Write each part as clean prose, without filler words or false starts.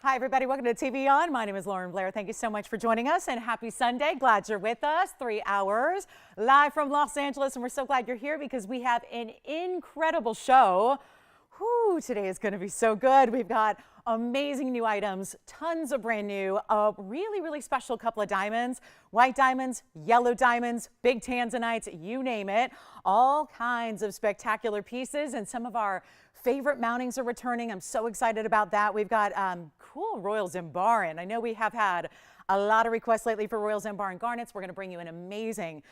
Hi, everybody. Welcome to TVON. My name is Lauren Blair. Thank you so much for joining us, and happy Sunday. Glad you're with us. 3 hours live from Los Angeles, and we're so glad you're here because we have an incredible show. Whew, today is going to be so good. We've got amazing new items, tons of brand new, a really special couple of diamonds, white diamonds, yellow diamonds, big tanzanites, you name it. All kinds of spectacular pieces, and some of our favorite mountings are returning. I'm so excited about that. We've got cool Royals in bar, and I know we have had a lot of requests lately for Royals and Bar and Garnets. We're going to bring you an amazing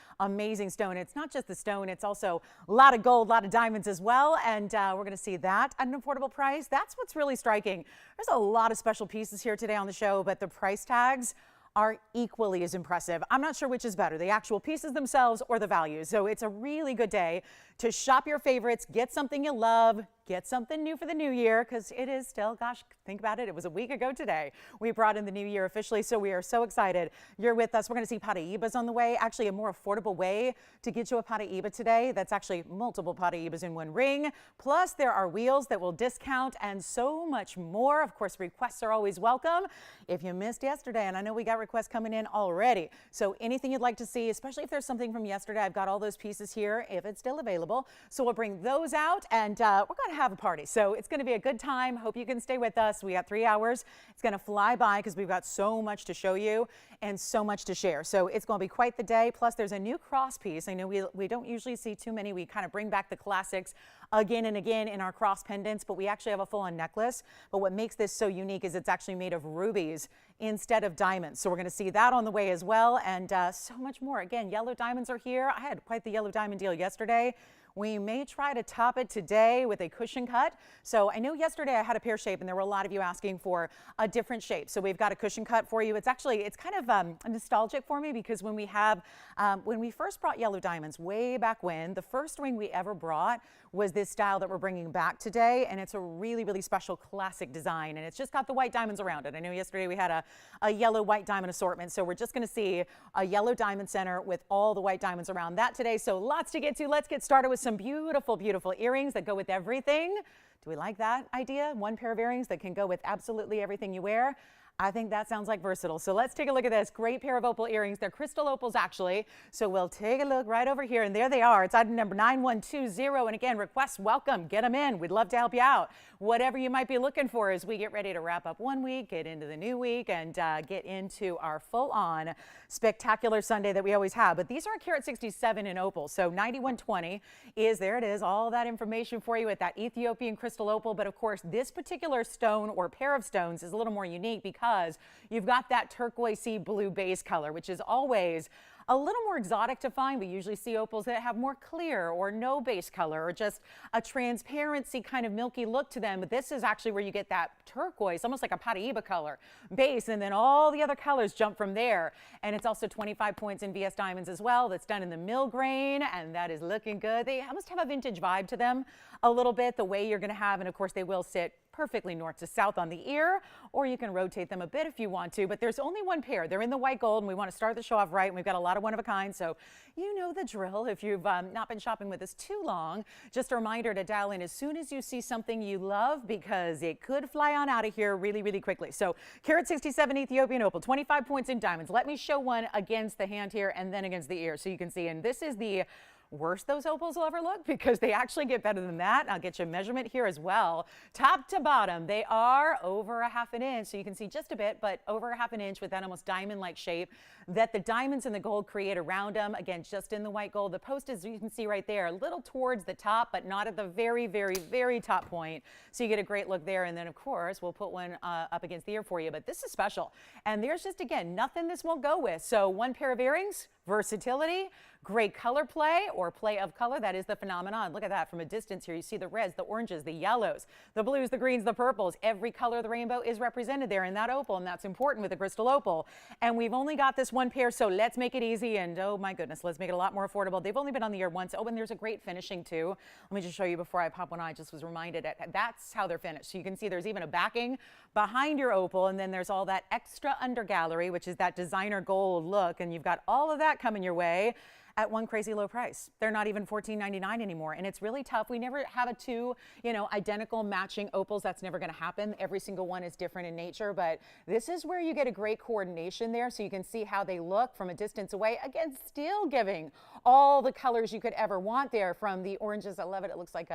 stone. It's not just the stone, it's also a lot of gold, a lot of diamonds as well. And we're going to see that at an affordable price. That's what's really striking. There's a lot of special pieces here today on the show, but the price tags are equally as impressive. I'm not sure which is better, the actual pieces themselves or the value. So it's a really good day to shop your favorites, get something you love, get something new for the new year, because it is still, gosh, think about it, it was a week ago today. We brought in the new year officially, so we are so excited you're with us. We're going to see Paraibas on the way, actually a more affordable way to get you a Paraiba today. That's actually multiple Paraibas in one ring. Plus, there are wheels that will discount and so much more. Of course, requests are always welcome. If you missed yesterday, and I know we got requests coming in already, so anything you'd like to see, especially if there's something from yesterday, I've got all those pieces here if it's still available. So we'll bring those out, and we're going to have a party. So it's going to be a good time. Hope you can stay with us. We got 3 hours. It's going to fly by because we've got so much to show you and so much to share. So it's going to be quite the day. Plus, there's a new cross piece. I know we don't usually see too many. We kind of bring back the classics again and again in our cross pendants, but we actually have a full-on necklace. But what makes this so unique is it's actually made of rubies instead of diamonds. So we're going to see that on the way as well, and so much more. Again, yellow diamonds are here. I had quite the yellow diamond deal yesterday. We may try to top it today with a cushion cut. So I know yesterday I had a pear shape, and there were a lot of you asking for a different shape. So we've got a cushion cut for you. It's kind of nostalgic for me because when we first brought yellow diamonds way back when, the first ring we ever brought was this style that we're bringing back today, and it's a really special classic design, and it's just got the white diamonds around it. I know yesterday we had a yellow white diamond assortment, so we're just going to see a yellow diamond center with all the white diamonds around that today. So lots to get to. Let's get started with some beautiful earrings that go with everything. Do we like that idea? One pair of earrings that can go with absolutely everything you wear. I think that sounds like versatile. So let's take a look at this great pair of opal earrings. They're crystal opals actually. So we'll take a look right over here, and there they are. It's item number 9120. And again, requests welcome. Get them in. We'd love to help you out. Whatever you might be looking for as we get ready to wrap up one week, get into the new week, and get into our full-on spectacular Sunday that we always have. But these are a carat 67 in opal. So 9120 is, there it is, all that information for you with that Ethiopian crystal opal. But of course, this particular stone or pair of stones is a little more unique because you've got that turquoisey blue base color, which is always a little more exotic to find. We usually see opals that have more clear or no base color or just a transparency kind of milky look to them. But this is actually where you get that turquoise, almost like a Paraiba color base, and then all the other colors jump from there. And it's also 25 points in VS diamonds as well. That's done in the mill grain, and that is looking good. They almost have a vintage vibe to them a little bit, the way you're going to have, and of course they will sit perfectly north to south on the ear, or you can rotate them a bit if you want to, but there's only one pair. They're in the white gold, and we want to start the show off right, and we've got a lot of one of a kind, so you know the drill if you've not been shopping with us too long. Just a reminder to dial in as soon as you see something you love, because it could fly on out of here really quickly. So carat 67 Ethiopian opal, 25 points in diamonds. Let me show one against the hand here and then against the ear so you can see, and this is the worst those opals will ever look because they actually get better than that. I'll get you a measurement here as well. Top to bottom, they are over a ½ inch, so you can see just a bit, but over a ½ inch with that almost diamond-like shape that the diamonds and the gold create around them. Again, just in the white gold. The post is, you can see right there, a little towards the top, but not at the very top point. So you get a great look there. And then, of course, we'll put one up against the ear for you. But this is special. And there's just, again, nothing this won't go with. So one pair of earrings, versatility, great color play or play of color. That is the phenomenon. Look at that from a distance here. You see the reds, the oranges, the yellows, the blues, the greens, the purples. Every color of the rainbow is represented there in that opal, and that's important with the crystal opal. And we've only got this one pair, so let's make it easy. And oh my goodness, let's make it a lot more affordable. They've only been on the ear once. Oh, and there's a great finishing too. Let me just show you before I pop one on. I just was reminded that's how they're finished. So you can see there's even a backing behind your opal, and then there's all that extra under gallery, which is that designer gold look, and you've got all of that coming your way. at one crazy low price. They're not even $14.99 anymore, and it's really tough. We never have a two, identical matching opals. That's never going to happen. Every single one is different in nature, but this is where you get a great coordination there, so you can see how they look from a distance away. Again, still giving all the colors you could ever want there, from the oranges. I love it. It looks like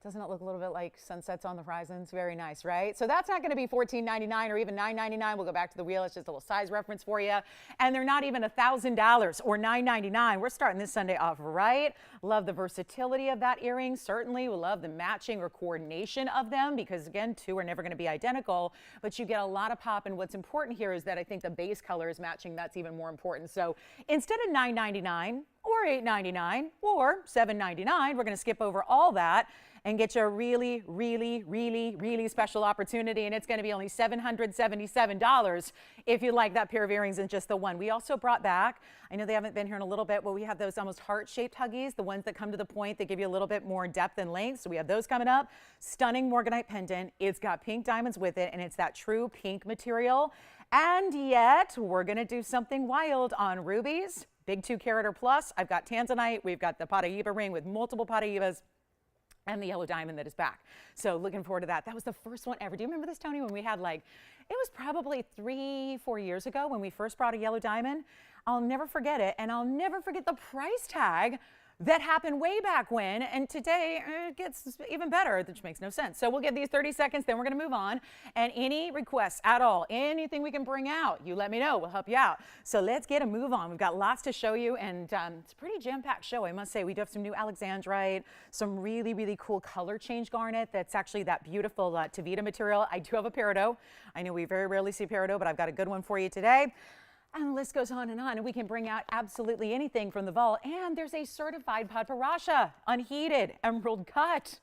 doesn't it look a little bit like sunsets on the horizons? Very nice, right? So that's not going to be $14.99 or even $9.99. We'll go back to the wheel. It's just a little size reference for you. And they're not even $1,000 or $9.99. We're starting this Sunday off right. Love the versatility of that earring. Certainly, we love the matching or coordination of them, because again, two are never going to be identical, but you get a lot of pop. And what's important here is that I think the base color is matching. That's even more important. So instead of $9.99 or $8.99 or $7.99, we're going to skip over all that and get you a really, really, really, really special opportunity. And it's going to be only $777 if you like that pair of earrings and just the one. We also brought back, I know they haven't been here in a little bit, but we have those almost heart-shaped huggies, the ones that come to the point that give you a little bit more depth and length. So we have those coming up. Stunning Morganite pendant. It's got pink diamonds with it, and it's that true pink material. And yet, we're going to do something wild on rubies. Big 2 carat or plus. I've got Tanzanite. We've got the Paraiba ring with multiple Paraibas, and the yellow diamond that is back. So looking forward to that. That was the first one ever. Do you remember this, Tony, when we had it was probably 3-4 years ago when we first brought a yellow diamond. I'll never forget it, and I'll never forget the price tag that happened way back when, and today it gets even better, which makes no sense. So we'll give these 30 seconds, then we're going to move on. And any requests at all, anything we can bring out, you let me know. We'll help you out. So let's get a move on. We've got lots to show you, and it's a pretty jam-packed show, I must say. We do have some new Alexandrite, some really, really cool color change garnet that's actually that beautiful TVON material. I do have a Peridot. I know we very rarely see Peridot, but I've got a good one for you today. And the list goes on, and we can bring out absolutely anything from the vault. And there's a certified Padparadscha, unheated, emerald cut.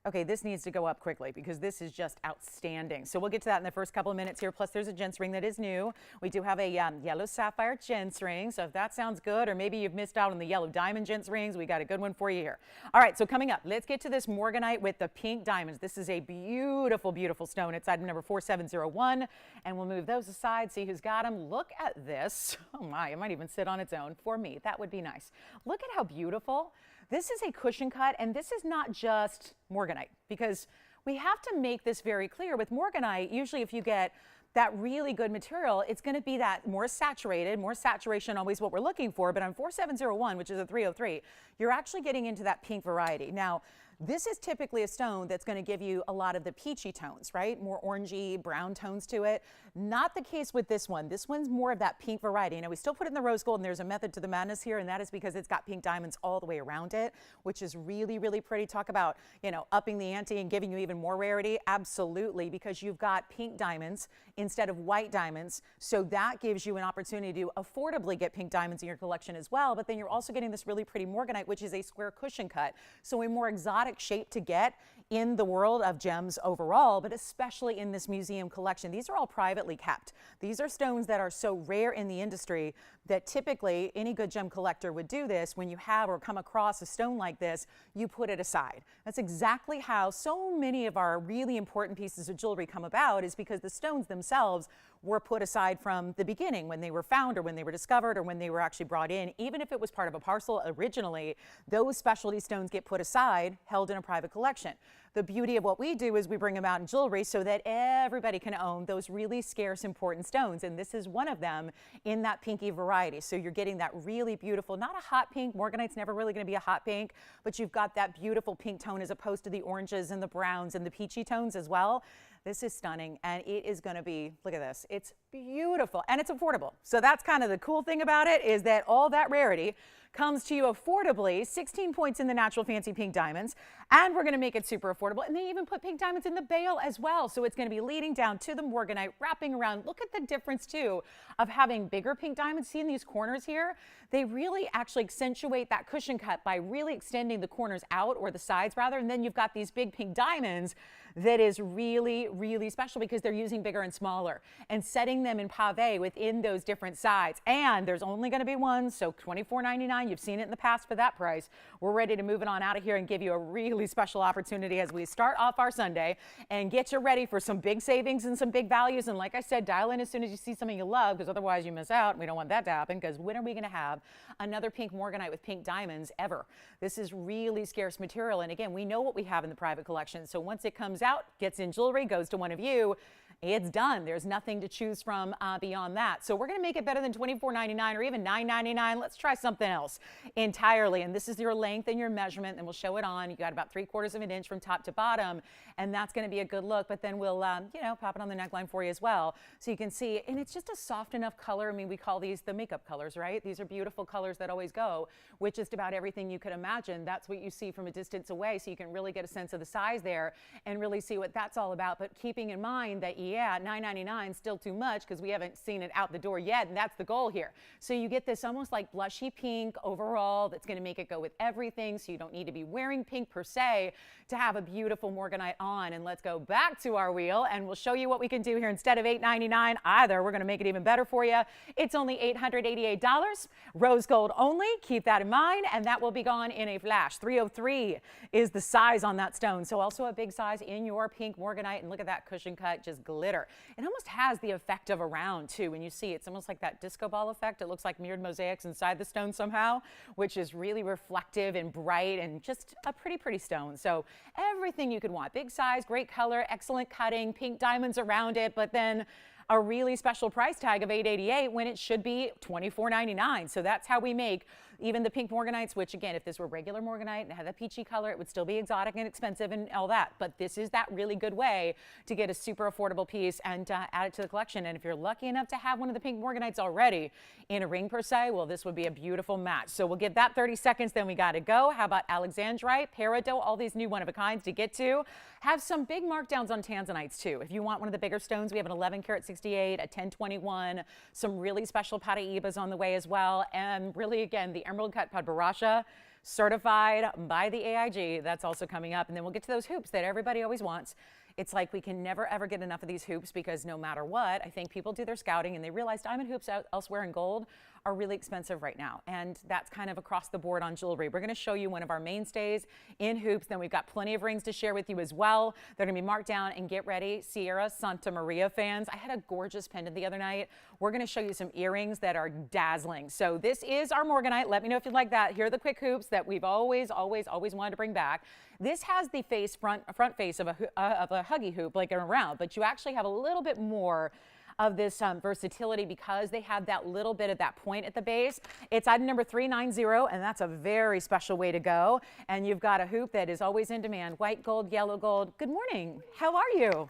Okay, this needs to go up quickly because this is just outstanding. So we'll get to that in the first couple of minutes here. Plus, there's a gents ring that is new. We do have a yellow sapphire gents ring. So if that sounds good, or maybe you've missed out on the yellow diamond gents rings, we got a good one for you here. All right, so coming up, let's get to this Morganite with the pink diamonds. This is a beautiful, beautiful stone. It's item number 4701, and we'll move those aside, see who's got them. Look at this. Oh my, it might even sit on its own for me. That would be nice. Look at how beautiful. This is a cushion cut, and this is not just Morganite, because we have to make this very clear. With Morganite, usually if you get that really good material, it's going to be that more saturated, more saturation, always what we're looking for. But on 4701, which is a 303, you're actually getting into that pink variety. Now, this is typically a stone that's going to give you a lot of the peachy tones, right? More orangey, brown tones to it. Not the case with this one. This one's more of that pink variety. Now, we still put it in the rose gold, and there's a method to the madness here, and that is because it's got pink diamonds all the way around it, which is really, really pretty. Talk about, upping the ante and giving you even more rarity. Absolutely, because you've got pink diamonds instead of white diamonds. So that gives you an opportunity to affordably get pink diamonds in your collection as well. But then you're also getting this really pretty Morganite, which is a square cushion cut. So a more exotic shape to get in the world of gems overall, but especially in this museum collection. These are all privately kept. These are stones that are so rare in the industry that typically any good gem collector would do this. When you have or come across a stone like this, you put it aside. That's exactly how so many of our really important pieces of jewelry come about, is because the stones themselves were put aside from the beginning, when they were found or when they were discovered or when they were actually brought in. Even if it was part of a parcel originally, those specialty stones get put aside, held in a private collection. The beauty of what we do is we bring them out in jewelry so that everybody can own those really scarce, important stones. And this is one of them in that pinky variety. So you're getting that really beautiful, not a hot pink. Morganite's never really going to be a hot pink, but you've got that beautiful pink tone as opposed to the oranges and the browns and the peachy tones as well. This is stunning, and it is going to be, look at this, it's beautiful, and it's affordable. So that's kind of the cool thing about it, is that all that rarity comes to you affordably, 16 points in the natural fancy pink diamonds, and we're going to make it super affordable. And they even put pink diamonds in the bail as well. So it's going to be leading down to the Morganite, wrapping around. Look at the difference too of having bigger pink diamonds. See in these corners here, they really actually accentuate that cushion cut by really extending the corners out, or the sides rather, and then you've got these big pink diamonds that is really, really special because they're using bigger and smaller and setting them in pave within those different sides. And there's only going to be one, so $24.99. You've seen it in the past for that price. We're ready to move it on out of here and give you a really special opportunity as we start off our Sunday and get you ready for some big savings and some big values. And like I said, dial in as soon as you see something you love, because otherwise you miss out. We don't want that to happen, because when are we going to have another pink Morganite with pink diamonds ever? This is really scarce material. And again, we know what we have in the private collection. So once it comes out, gets in jewelry, goes to one of you, it's done. There's nothing to choose from beyond that. So we're going to make it better than $24.99 or even $9.99. Let's try something else entirely. And this is your length and your measurement, and we'll show it on. You got about 3/4 of an inch from top to bottom, and that's going to be a good look. But then we'll, pop it on the neckline for you as well, so you can see. And it's just a soft enough color. I mean, we call these the makeup colors, right? These are beautiful colors that always go with just about everything you could imagine. That's what you see from a distance away, so you can really get a sense of the size there and really see what that's all about. But keeping in mind that, yeah, $9.99 still too much because we haven't seen it out the door yet, and that's the goal here. So you get this almost like blushy pink overall that's going to make it go with everything, so you don't need to be wearing pink per se to have a beautiful Morganite on. And let's go back to our wheel, and we'll show you what we can do here. Instead of $8.99 either, we're going to make it even better for you. It's only $888, rose gold only. Keep that in mind, and that will be gone in a flash. 303 is the size on that stone, so also a big size in your pink Morganite. And look at that cushion cut, just glitter. It almost has the effect of a round too. When you see it, it's almost like that disco ball effect. It looks like mirrored mosaics inside the stone somehow, which is really reflective and bright and just a pretty stone. So everything you could want. Big size, great color, excellent cutting, pink diamonds around it, but then a really special price tag of $888 when it should be $24.99. So that's how we make even the pink Morganites, which again, if this were regular Morganite and had that peachy color, it would still be exotic and expensive and all that. But this is that really good way to get a super affordable piece and add it to the collection. And if you're lucky enough to have one of the pink Morganites already in a ring per se, well, this would be a beautiful match. So we'll give that 30 seconds, then we got to go. How about Alexandrite, Peridot, all these new one-of-a-kinds to get to. Have some big markdowns on Tanzanites too. If you want one of the bigger stones, we have an 11 karat 68, a 1021, some really special Paraibas on the way as well. And really, again, the emerald cut Padparadscha, certified by the AIG. That's also coming up. And then we'll get to those hoops that everybody always wants. It's like we can never ever get enough of these hoops, because no matter what, I think people do their scouting and they realize diamond hoops elsewhere in gold are really expensive right now. And that's kind of across the board on jewelry. We're going to show you one of our mainstays in hoops. Then we've got plenty of rings to share with you as well. They're going to be marked down, and get ready, Sierra Santa Maria fans. I had a gorgeous pendant the other night. We're going to show you some earrings that are dazzling. So this is our Morganite. Let me know if you like that. Here are the quick hoops that we've always wanted to bring back. This has the front face of a huggy hoop, like around, but you actually have a little bit more of this versatility because they have that little bit of that point at the base. It's item number 390, and that's a very special way to go. And you've got a hoop that is always in demand. White gold, yellow gold. Good morning. How are you?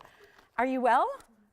Are you well?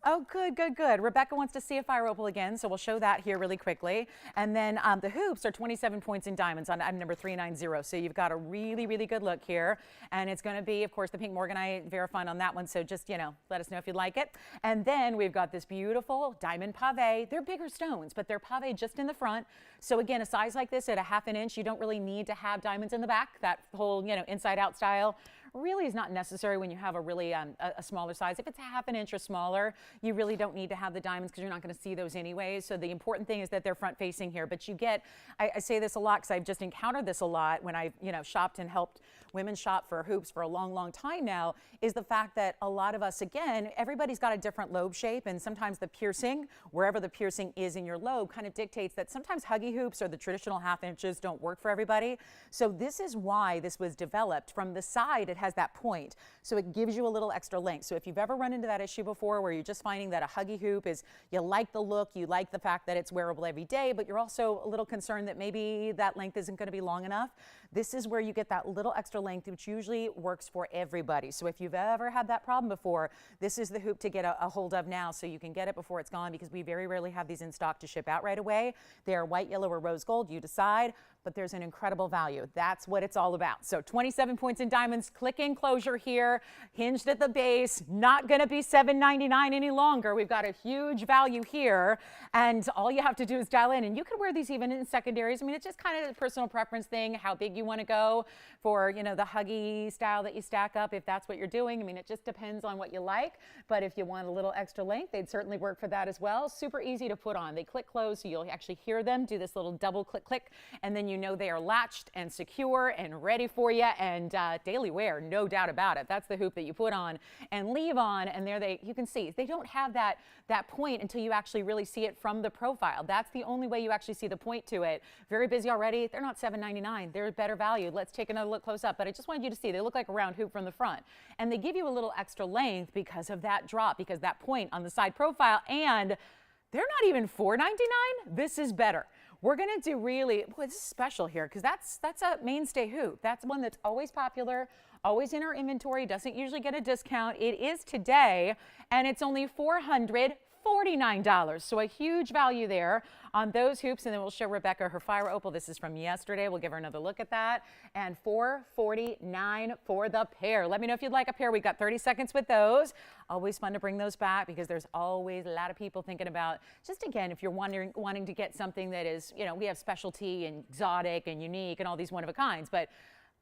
Oh, good. Rebecca wants to see a fire opal again, so we'll show that here really quickly. And then the hoops are 27 points in diamonds on item number 390. So you've got a really good look here. And it's going to be, of course, the pink Morganite, verified on that one. So just, let us know if you'd like it. And then we've got this beautiful diamond pave. They're bigger stones, but they're pave just in the front. So again, a size like this at a 1/2 inch, you don't really need to have diamonds in the back. That whole, inside out style really is not necessary when you have a really a smaller size. If it's a 1/2 inch or smaller, you really don't need to have the diamonds because you're not going to see those anyways. So the important thing is that they're front facing here. But you get, I say this a lot because I've just encountered this a lot when I've shopped and helped women shop for hoops for a long time now, is the fact that a lot of us, again, everybody's got a different lobe shape, and sometimes the piercing, wherever the piercing is in your lobe, kind of dictates that sometimes huggy hoops or the traditional 1/2 inches don't work for everybody. So this is why this was developed. From the side, it has that point, so it gives you a little extra length. So if you've ever run into that issue before where you're just finding that a huggy hoop is, you like the look, you like the fact that it's wearable every day, but you're also a little concerned that maybe that length isn't going to be long enough, this is where you get that little extra length, which usually works for everybody. So if you've ever had that problem before, this is the hoop to get a hold of now, so you can get it before it's gone, because we very rarely have these in stock to ship out right away. They are white, yellow, or rose gold. You decide. but there's an incredible value. That's what it's all about. So 27 points in diamonds, click enclosure here, hinged at the base, not going to be $7.99 any longer. We've got a huge value here, and all you have to do is dial in, and you can wear these even in secondaries. I mean, it's just kind of a personal preference thing, how big you want to go for, you know, the huggy style that you stack up, if that's what you're doing. I mean, it just depends on what you like, but if you want a little extra length, they'd certainly work for that as well. Super easy to put on. They click close, so you'll actually hear them do this little double click click, and then you know they are latched and secure and ready for you, and daily wear, no doubt about it. That's the hoop that you put on and leave on, and there you can see they don't have that point until you actually really see it from the profile. That's the only way you actually see the point to it. Very busy already. They're not $7.99. They're better value. Let's take another look close up, but I just wanted you to see they look like a round hoop from the front, and they give you a little extra length because of that drop, because that point on the side profile, and they're not even $4.99. This is better. We're going to do really, boy, this is special here because that's a mainstay hoop. That's one that's always popular, always in our inventory, doesn't usually get a discount. It is today, and it's only $449. So a huge value there on those hoops. And then we'll show Rebecca her fire opal. This is from yesterday. We'll give her another look at that. And $449 for the pair. Let me know if you'd like a pair. We've got 30 seconds with those. Always fun to bring those back because there's always a lot of people thinking about, just again, if you're wanting to get something that is, you know, we have specialty and exotic and unique and all these one of a kinds, but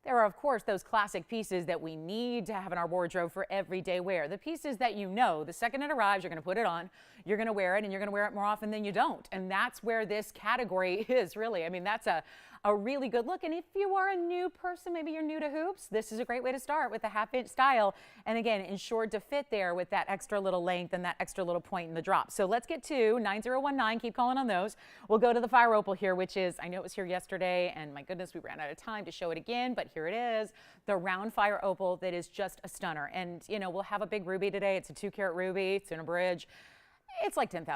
there are, of course, those classic pieces that we need to have in our wardrobe for everyday wear. The pieces that you know, the second it arrives, you're going to put it on, you're going to wear it, and you're going to wear it more often than you don't. And that's where this category is, really. I mean, that's a really good look. And if you are a new person, maybe you're new to hoops, this is a great way to start with the half-inch style. And again, ensured to fit there with that extra little length and that extra little point in the drop. So let's get to 9019. Keep calling on those. We'll go to the fire opal here, which is, I know it was here yesterday, and my goodness, we ran out of time to show it again, but here it is, the round fire opal that is just a stunner. And, you know, we'll have a big ruby today. It's a 2-carat ruby. It's in a bridge. It's like $10,000,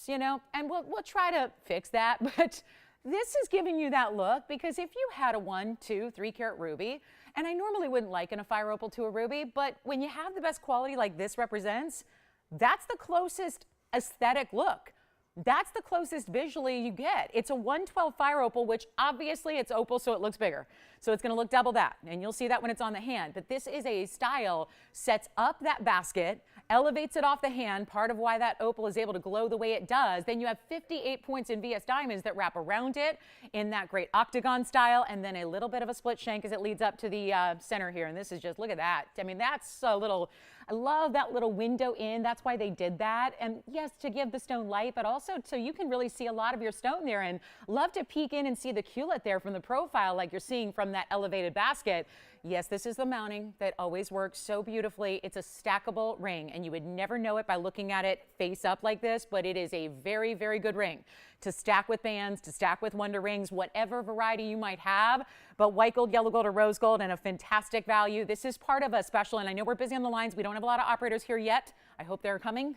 you know, and we'll try to fix that, but this is giving you that look because if you had a 1, 2, 3-carat ruby, and I normally wouldn't liken a fire opal to a ruby, but when you have the best quality like this represents, that's the closest aesthetic look. That's the closest visually you get. It's a 112 fire opal, which obviously it's opal, so it looks bigger. So it's going to look double that, and you'll see that when it's on the hand. But this is a style, sets up that basket, elevates it off the hand, part of why that opal is able to glow the way it does. Then you have 58 points in VS diamonds that wrap around it in that great octagon style, and then a little bit of a split shank as it leads up to the center here. And this is just, look at that. I mean, that's a little, I love that little window in. That's why they did that. And yes, to give the stone light, but also so you can really see a lot of your stone there, and love to peek in and see the culet there from the profile like you're seeing from that elevated basket. Yes, this is the mounting that always works so beautifully. It's a stackable ring, and you would never know it by looking at it face up like this, but it is a very, very good ring to stack with bands, to stack with wonder rings, whatever variety you might have. But white gold, yellow gold, or rose gold, and a fantastic value. This is part of a special, and I know we're busy on the lines. We don't have a lot of operators here yet. I hope they're coming.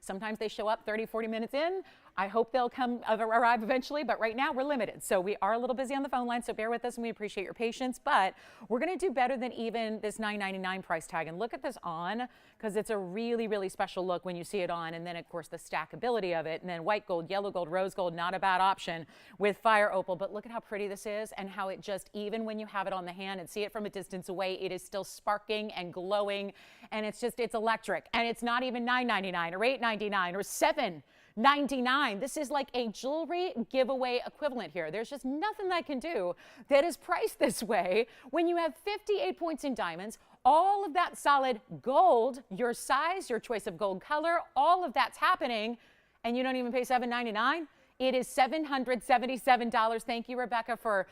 Sometimes they show up 30, 40 minutes in. I hope they'll arrive eventually, but right now we're limited. So we are a little busy on the phone line, so bear with us, and we appreciate your patience. But we're going to do better than even this $9.99 price tag. And look at this on, because it's a really, really special look when you see it on. And then, of course, the stackability of it. And then white gold, yellow gold, rose gold, not a bad option with fire opal. But look at how pretty this is, and how it just, even when you have it on the hand and see it from a distance away, it is still sparking and glowing. And it's just, it's electric. And it's not even $9.99 or $8.99 or $7.99. This is like a jewelry giveaway equivalent here. There's just nothing that I can do that is priced this way when you have 58 points in diamonds, all of that solid gold, your size, your choice of gold color, all of that's happening, and you don't even pay $7.99. It is $777. Thank you, Rebecca, for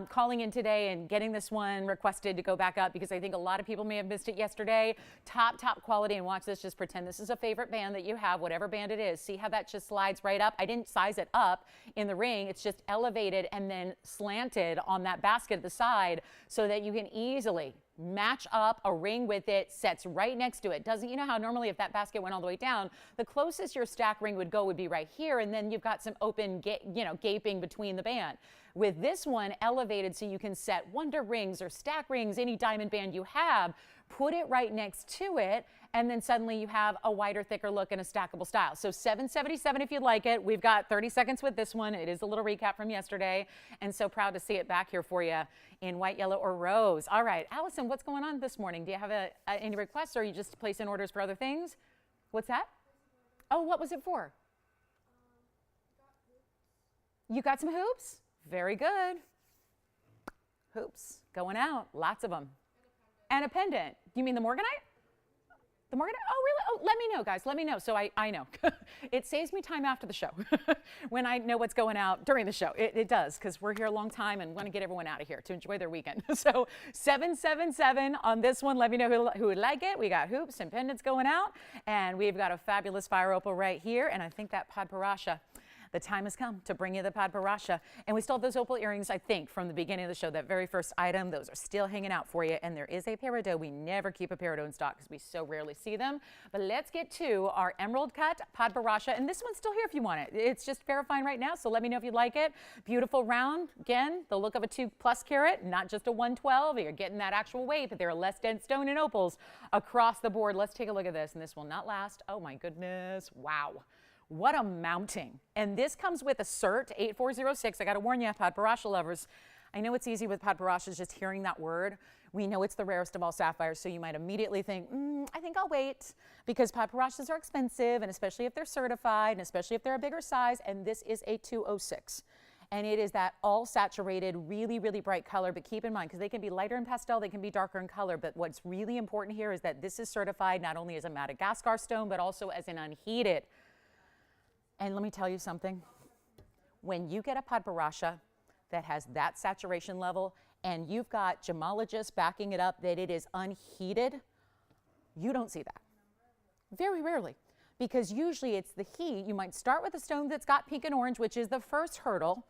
calling in today and getting this one requested to go back up, because I think a lot of people may have missed it yesterday. Top quality. And watch this. Just pretend this is a favorite band that you have, whatever band it is. See how that just slides right up? I didn't size it up in the ring. It's just elevated and then slanted on that basket at the side so that you can easily match up a ring with it, sets right next to it. Doesn't, you know how normally if that basket went all the way down, the closest your stack ring would go would be right here, and then you've got some open, gaping between the band. With this one elevated so you can set wonder rings or stack rings, any diamond band you have, put it right next to it, and then suddenly you have a wider, thicker look and a stackable style. So $777 if you'd like it. We've got 30 seconds with this one. It is a little recap from yesterday, and so proud to see it back here for you in white, yellow, or rose. All right, Allison, what's going on this morning? Do you have any requests, or are you just placing orders for other things? What's that? Oh, what was it for? You got some hoops? Very good. Hoops going out, lots of them. And a pendant. You mean the Morganite? The Morganite? Oh, really? Oh, let me know, guys. Let me know so I know. It saves me time after the show when I know what's going out during the show. It does, because we're here a long time and want to get everyone out of here to enjoy their weekend. So 777 on this one. Let me know who would like it. We got hoops and pendants going out, and we've got a fabulous fire opal right here, and I think that Padparadscha. The time has come to bring you the Padparadscha. And we still have those opal earrings, I think, from the beginning of the show, that very first item. Those are still hanging out for you. And there is a Peridot. We never keep a Peridot in stock because we so rarely see them. But let's get to our emerald cut Padparadscha. And this one's still here if you want it. It's just verifying right now, so let me know if you'd like it. Beautiful round. Again, the look of a 2+ carat, not just a 112. You're getting that actual weight, but there are less dense stone and opals across the board. Let's take a look at this, and this will not last. Oh, my goodness. Wow. What a mounting. And this comes with a cert, 8406. I got to warn you, Padparadscha lovers. I know it's easy with Padparadscha just hearing that word. We know it's the rarest of all sapphires, so you might immediately think, I think I'll wait, because Padparadscha's are expensive, and especially if they're certified, and especially if they're a bigger size, and this is a 206. And it is that all saturated, really, really bright color. But keep in mind, because they can be lighter in pastel, they can be darker in color. But what's really important here is that this is certified not only as a Madagascar stone, but also as an unheated. And let me tell you something. When you get a Padparadscha that has that saturation level, and you've got gemologists backing it up that it is unheated, you don't see that. Very rarely. Because usually it's the heat. You might start with a stone that's got pink and orange, which is the first hurdle,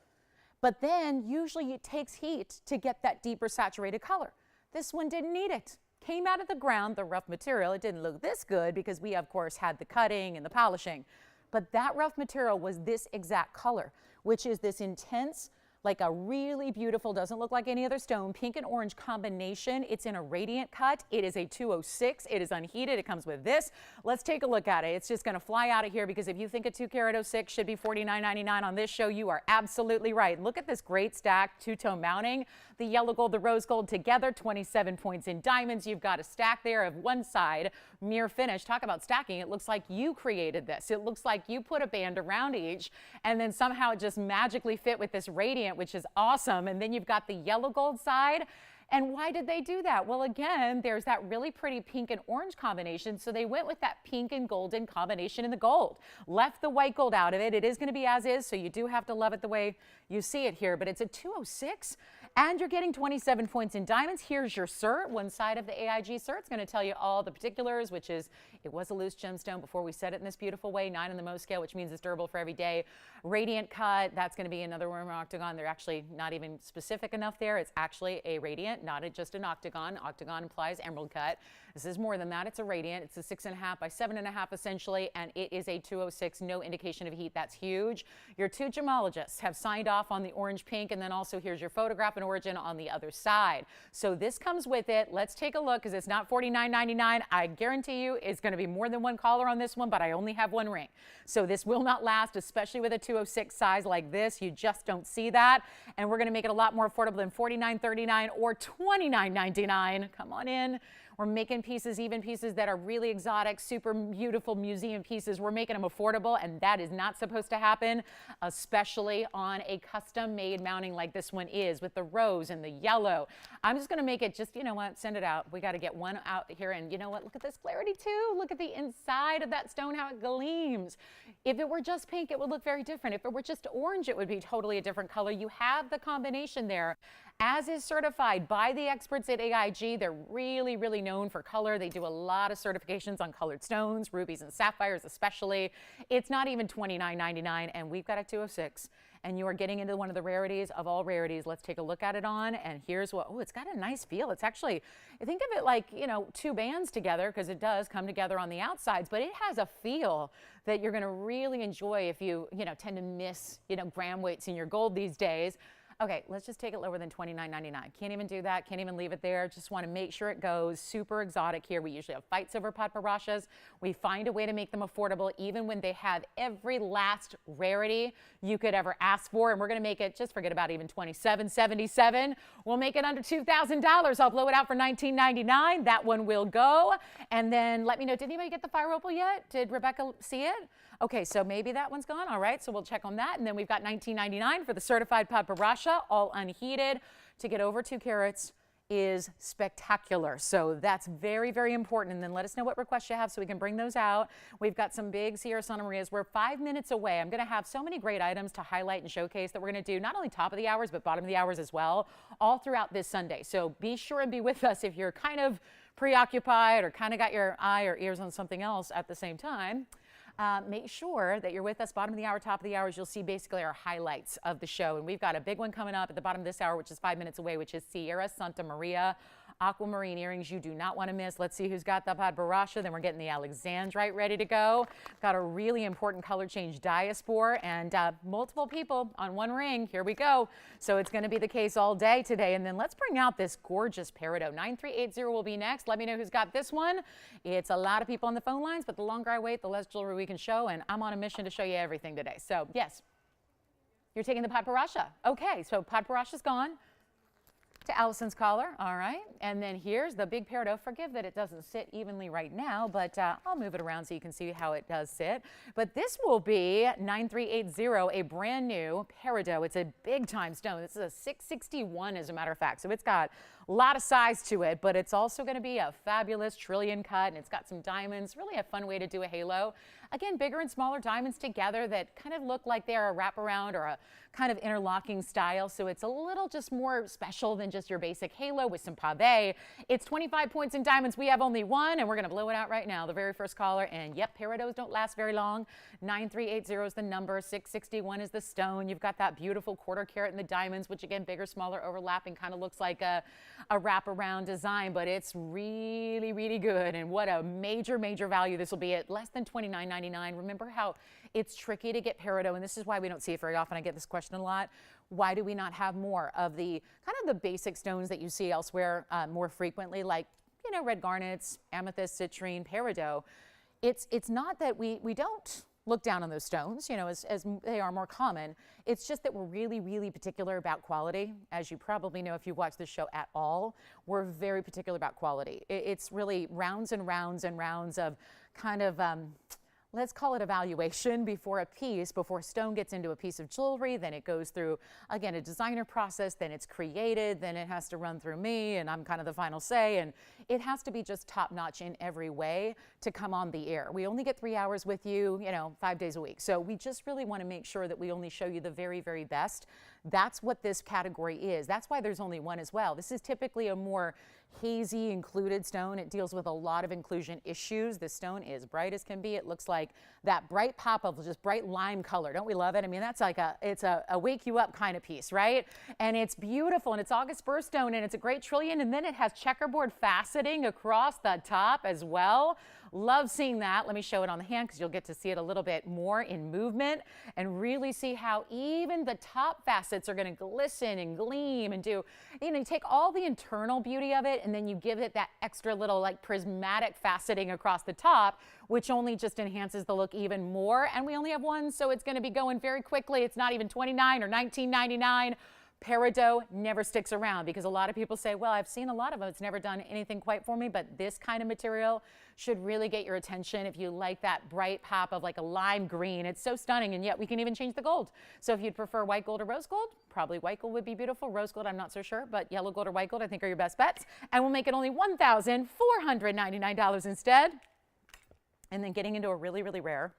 but then usually it takes heat to get that deeper saturated color. This one didn't need it. Came out of the ground, the rough material. It didn't look this good because we, of course, had the cutting and the polishing. But that rough material was this exact color, which is this intense, like a really beautiful, doesn't look like any other stone, pink and orange combination. It's in a radiant cut. It is a 206. It is unheated. It comes with this. Let's take a look at it. It's just going to fly out of here, because if you think a 2-carat 06 should be $49.99 on this show, you are absolutely right. Look at this great stack, two-tone mounting. The yellow gold, the rose gold together, 27 points in diamonds. You've got a stack there of one side, mirror finish. Talk about stacking. It looks like you created this. It looks like you put a band around each, and then somehow it just magically fit with this radiant, which is awesome. And then you've got the yellow gold side. And why did they do that? Well, again, there's that really pretty pink and orange combination. So they went with that pink and golden combination in the gold. Left the white gold out of it. It is going to be as is, so you do have to love it the way you see it here. But it's a 206, and you're getting 27 points in diamonds. Here's your cert. One side of the AIG cert is going to tell you all the particulars, which is it was a loose gemstone before we set it in this beautiful way, 9 in the Mohs scale, which means it's durable for every day. Radiant cut, that's going to be another worm octagon. They're actually not even specific enough there. It's actually a radiant, not just an octagon. Octagon implies emerald cut. This is more than that. It's a radiant. It's a 6.5 by 7.5 essentially, and it is a 206. No indication of heat. That's huge. Your two gemologists have signed off on the orange pink, and then also here's your photograph and origin on the other side. So this comes with it. Let's take a look, because it's not $49.99. I guarantee you it's going to be more than one caller on this one, but I only have one ring. So this will not last, especially with a 206 size like this. You just don't see that. And we're going to make it a lot more affordable than $49.39 or $29.99. Come on in. We're making pieces, even pieces that are really exotic, super beautiful museum pieces. We're making them affordable, and that is not supposed to happen, especially on a custom-made mounting like this one is, with the rose and the yellow. I'm just going to make it just, you know what, send it out. We got to get one out here, and you know what, look at this clarity too. Look at the inside of that stone, how it gleams. If it were just pink, it would look very different. If it were just orange, it would be totally a different color. You have the combination there. As is certified by the experts at AIG. They're really, really known for color. They do a lot of certifications on colored stones, rubies and sapphires especially. It's not even $29.99, and we've got a 206. And you are getting into one of the rarities of all rarities. Let's take a look at it on, and here's what, oh, it's got a nice feel. It's actually, I think of it like, you know, two bands together, because it does come together on the outsides, but it has a feel that you're going to really enjoy if you, tend to miss, gram weights in your gold these days. Okay, let's just take it lower than $29.99. Can't even do that. Can't even leave it there. Just want to make sure it goes super exotic here. We usually have fights over Padparashas. We find a way to make them affordable even when they have every last rarity you could ever ask for. And we're going to make it, just forget about even $27.77. We'll make it under $2,000. I'll blow it out for $19.99. That one will go. And then let me know, did anybody get the fire opal yet? Did Rebecca see it? Okay, so maybe that one's gone. All right, so we'll check on that. And then we've got $19.99 for the certified Padparadscha, all unheated. To get over 2 carats is spectacular. So that's very, very important. And then let us know what requests you have so we can bring those out. We've got some big Sierra Santa Marias. We're 5 minutes away. I'm going to have so many great items to highlight and showcase that we're going to do not only top of the hours, but bottom of the hours as well, all throughout this Sunday. So be sure and be with us if you're kind of preoccupied or kind of got your eye or ears on something else at the same time. Make sure that you're with us bottom of the hour, top of the hours. You'll see basically our highlights of the show. And we've got a big one coming up at the bottom of this hour, which is 5 minutes away, which is Sierra Santa Maria Aquamarine earrings. You do not want to miss. Let's see who's got the Padparadscha. Then we're getting the Alexandrite ready to go. Got a really important color change diaspore and multiple people on one ring. Here we go. So it's going to be the case all day today. And then let's bring out this gorgeous Peridot. 9380 will be next. Let me know who's got this one. It's a lot of people on the phone lines, but the longer I wait, the less jewelry we can show. And I'm on a mission to show you everything today. So yes, you're taking the Padparadscha. Okay, so Padparadscha's gone. To Allison's collar, all right. And then here's the big Peridot. Forgive that it doesn't sit evenly right now, but I'll move it around so you can see how it does sit. But this will be 9380, a brand new Peridot. It's a big time stone. This is a 661 as a matter of fact. So it's got a lot of size to it, but it's also going to be a fabulous trillion cut, and it's got some diamonds. Really a fun way to do a halo. Again, bigger and smaller diamonds together that kind of look like they're a wraparound or a kind of interlocking style. So it's a little just more special than just your basic halo with some pave. It's 25 points in diamonds. We have only one, and we're going to blow it out right now. The very first caller. And yep, Peridots don't last very long. 9380 is the number. 661 is the stone. You've got that beautiful quarter carat in the diamonds, which again, bigger, smaller, overlapping, kind of looks like a wraparound design, but it's really, really good. And what a major, major value this will be at less than $29.99. Remember how it's tricky to get Peridot, and this is why we don't see it very often. I get this question a lot. Why do we not have more of the kind of the basic stones that you see elsewhere more frequently, like, you know, red garnets, amethyst, citrine, Peridot? It's not that we don't look down on those stones, you know, as they are more common. It's just that we're really, really particular about quality. As you probably know if you watch this show at all, we're very particular about quality. It's really rounds and rounds and rounds of kind of let's call it evaluation before a stone gets into a piece of jewelry. Then it goes through, again, a designer process, then it's created, then it has to run through me, and I'm kind of the final say, and it has to be just top notch in every way to come on the air. We only get 3 hours with you, you know, 5 days a week. So we just really want to make sure that we only show you the very, very best. That's what this category is. That's why there's only one as well. This is typically a more hazy included stone. It deals with a lot of inclusion issues. This stone is bright as can be. It looks like that bright pop of just bright lime color. Don't we love it? I mean, that's like it's a wake you up kind of piece, right? And it's beautiful, and it's August 1st stone, and it's a great trillion, and then it has checkerboard faceting across the top as well. Love seeing that. Let me show it on the hand because you'll get to see it a little bit more in movement and really see how even the top facets are going to glisten and gleam and do, you know, you take all the internal beauty of it and then you give it that extra little like prismatic faceting across the top, which only just enhances the look even more. And we only have one, so it's going to be going very quickly. It's not even $29 or $19.99. Peridot never sticks around because a lot of people say, well, I've seen a lot of them. It's never done anything quite for me, but this kind of material should really get your attention if you like that bright pop of like a lime green. It's so stunning, and yet we can even change the gold. So if you'd prefer white gold or rose gold, probably white gold would be beautiful. Rose gold, I'm not so sure, but yellow gold or white gold I think are your best bets. And we'll make it only $1,499 instead. And then getting into a really, really rare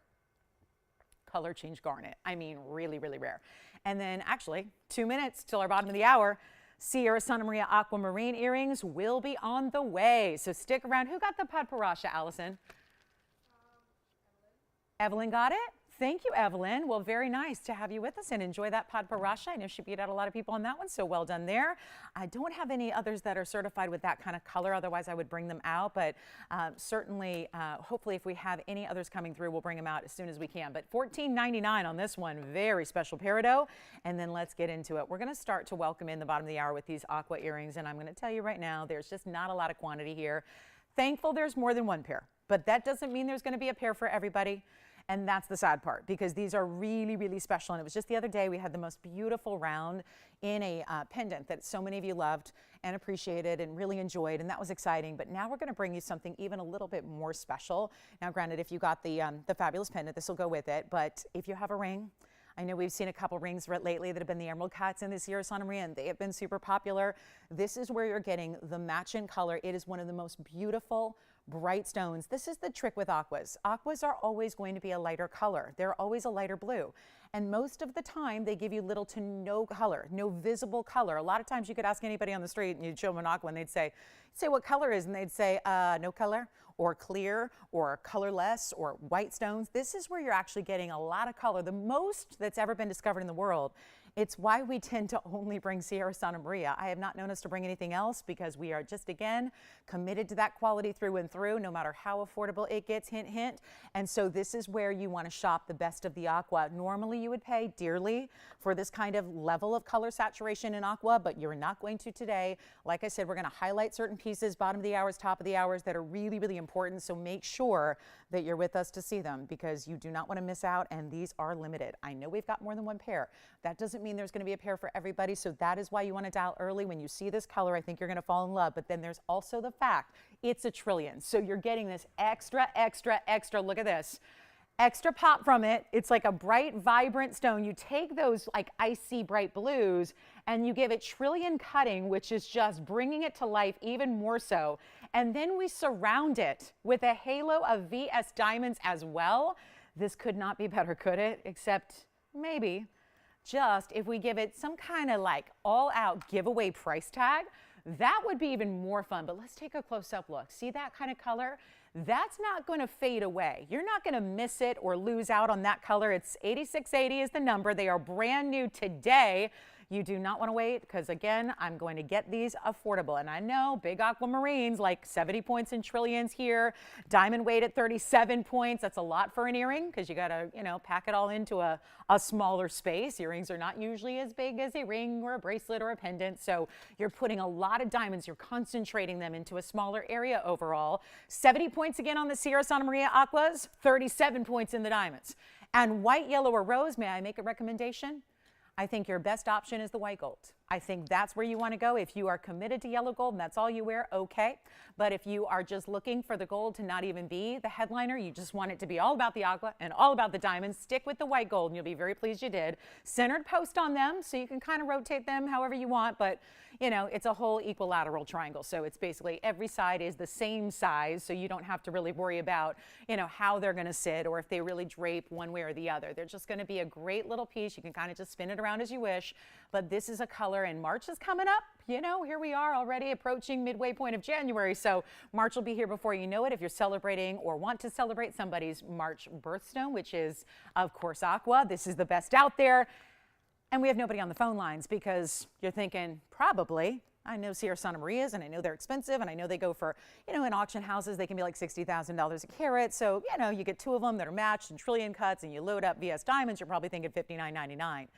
color change garnet. I mean, really, really rare. And then actually 2 minutes till our bottom of the hour, Sierra Santa Maria Aquamarine earrings will be on the way. So stick around. Who got the Padparadscha, Allison? Evelyn got it? Thank you, Evelyn. Well, very nice to have you with us and enjoy that Padparadscha. I know she beat out a lot of people on that one, so well done there. I don't have any others that are certified with that kind of color, otherwise I would bring them out, but certainly, hopefully if we have any others coming through, we'll bring them out as soon as we can. But $14.99 on this one, very special peridot, and then let's get into it. We're going to start to welcome in the bottom of the hour with these aqua earrings, and I'm going to tell you right now, there's just not a lot of quantity here. Thankful there's more than one pair, but that doesn't mean there's going to be a pair for everybody. And that's the sad part, because these are really, really special. And it was just the other day we had the most beautiful round in a pendant that so many of you loved and appreciated and really enjoyed, and that was exciting. But now we're going to bring you something even a little bit more special. Now, granted, if you got the fabulous pendant, this will go with it. But if you have a ring, I know we've seen a couple rings lately that have been the emerald cuts in this year's Santa Maria, and they have been super popular. This is where you're getting the match in color. It is one of the most beautiful, bright stones. This is the trick with aquas. Aquas are always going to be a lighter color. They're always a lighter blue. And most of the time, they give you little to no color, no visible color. A lot of times you could ask anybody on the street and you'd show them an aqua and they'd say what color is? And they'd say, no color, or clear, or colorless, or white stones. This is where you're actually getting a lot of color, the most that's ever been discovered in the world. It's why we tend to only bring Sierra Santa Maria. I have not known us to bring anything else because we are just, again, committed to that quality through and through, no matter how affordable it gets, hint, hint. And so this is where you want to shop the best of the aqua. Normally you would pay dearly for this kind of level of color saturation in aqua, but you're not going to today. Like I said, we're going to highlight certain pieces, bottom of the hours, top of the hours, that are really, really important. So make sure that you're with us to see them, because you do not want to miss out, and these are limited. I know we've got more than one pair. That doesn't mean there's going to be a pair for everybody, so that is why you want to dial early. When you see this color, I think you're going to fall in love. But then there's also the fact it's a trillion, so you're getting this extra, extra, extra. Look at this. Extra pop from it. It's like a bright, vibrant stone. You take those like icy bright blues and you give it trillion cutting, which is just bringing it to life even more so. And then we surround it with a halo of VS diamonds as well. This could not be better, could it? Except maybe just if we give it some kind of like all-out giveaway price tag, that would be even more fun. But let's take a close-up look. See that kind of color? That's not going to fade away. You're not going to miss it or lose out on that color. It's 8680 is the number. They are brand new today. You do not want to wait, because again, I'm going to get these affordable. And I know big aquamarines, like 70 points in trillions here, diamond weight at 37 points. That's a lot for an earring, because you got to, pack it all into a smaller space. Earrings are not usually as big as a ring or a bracelet or a pendant. So you're putting a lot of diamonds. You're concentrating them into a smaller area overall. 70 points again on the Sierra Santa Maria aquas, 37 points in the diamonds. And white, yellow, or rose, may I make a recommendation? I think your best option is the white gold. I think that's where you want to go. If you are committed to yellow gold and that's all you wear, okay. But if you are just looking for the gold to not even be the headliner, you just want it to be all about the aqua and all about the diamonds, stick with the white gold and you'll be very pleased you did. Centered post on them, so you can kind of rotate them however you want, but it's a whole equilateral triangle. So it's basically every side is the same size, so you don't have to really worry about, how they're going to sit or if they really drape one way or the other. They're just going to be a great little piece. You can kind of just spin it around as you wish, but this is a color, and March is coming up. Here we are already approaching midway point of January, so March will be here before you know it. If you're celebrating or want to celebrate somebody's March birthstone, which is, of course, aqua, this is the best out there. And we have nobody on the phone lines, because you're thinking, probably, I know Sierra Santa Maria's, and I know they're expensive, and I know they go for, in auction houses, they can be like $60,000 a carat. So, you get two of them that are matched in trillion cuts, and you load up VS diamonds, you're probably thinking $59.99.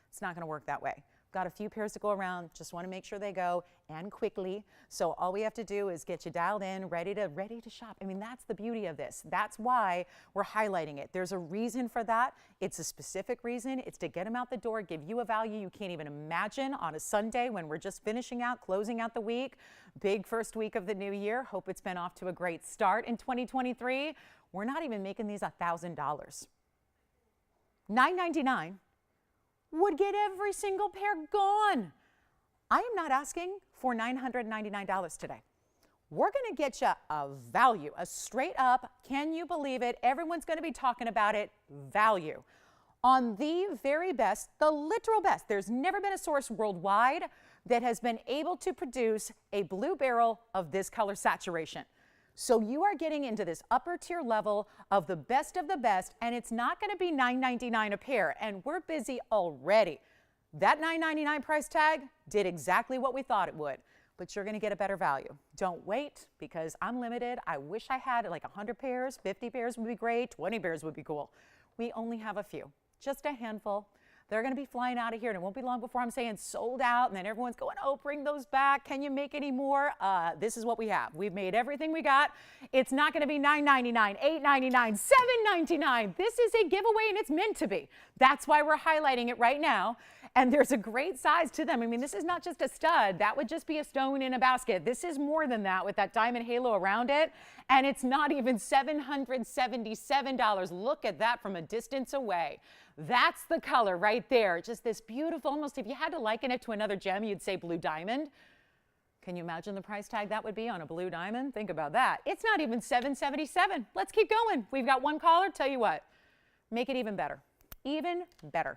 It's not going to work that way. Got a few pairs to go around. Just want to make sure they go, and quickly. So all we have to do is get you dialed in, ready to shop. I mean, that's the beauty of this. That's why we're highlighting it. There's a reason for that. It's a specific reason. It's to get them out the door, give you a value you can't even imagine on a Sunday when we're just closing out the week. Big first week of the new year. Hope it's been off to a great start in 2023. We're not even making these $1,000. $9.99 would get every single pair gone. I am not asking for $999 today. We're going to get you a value, a straight up, can you believe it? Everyone's going to be talking about it, value on the very best, the literal best. There's never been a source worldwide that has been able to produce a blue beryl of this color saturation. So you are getting into this upper tier level of the best, and it's not going to be $9.99 a pair, and we're busy already. That $9.99 price tag did exactly what we thought it would, but you're going to get a better value. Don't wait, because I'm limited. I wish I had like 100 pairs, 50 pairs would be great, 20 pairs would be cool. We only have a few, just a handful. They're going to be flying out of here, and it won't be long before I'm saying sold out, and then everyone's going, oh, bring those back. Can you make any more? This is what we have. We've made everything we got. It's not going to be $9.99, $8.99, $7.99. This is a giveaway, and it's meant to be. That's why we're highlighting it right now. And there's a great size to them. I mean, this is not just a stud. That would just be a stone in a basket. This is more than that with that diamond halo around it. And it's not even $777. Look at that from a distance away. That's the color right there. Just this beautiful, almost if you had to liken it to another gem, you'd say blue diamond. Can you imagine the price tag that would be on a blue diamond? Think about that. It's not even $777. Let's keep going. We've got one caller. Tell you what, make it even better. Even better.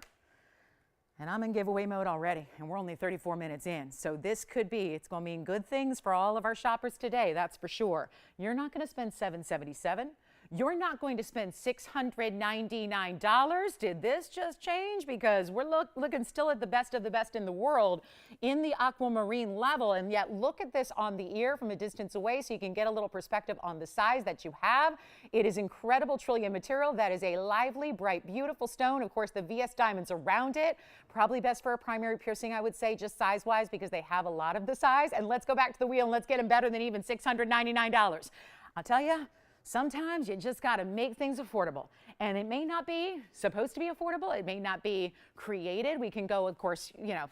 And I'm in giveaway mode already, and we're only 34 minutes in. So this could be, it's going to mean good things for all of our shoppers today, that's for sure. You're not going to spend $777. You're not going to spend $699. Did this just change? Because we're looking still at the best of the best in the world in the aquamarine level. And yet look at this on the ear from a distance away so you can get a little perspective on the size that you have. It is incredible trillium material. That is a lively, bright, beautiful stone. Of course, the VS diamonds around it. Probably best for a primary piercing, I would say, just size-wise, because they have a lot of the size. And let's go back to the wheel and let's get them better than even $699. I'll tell you, sometimes you just got to make things affordable. And it may not be supposed to be affordable. It may not be created. We can go, of course,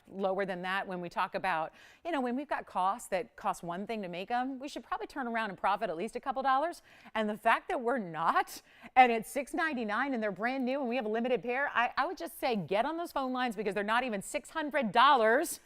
lower than that when we talk about, when we've got costs that cost one thing to make them, we should probably turn around and profit at least a couple dollars. And the fact that we're not, and it's $699 and they're brand new and we have a limited pair, I would just say get on those phone lines because they're not even $600.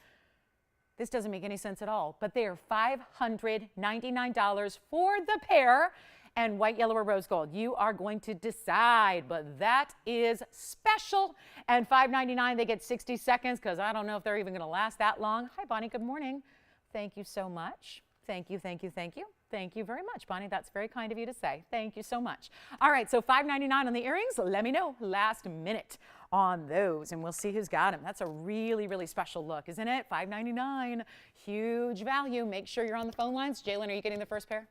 This doesn't make any sense at all, but they are $599 for the pair. And white, yellow, or rose gold. You are going to decide, but that is special. And $5.99, they get 60 seconds because I don't know if they're even going to last that long. Hi, Bonnie. Good morning. Thank you so much. Thank you, thank you, thank you. Thank you very much, Bonnie. That's very kind of you to say. Thank you so much. All right, so $5.99 on the earrings. Let me know last minute on those, and we'll see who's got them. That's a really, really special look, isn't it? $5.99, huge value. Make sure you're on the phone lines. Jalen, are you getting the first pair?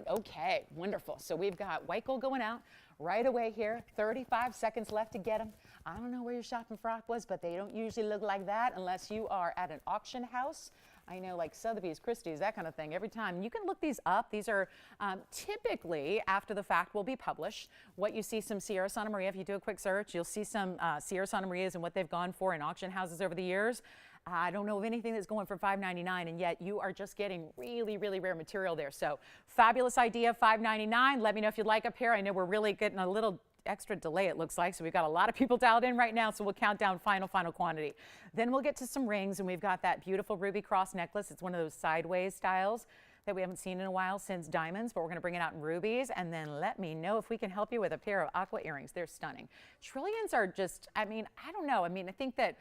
Okay, wonderful. So we've got white gold going out right away here. 35 seconds left to get them. I don't know where your shopping for aquas, but they don't usually look like that unless you are at an auction house. I know, like Sotheby's, Christie's, that kind of thing. Every time you can look these up. These are typically after the fact will be published. What you see some Sierra Santa Maria, if you do a quick search, you'll see some Sierra Santa Marias and what they've gone for in auction houses over the years. I don't know of anything that's going for $5.99, and yet you are just getting really, really rare material there. So fabulous idea, $5.99. Let me know if you'd like a pair. I know we're really getting a little extra delay, it looks like, so we've got a lot of people dialed in right now, so we'll count down final quantity. Then we'll get to some rings, and we've got that beautiful ruby cross necklace. It's one of those sideways styles that we haven't seen in a while since diamonds, but we're going to bring it out in rubies. And then let me know if we can help you with a pair of aqua earrings. They're stunning. Trillions are just, I don't know. I think that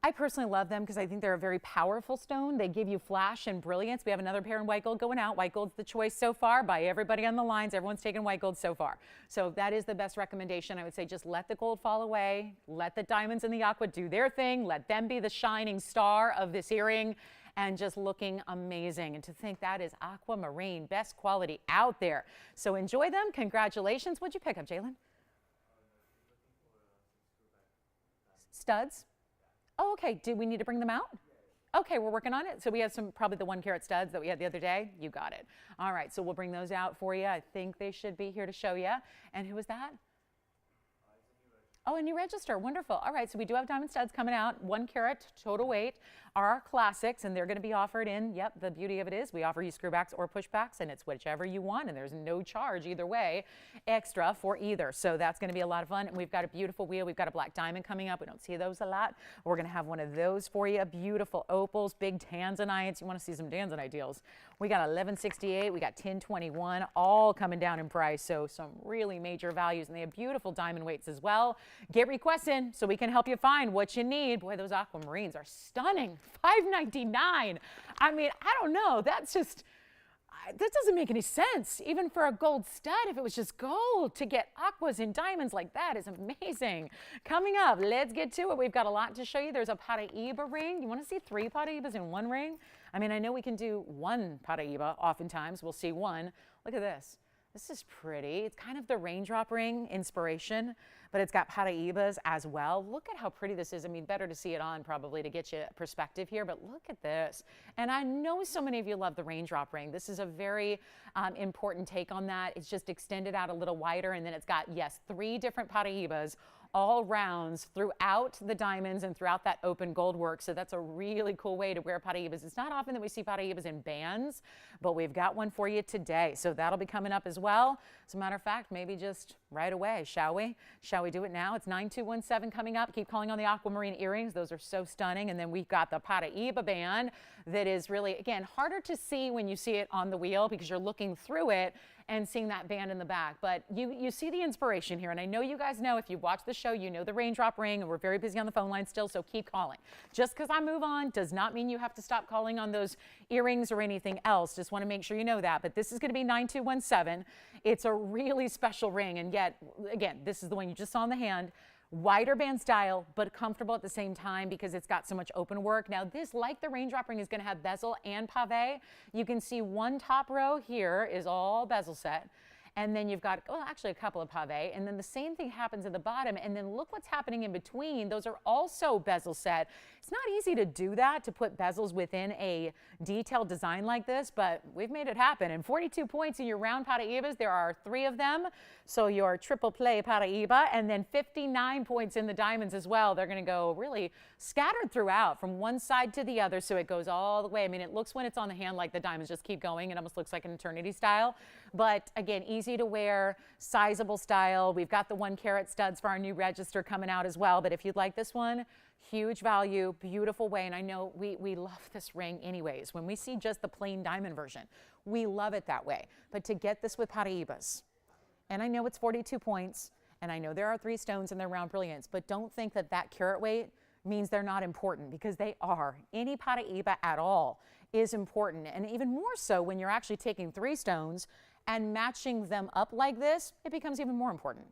I personally love them because I think they're a very powerful stone. They give you flash and brilliance. We have another pair in white gold going out. White gold's the choice so far by everybody on the lines. Everyone's taken white gold so far. So that is the best recommendation. I would say just let the gold fall away. Let the diamonds and the aqua do their thing. Let them be the shining star of this earring and just looking amazing. And to think that is aquamarine, best quality out there. So enjoy them. Congratulations. What'd you pick up, Jalen? Studs? Oh, okay. Do we need to bring them out? Okay, we're working on it. So we have some, probably the 1 carat studs that we had the other day. You got it. All right, so we'll bring those out for you. I think they should be here to show you. And who was that? Oh, a new register. Wonderful. All right, so we do have diamond studs coming out. 1 carat total weight are our classics, and they're going to be offered in, yep, the beauty of it is we offer you screwbacks or pushbacks, and it's whichever you want, and there's no charge either way extra for either. So that's going to be a lot of fun. And we've got a beautiful wheel. We've got a black diamond coming up. We don't see those a lot. We're going to have one of those for you. Beautiful opals, big tanzanites. You want to see some tanzanite deals. We got 1168. We got 1021, all coming down in price. So some really major values, and they have beautiful diamond weights as well. Get requests in so we can help you find what you need. Boy, those aquamarines are stunning. $5.99. I don't know. That's just, This doesn't make any sense. Even for a gold stud, if it was just gold, to get aquas and diamonds like that is amazing. Coming up, let's get to it. We've got a lot to show you. There's a Paraiba ring. You want to see 3 Paraibas in one ring? I mean, I know we can do 1 Paraiba oftentimes. We'll see 1. Look at this. This is pretty. It's kind of the raindrop ring inspiration, but it's got Paraibas as well. Look at how pretty this is. I mean, better to see it on probably to get you perspective here, but look at this. And I know so many of you love the raindrop ring. This is a very important take on that. It's just extended out a little wider, and then it's got, yes, 3 different Paraibas, all rounds throughout the diamonds and throughout that open gold work. So that's a really cool way to wear Paraibas. It's not often that we see Paraibas in bands, but we've got one for you today. So that'll be coming up as well. As a matter of fact, maybe just right away, shall we? Shall we do it now? It's 9217 coming up. Keep calling on the Aquamarine earrings. Those are so stunning. And then we've got the Paraiba band that is really, again, harder to see when you see it on the wheel because you're looking through it and seeing that band in the back. But you see the inspiration here. And I know you guys know, if you've watched the show, you know the raindrop ring, and we're very busy on the phone line still, so keep calling. Just because I move on does not mean you have to stop calling on those earrings or anything else. Just want to make sure you know that. But this is going to be 9217. It's a really special ring, and yet, again, this is the one you just saw in the hand. Wider band style, but comfortable at the same time because it's got so much open work. Now this, like the raindrop ring, is going to have bezel and pave. You can see one top row here is all bezel set. And then you've got, well, actually a couple of pave. And then the same thing happens at the bottom. And then look what's happening in between. Those are also bezel set. It's not easy to do that, to put bezels within a detailed design like this, but we've made it happen. And 42 points in your round Paraibas. There are 3 of them. So your triple play Paraiba, and then 59 points in the diamonds as well. They're going to go really scattered throughout from one side to the other. So it goes all the way. I mean, it looks when it's on the hand like the diamonds just keep going. It almost looks like an eternity style. But again, easy to wear, sizable style. We've got the 1 carat studs for our new register coming out as well. But if you'd like this one, huge value, beautiful way. And I know we love this ring anyways. When we see just the plain diamond version, we love it that way. But to get this with Paraibas, and I know it's 42 points, and I know there are 3 stones in their round brilliance, but don't think that that carat weight means they're not important, because they are. Any Paraiba at all is important, and even more so when you're actually taking 3 stones and matching them up like this, it becomes even more important.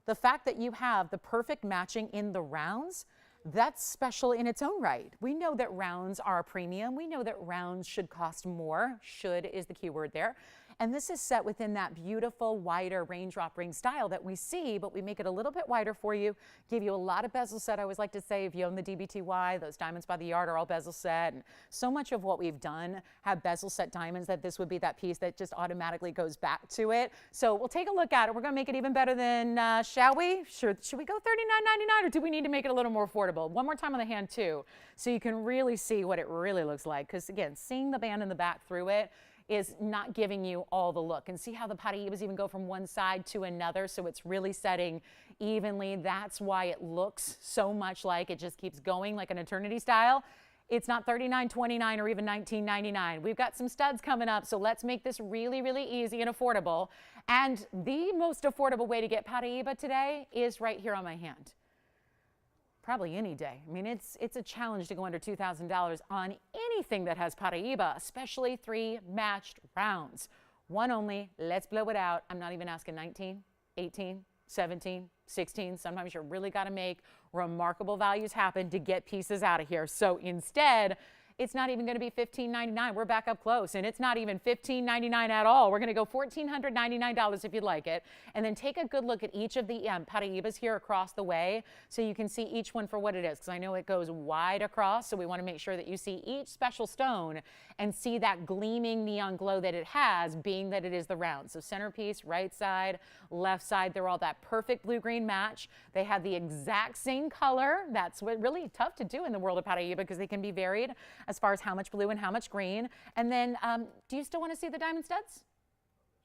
The fact that you have the perfect matching in the rounds, that's special in its own right. We know that rounds are a premium. We know that rounds should cost more. Should is the key word there. And this is set within that beautiful, wider raindrop ring style that we see, but we make it a little bit wider for you, give you a lot of bezel set. I always like to say, if you own the DBTY, those diamonds by the yard are all bezel set. And so much of what we've done have bezel set diamonds that this would be that piece that just automatically goes back to it. So we'll take a look at it. We're going to make it even better than, shall we? Sure. Should we go $39.99, or do we need to make it a little more affordable? One more time on the hand too, so you can really see what it really looks like. Because again, seeing the band in the back through it is not giving you all the look. And see how the Paraibas even go from one side to another, so it's really setting evenly. That's why it looks so much like it just keeps going like an eternity style. It's not $39.29 or even $19.99. We've got some studs coming up, so let's make this really, really easy and affordable. And the most affordable way to get Paraiba today is right here on my hand. Probably any day. I mean, it's a challenge to go under $2,000 on anything that has Paraiba, especially 3 matched rounds. One only. Let's blow it out. I'm not even asking 19, 18, 17, 16. Sometimes you really got to make remarkable values happen to get pieces out of here. So instead, it's not even going to be $15.99. We're back up close, and it's not even $15.99 at all. We're going to go $1,499 if you'd like it, and then take a good look at each of the Paraibas here across the way, so you can see each one for what it is, because I know it goes wide across, so we want to make sure that you see each special stone and see that gleaming neon glow that it has, being that it is the round. So centerpiece, right side, left side, they're all that perfect blue-green match. They have the exact same color. That's what really tough to do in the world of Paraiba, because they can be varied as far as how much blue and how much green. And then, do you still want to see the diamond studs?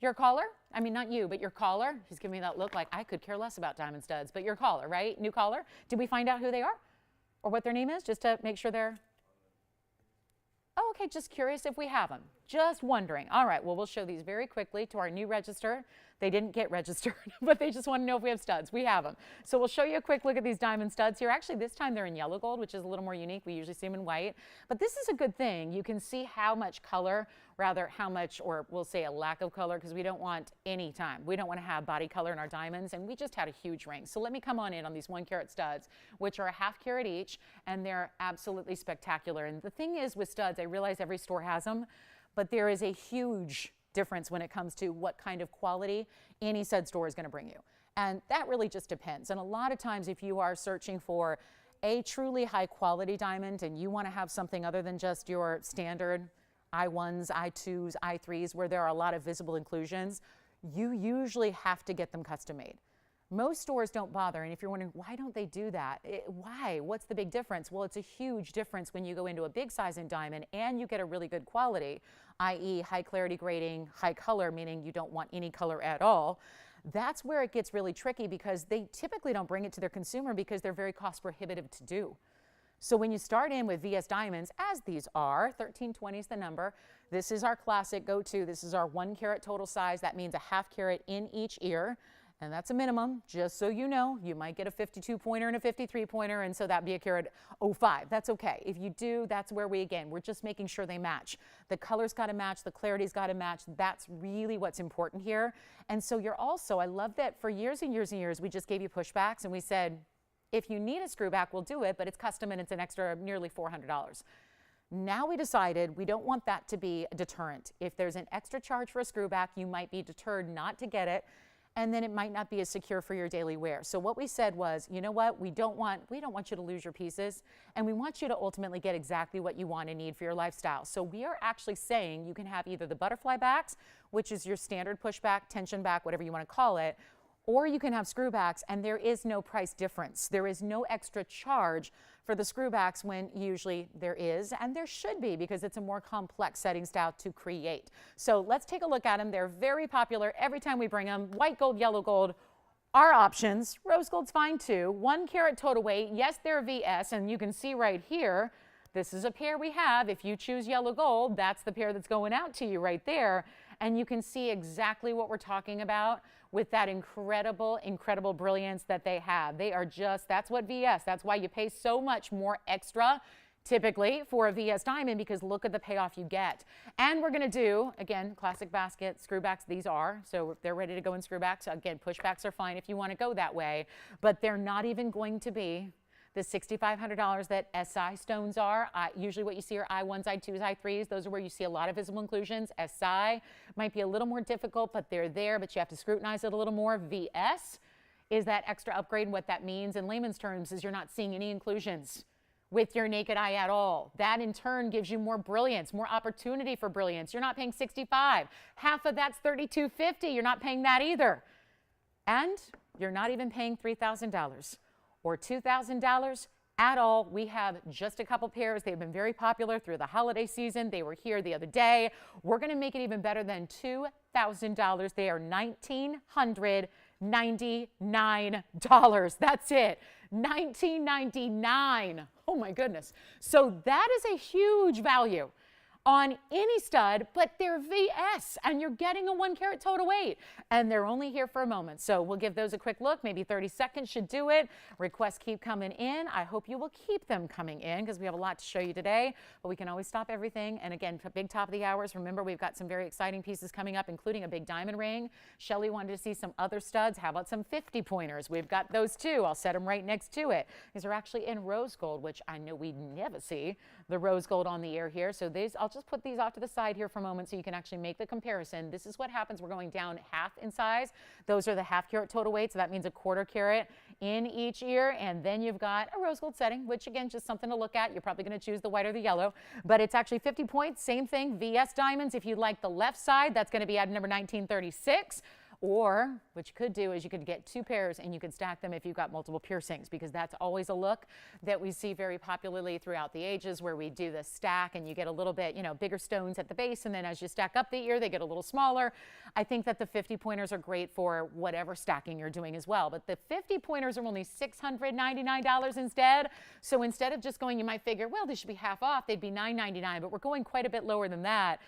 Your caller? I mean, not you, but your caller. He's giving me that look like I could care less about diamond studs, but your caller, right? New caller. Did we find out who they are or what their name is, just to make sure they're... Oh, okay, just curious if we have them. Just wondering. All right, well, we'll show these very quickly to our new register. They didn't get registered, but they just want to know if we have studs. We have them. So we'll show you a quick look at these diamond studs here. Actually, this time they're in yellow gold, which is a little more unique. We usually see them in white, but this is a good thing. You can see how much color, rather how much, or we'll say a lack of color, because we don't want any time. We don't want to have body color in our diamonds, and we just had a huge ring. So let me come on in on these 1 carat studs, which are a ½ carat each, and they're absolutely spectacular. And the thing is with studs, I realize every store has them, but there is a huge difference when it comes to what kind of quality any stud store is going to bring you. And that really just depends. And a lot of times if you are searching for a truly high quality diamond and you want to have something other than just your standard I1s, I2s, I3s, where there are a lot of visible inclusions, you usually have to get them custom made. Most stores don't bother, and if you're wondering, why don't they do that? Why? What's the big difference? Well, it's a huge difference when you go into a big size in diamond and you get a really good quality, i.e. high clarity grading, high color, meaning you don't want any color at all. That's where it gets really tricky because they typically don't bring it to their consumer because they're very cost prohibitive to do. So when you start in with VS diamonds, as these are, 1320 is the number. This is our classic go-to. This is our 1 carat total size. That means a ½ carat in each ear. And that's a minimum, just so you know. You might get a 52 pointer and a 53 pointer, and so that'd be a carat 05. That's okay. If you do, that's where we're just making sure they match. The color's got to match, the clarity's got to match. That's really what's important here. And so you're also, I love that for years and years and years, we just gave you pushbacks and we said, if you need a screw back, we'll do it, but it's custom and it's an extra nearly $400. Now we decided we don't want that to be a deterrent. If there's an extra charge for a screw back, you might be deterred not to get it, and then it might not be as secure for your daily wear. So what we said was, you know what, we don't want you to lose your pieces, and we want you to ultimately get exactly what you want and need for your lifestyle. So we are actually saying you can have either the butterfly backs, which is your standard pushback, tension back, whatever you want to call it, or you can have screw backs, and there is no price difference. There is no extra charge for the screw backs when usually there is, and there should be because it's a more complex setting style to create. So let's take a look at them. They're very popular every time we bring them. White gold, yellow gold, our options. Rose gold's fine too. 1 carat total weight. Yes, they're VS, and you can see right here, this is a pair we have. If you choose yellow gold, that's the pair that's going out to you right there. And you can see exactly what we're talking about with that incredible, incredible brilliance that they have. They are just, that's what VS, that's why you pay so much more extra typically for a VS diamond, because look at the payoff you get. And we're gonna do, again, classic basket, screw backs, these are, so they're ready to go in screw backs. Again, pushbacks are fine if you wanna go that way, but they're not even going to be the $6,500 that SI stones are. Usually what you see are I1s, I2s, I3s. Those are where you see a lot of visible inclusions. SI might be a little more difficult, but they're there, but you have to scrutinize it a little more. VS is that extra upgrade, and what that means in layman's terms is you're not seeing any inclusions with your naked eye at all. That in turn gives you more brilliance, more opportunity for brilliance. You're not paying $65. Half of that's $3,250. You're not paying that either. And you're not even paying $3,000. Or $2,000 at all. We have just a couple pairs. They've been very popular through the holiday season. They were here the other day. We're going to make it even better than $2,000. They are $1,999. That's it. $1,999. Oh my goodness. So that is a huge value on any stud, but they're VS, and you're getting a 1 carat total weight, and they're only here for a moment. So we'll give those a quick look. Maybe 30 seconds should do it. Requests keep coming in. I hope you will keep them coming in because we have a lot to show you today, but we can always stop everything. And again, big top of the hours. Remember, we've got some very exciting pieces coming up, including a big diamond ring. Shelly wanted to see some other studs. How about some 50 pointers? We've got those too. I'll set them right next to it. These are actually in rose gold, which I know we never see the rose gold on the air here. So these, I'll just put these off to the side here for a moment so you can actually make the comparison. This is what happens. We're going down half in size. Those are the ½ carat total weight, so that means a ¼ carat in each ear. And then you've got a rose gold setting, which again, just something to look at. You're probably going to choose the white or the yellow, but it's actually 50 points. Same thing, VS diamonds. If you like the left side, that's going to be at number 1936. Or what you could do is you could get 2 pairs and you could stack them if you've got multiple piercings, because that's always a look that we see very popularly throughout the ages, where we do the stack and you get a little bit, you know, bigger stones at the base, and then as you stack up the ear, they get a little smaller. I think that the 50 pointers are great for whatever stacking you're doing as well, but the 50 pointers are only $699 instead. So instead of just going, you might figure, well, they should be half off, they'd be $999, but we're going quite a bit lower than that.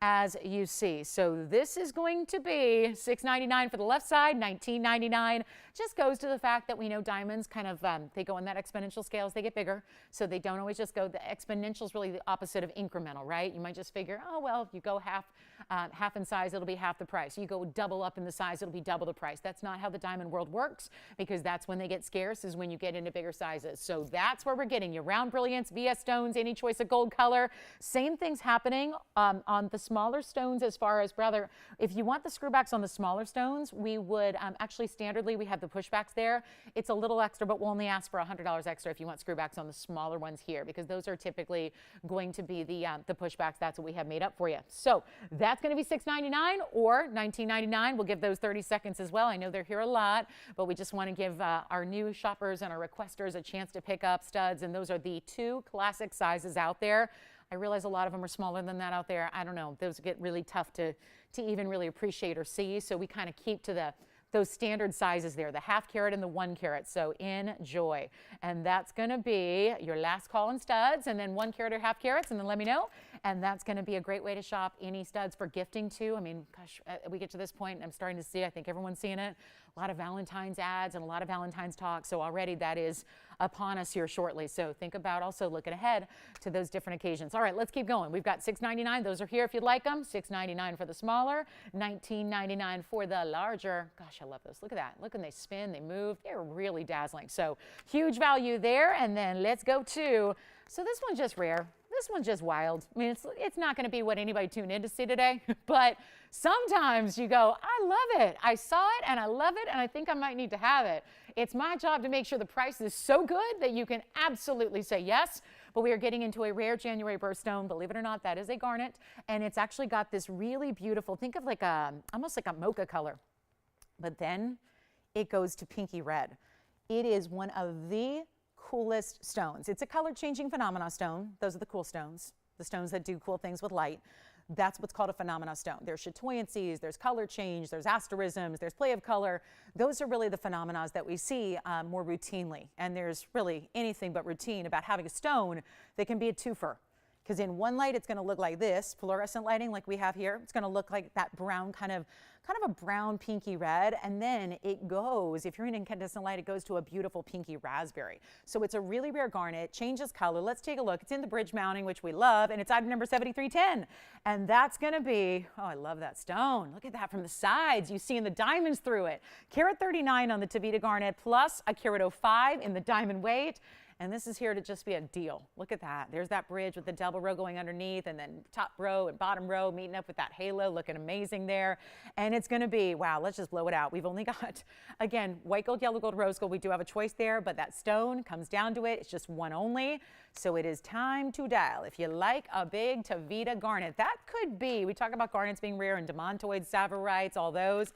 as you see. So this is going to be $6.99 for the left side, $19.99. Just goes to the fact that we know diamonds kind of, they go on that exponential scale as they get bigger. So they don't always just go, the exponential is really the opposite of incremental, right? You might just figure, oh, well, you go half in size, it'll be half the price. You go double up in the size, it'll be double the price. That's not how the diamond world works, because that's when they get scarce, is when you get into bigger sizes. So that's where we're getting you. Round brilliance, VS stones, any choice of gold color. Same thing's happening on the smaller stones, as far as, rather, if you want the screwbacks on the smaller stones, we would actually standardly, we have the pushbacks there. It's a little extra, but we'll only ask for $100 extra if you want screwbacks on the smaller ones here, because those are typically going to be the pushbacks. That's what we have made up for you. So that's going to be $6.99 or $19.99. We'll give those 30 seconds as well. I know they're here a lot, but we just want to give our new shoppers and our requesters a chance to pick up studs, and those are the 2 classic sizes out there. I realize a lot of them are smaller than that out there. I don't know. Those get really tough to even really appreciate or see. So we kind of keep to those standard sizes there, the 1/2 carat and the 1 carat. So enjoy. And that's going to be your last call in studs, and then 1 carat or 1/2 carats, and then let me know. And that's going to be a great way to shop any studs for gifting too. I mean, gosh, we get to this point and I'm starting to see, I think everyone's seeing it, a lot of Valentine's ads and a lot of Valentine's talk. So already that is upon us here shortly. So think about also looking ahead to those different occasions. All right, let's keep going. We've got $6.99. Those are here if you'd like them. $6.99 for the smaller, $19.99 for the larger. Gosh, I love those. Look at that. Look when they spin, they move. They're really dazzling. So huge value there. And then let's go to, so this one's just rare. This one's just wild. I mean, it's not going to be what anybody tuned in to see today, but sometimes you go, I love it. I saw it and I love it and I think I might need to have it. It's my job to make sure the price is so good that you can absolutely say yes. But we are getting into a rare January birthstone. Believe it or not, that is a garnet. And it's actually got this really beautiful, think of like almost like a mocha color. But then it goes to pinky red. It is one of the coolest stones. It's a color changing phenomena stone. Those are the cool stones, the stones that do cool things with light. That's what's called a phenomena stone. There's chatoyancies, there's color change, there's asterisms, there's play of color. Those are really the phenomena that we see more routinely. And there's really anything but routine about having a stone that can be a twofer. Because in one light, it's going to look like this, fluorescent lighting like we have here. It's going to look like that brown kind of a brown pinky red. And then it goes, if you're in incandescent light, it goes to a beautiful pinky raspberry. So it's a really rare garnet, changes color. Let's take a look. It's in the bridge mounting, which we love, and it's item number 7310. And that's going to be, oh, I love that stone. Look at that from the sides. You see in the diamonds through it. Carat 39 on the TVON garnet, plus a carat 05 in the diamond weight. And this is here to just be a deal. Look at that. There's that bridge with the double row going underneath, and then top row and bottom row meeting up with that halo, looking amazing there. And it's going to be, wow, let's just blow it out. We've only got, again, white gold, yellow gold, rose gold. We do have a choice there, but that stone comes down to it. It's just one only. So it is time to dial. If you like a big TVON garnet, that could be, we talk about garnets being rare and demontoids, savorites, all those.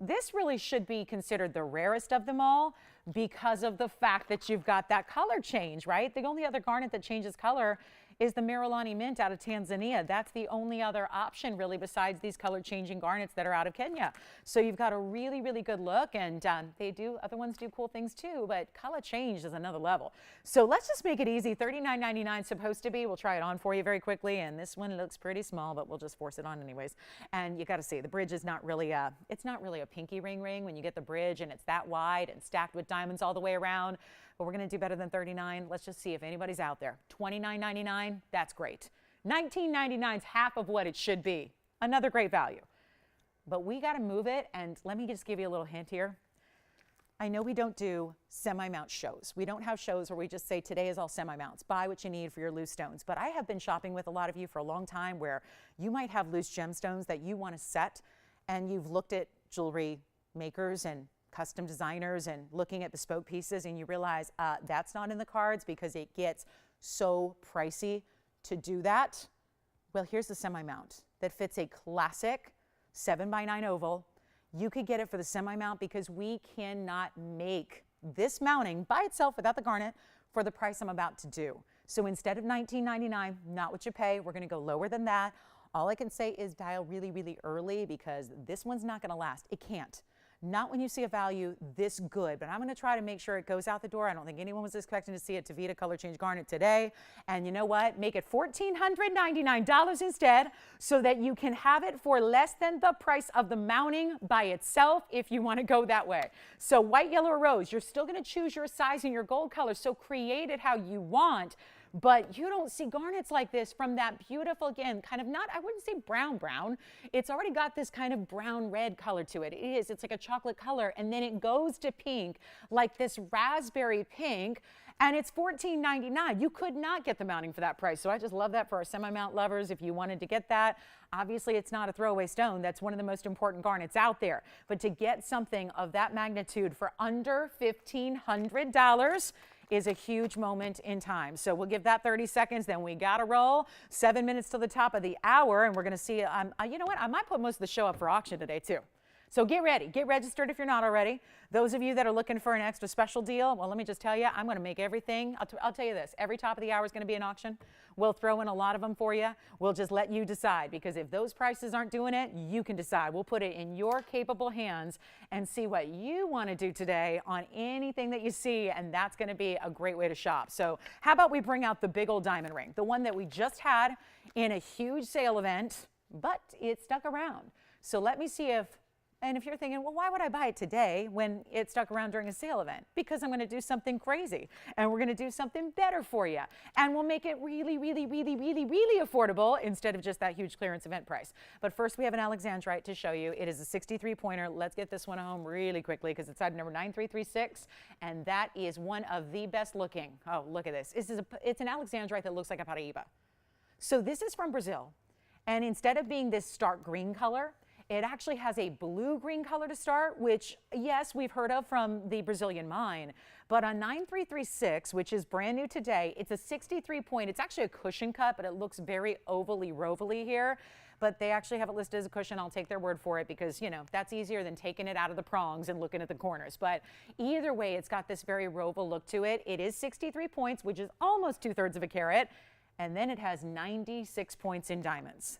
This really should be considered the rarest of them all because of the fact that you've got that color change, right? The only other garnet that changes color is the Marilani Mint out of Tanzania. That's the only other option really besides these color changing garnets that are out of Kenya. So you've got a really, really good look, and other ones do cool things too, but color change is another level. So let's just make it easy. $39.99 supposed to be. We'll try it on for you very quickly, and this one looks pretty small, but we'll just force it on anyways. And you got to see the bridge is not really it's not really a pinky ring when you get the bridge and it's that wide and stacked with diamonds all the way around. But we're going to do better than $39. Let's just see if anybody's out there. $29.99, that's great. $19.99 is half of what it should be. Another great value. But we got to move it, and let me just give you a little hint here. I know we don't do semi-mount shows. We don't have shows where we just say today is all semi-mounts. Buy what you need for your loose stones. But I have been shopping with a lot of you for a long time where you might have loose gemstones that you want to set, and you've looked at jewelry makers and custom designers and looking at bespoke pieces, and you realize that's not in the cards because it gets so pricey to do that. Well, here's the semi-mount that fits a classic 7x9 oval. You could get it for the semi-mount because we cannot make this mounting by itself without the garnet for the price I'm about to do. So instead of $19.99, not what you pay, we're going to go lower than that. All I can say is dial really, really early because this one's not going to last. It can't. Not when you see a value this good, but I'm going to try to make sure it goes out the door. I don't think anyone was expecting to see a TVON color change garnet today. And you know what? Make it $1,499 instead so that you can have it for less than the price of the mounting by itself if you want to go that way. So white, yellow, or rose, you're still going to choose your size and your gold color, so create it how you want. But you don't see garnets like this from that beautiful, again, kind of not, I wouldn't say brown. It's already got this kind of brown red color to it. It's like a chocolate color, and then it goes to pink, like this raspberry pink, and it's $14.99. You could not get the mounting for that price. So I just love that for our semi-mount lovers if you wanted to get that. Obviously, it's not a throwaway stone. That's one of the most important garnets out there. But to get something of that magnitude for under $1,500 is a huge moment in time. So we'll give that 30 seconds, then we got to roll. 7 minutes to the top of the hour, and we're going to see, you know what, I might put most of the show up for auction today too. So get ready, get registered if you're not already. Those of you that are looking for an extra special deal, well, let me just tell you, I'm going to make everything, I'll tell you this, every top of the hour is going to be an auction. We'll throw in a lot of them for you. We'll just let you decide, because if those prices aren't doing it, you can decide. We'll put it in your capable hands and see what you want to do today on anything that you see, and that's going to be a great way to shop. So how about we bring out the big old diamond ring, the one that we just had in a huge sale event, but it stuck around. So let me see if, and if you're thinking, well, why would I buy it today when it stuck around during a sale event? Because I'm going to do something crazy, and we're going to do something better for you, and we'll make it really, really, really, really, really affordable instead of just that huge clearance event price. But first, we have an Alexandrite to show you. It is a 63 pointer. Let's get this one home really quickly because it's item number 9336, and that is one of the best looking. Oh, look at this. It's an Alexandrite that looks like a Paraiba. So this is from Brazil, and instead of being this stark green color, it actually has a blue-green color to start, which, yes, we've heard of from the Brazilian mine. But on 9336, which is brand new today, it's a 63 point. It's actually a cushion cut, but it looks very ovally here. But they actually have it listed as a cushion. I'll take their word for it because, you know, that's easier than taking it out of the prongs and looking at the corners. But either way, it's got this very roval look to it. It is 63 points, which is almost 2/3 of a carat. And then it has 96 points in diamonds.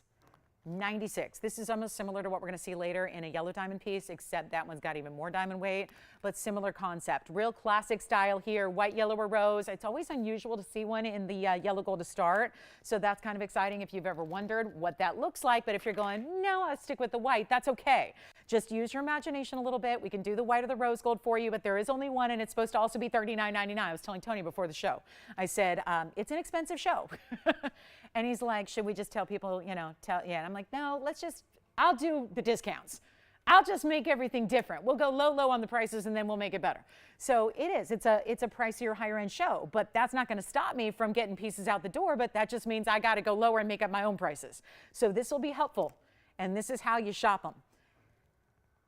96. This is almost similar to what we're going to see later in a yellow diamond piece, except that one's got even more diamond weight, but similar concept. Real classic style here, white, yellow, or rose. It's always unusual to see one in the yellow gold to start, so that's kind of exciting if you've ever wondered what that looks like. But if you're going, no, I'll stick with the white, that's okay. Just use your imagination a little bit. We can do the white or the rose gold for you, but there is only one, and it's supposed to also be $39.99. I was telling Tony before the show. I said, it's an expensive show. And he's like, should we just tell people, you know, yeah. And I'm like, no, I'll do the discounts. I'll just make everything different. We'll go low on the prices, and then we'll make it better. So it's a pricier, higher end show, but that's not going to stop me from getting pieces out the door, but that just means I got to go lower and make up my own prices. So this will be helpful, and this is how you shop them.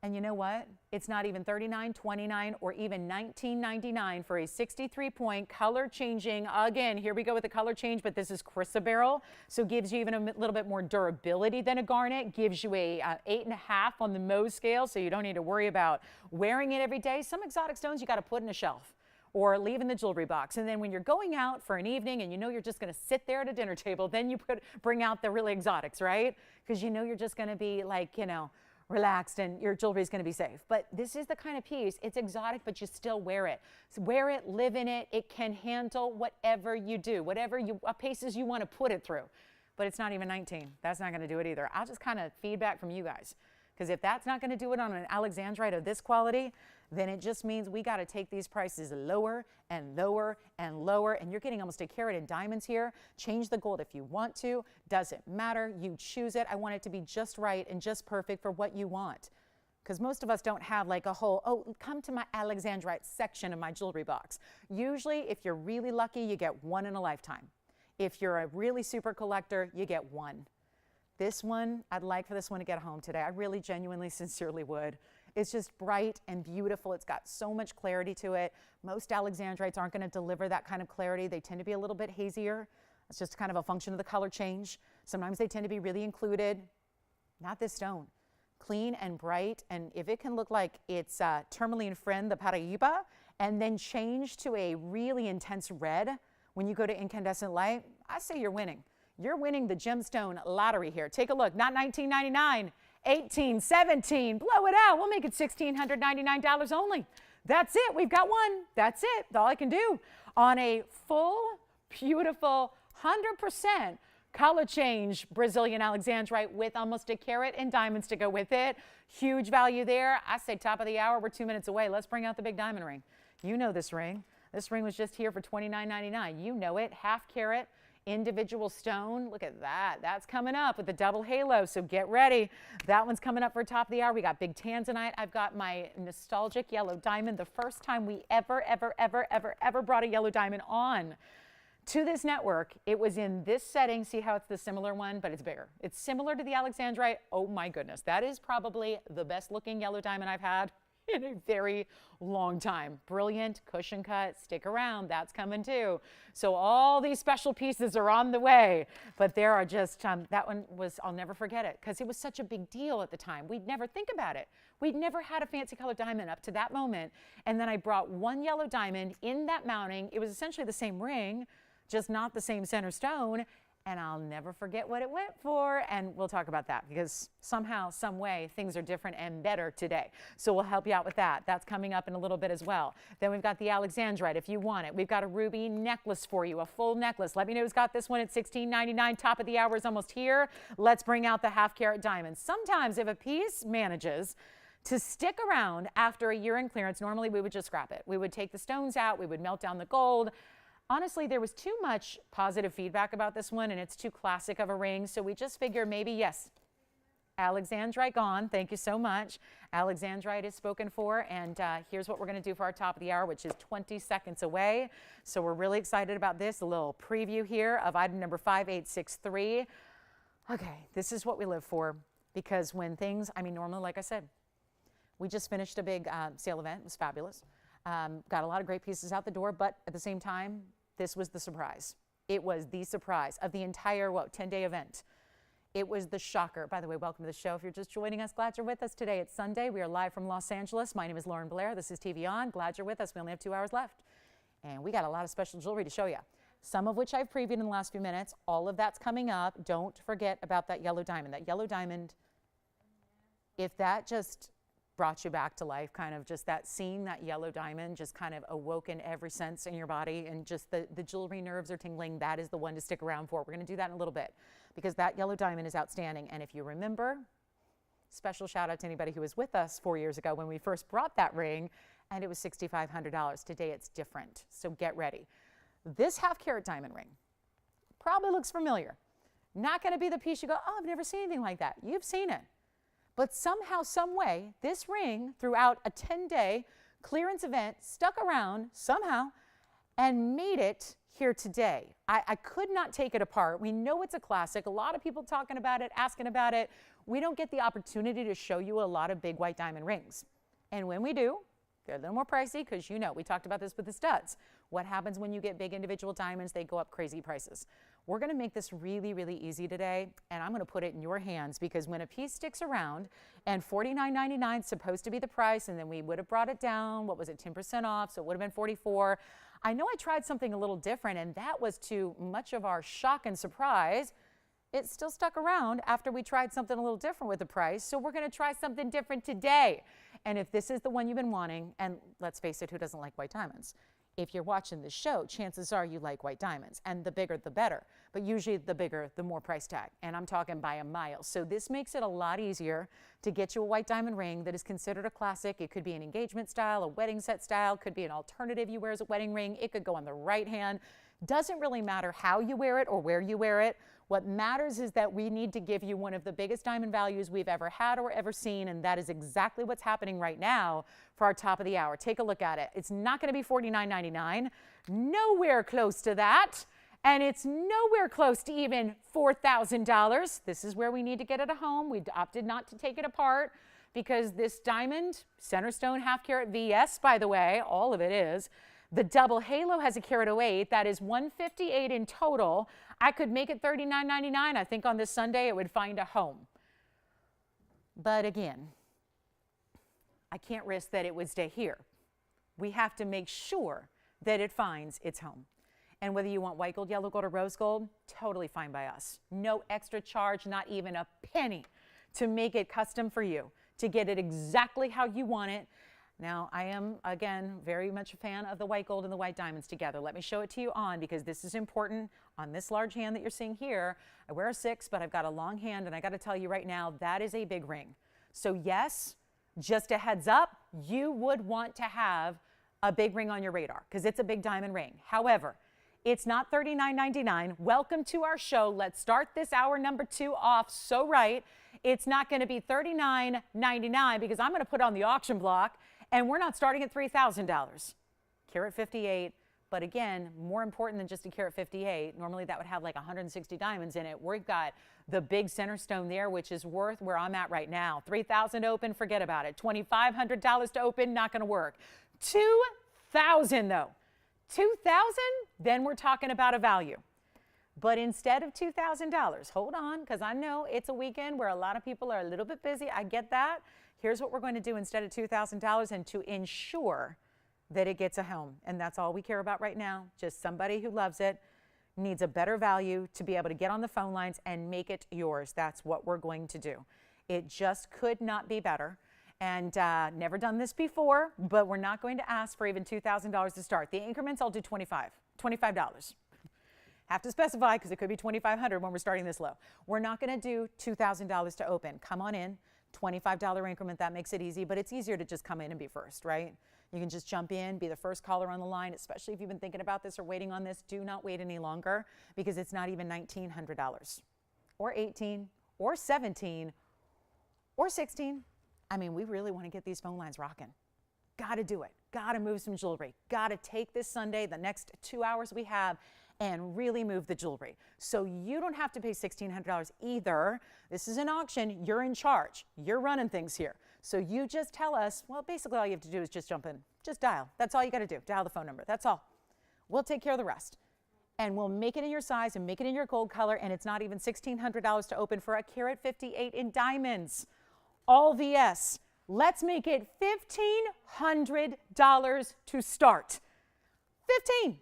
And you know what? It's not even $39, $29, or even $19.99 for a 63 point color changing. Again, here we go with the color change, but this is chrysoberyl, so gives you even a little bit more durability than a garnet. Gives you a 8.5 on the Mohs scale, so you don't need to worry about wearing it every day. Some exotic stones you got to put in a shelf or leave in the jewelry box. And then when you're going out for an evening and you know you're just going to sit there at a dinner table, then you bring out the really exotics, right? Because you know you're just going to be like, you know, relaxed and your jewelry is going to be safe. But this is the kind of piece, it's exotic, but you still wear it. So wear it, live in it. It can handle whatever you do, whatever paces you want to put it through. But it's not even 19. That's not going to do it either. I'll just kind of feedback from you guys. Because if that's not going to do it on an Alexandrite of this quality, then it just means we got to take these prices lower and lower and lower. And you're getting almost a carat in diamonds here. Change the gold if you want to. Doesn't matter. You choose it. I want it to be just right and just perfect for what you want. Because most of us don't have like a whole, oh, come to my Alexandrite section of my jewelry box. Usually, if you're really lucky, you get one in a lifetime. If you're a really super collector, you get one. This one, I'd like for this one to get home today. I really genuinely, sincerely would. It's just bright and beautiful. It's got so much clarity to it. Most Alexandrites aren't going to deliver that kind of clarity. They tend to be a little bit hazier. It's just kind of a function of the color change. Sometimes they tend to be really included. Not this stone. Clean and bright, and if it can look like it's tourmaline friend, the Paraiba, and then change to a really intense red when you go to incandescent light, I say you're winning. You're winning the gemstone lottery here. Take a look, not $19.99, 18, 17, blow it out. We'll make it $1,699 only. That's it. We've got one. That's it. That's all I can do on a full, beautiful, 100% color change Brazilian Alexandrite with almost a carat in diamonds to go with it. Huge value there. I say top of the hour. We're 2 minutes away. Let's bring out the big diamond ring. You know this ring. This ring was just here for $29.99. You know it. Half carat. Individual stone. Look at that. That's coming up with the double halo, so get ready. That one's coming up for top of the hour. We got big Tanzanite. I've got my nostalgic yellow diamond. The first time we ever brought a yellow diamond on to this network, it was in this setting. See how it's the similar one, but it's bigger. It's similar to the Alexandrite. Oh my goodness. That is probably the best looking yellow diamond I've had in a very long time. Brilliant cushion cut. Stick around. That's coming too. So all these special pieces are on the way, but there are just, that one was, I'll never forget it because it was such a big deal at the time. We'd never think about it. We'd never had a fancy colored diamond up to that moment. And then I brought one yellow diamond in that mounting. It was essentially the same ring, just not the same center stone. And I'll never forget what it went for. And we'll talk about that because somehow, some way, things are different and better today. So we'll help you out with that. That's coming up in a little bit as well. Then we've got the Alexandrite if you want it. We've got a ruby necklace for you, a full necklace. Let me know who's got this one at $16.99. Top of the hour is almost here. Let's bring out the half carat diamonds. Sometimes if a piece manages to stick around after a year in clearance, normally we would just scrap it. We would take the stones out. We would melt down the gold. Honestly, there was too much positive feedback about this one, and it's too classic of a ring, so we just figure maybe, yes, Alexandrite gone. Thank you so much. Alexandrite is spoken for, and here's what we're going to do for our top of the hour, which is 20 seconds away. So we're really excited about this. A little preview here of item number 5863. Okay, this is what we live for, because when things, I mean, normally, like I said, we just finished a big sale event. It was fabulous. Got a lot of great pieces out the door, but at the same time, this was the surprise. It was the surprise of the entire, 10-day event. It was the shocker. By the way, welcome to the show. If you're just joining us, glad you're with us today. It's Sunday. We are live from Los Angeles. My name is Lauren Blair. This is TVON. Glad you're with us. We only have 2 hours left. And we got a lot of special jewelry to show you, some of which I've previewed in the last few minutes. All of that's coming up. Don't forget about that yellow diamond. That yellow diamond, if that just brought you back to life, kind of just that seeing that yellow diamond just kind of awoken every sense in your body and just the jewelry nerves are tingling, that is the one to stick around for. We're going to do that in a little bit because that yellow diamond is outstanding. And if you remember, special shout out to anybody who was with us 4 years ago when we first brought that ring and it was $6,500. Today it's different. So get ready. This half carat diamond ring probably looks familiar. Not going to be the piece you go, oh, I've never seen anything like that. You've seen it. But somehow, some way, this ring throughout a 10-day clearance event stuck around somehow and made it here today. I could not take it apart. We know it's a classic. A lot of people talking about it, asking about it. We don't get the opportunity to show you a lot of big white diamond rings. And when we do, they're a little more pricey because, you know, we talked about this with the studs. What happens when you get big individual diamonds? They go up crazy prices. We're going to make this really, really easy today, and I'm going to put it in your hands because when a piece sticks around and $49.99 is supposed to be the price, and then we would have brought it down, what was it, 10% off, so it would have been $44. I know I tried something a little different, and that was to much of our shock and surprise. It still stuck around after we tried something a little different with the price, so we're going to try something different today. And if this is the one you've been wanting, and let's face it, who doesn't like white diamonds? If you're watching this show, chances are you like white diamonds, and the bigger the better. But usually the bigger, the more price tag, and I'm talking by a mile. So this makes it a lot easier to get you a white diamond ring that is considered a classic. It could be an engagement style, a wedding set style, could be an alternative you wear as a wedding ring. It could go on the right hand. Doesn't really matter how you wear it or where you wear it. What matters is that we need to give you one of the biggest diamond values we've ever had or ever seen, and that is exactly what's happening right now for our top of the hour. Take a look at it. It's not going to be $49.99, nowhere close to that, and it's nowhere close to even $4,000. This is where we need to get it at home. We opted not to take it apart because this diamond, center stone, half carat VS, by the way, all of it is. The double halo has a carat 08. That is $158 in total. I could make it $39.99. I think on this Sunday it would find a home. But again, I can't risk that it would stay here. We have to make sure that it finds its home. And whether you want white gold, yellow gold, or rose gold, totally fine by us. No extra charge, not even a penny to make it custom for you, to get it exactly how you want it. Now, I am, again, very much a fan of the white gold and the white diamonds together. Let me show it to you on, because this is important. On this large hand that you're seeing here, I wear a 6, but I've got a long hand, and I got to tell you right now, that is a big ring. So yes, just a heads up, you would want to have a big ring on your radar, because it's a big diamond ring. However, it's not $39.99. Welcome to our show. Let's start this hour number 2 off so right. It's not going to be $39.99 because I'm going to put on the auction block, and we're not starting at $3,000. Carat 58, but again, more important than just a carat 58. Normally that would have like 160 diamonds in it. We've got the big center stone there, which is worth where I'm at right now. $3,000 open, forget about it. $2,500 to open, not going to work. $2,000 though. $2,000, then we're talking about a value. But instead of $2,000, hold on, because I know it's a weekend where a lot of people are a little bit busy. I get that. Here's what we're going to do instead of $2,000, and to ensure that it gets a home. And that's all we care about right now. Just somebody who loves it, needs a better value to be able to get on the phone lines and make it yours. That's what we're going to do. It just could not be better. And never done this before, but we're not going to ask for even $2,000 to start. The increments, I'll do $25. Have to specify because it could be $2,500 when we're starting this low. We're not going to do $2,000 to open. Come on in, $25 increment. That makes it easy, but it's easier to just come in and be first, right? You can just jump in, be the first caller on the line, especially if you've been thinking about this or waiting on this. Do not wait any longer because it's not even $1,900 or $1,800 or $1,700 or $1,600. I mean, we really want to get these phone lines rocking. Got to do it. Got to move some jewelry. Got to take this Sunday, the next 2 hours we have, and really move the jewelry. So you don't have to pay $1,600 either. This is an auction. You're in charge. You're running things here. So you just tell us, well, basically all you have to do is just jump in. Just dial. That's all you got to do. Dial the phone number. That's all. We'll take care of the rest. And we'll make it in your size and make it in your gold color, and it's not even $1,600 to open for a carat 58 in diamonds. All VS. Let's make it $1,500 to start. 15.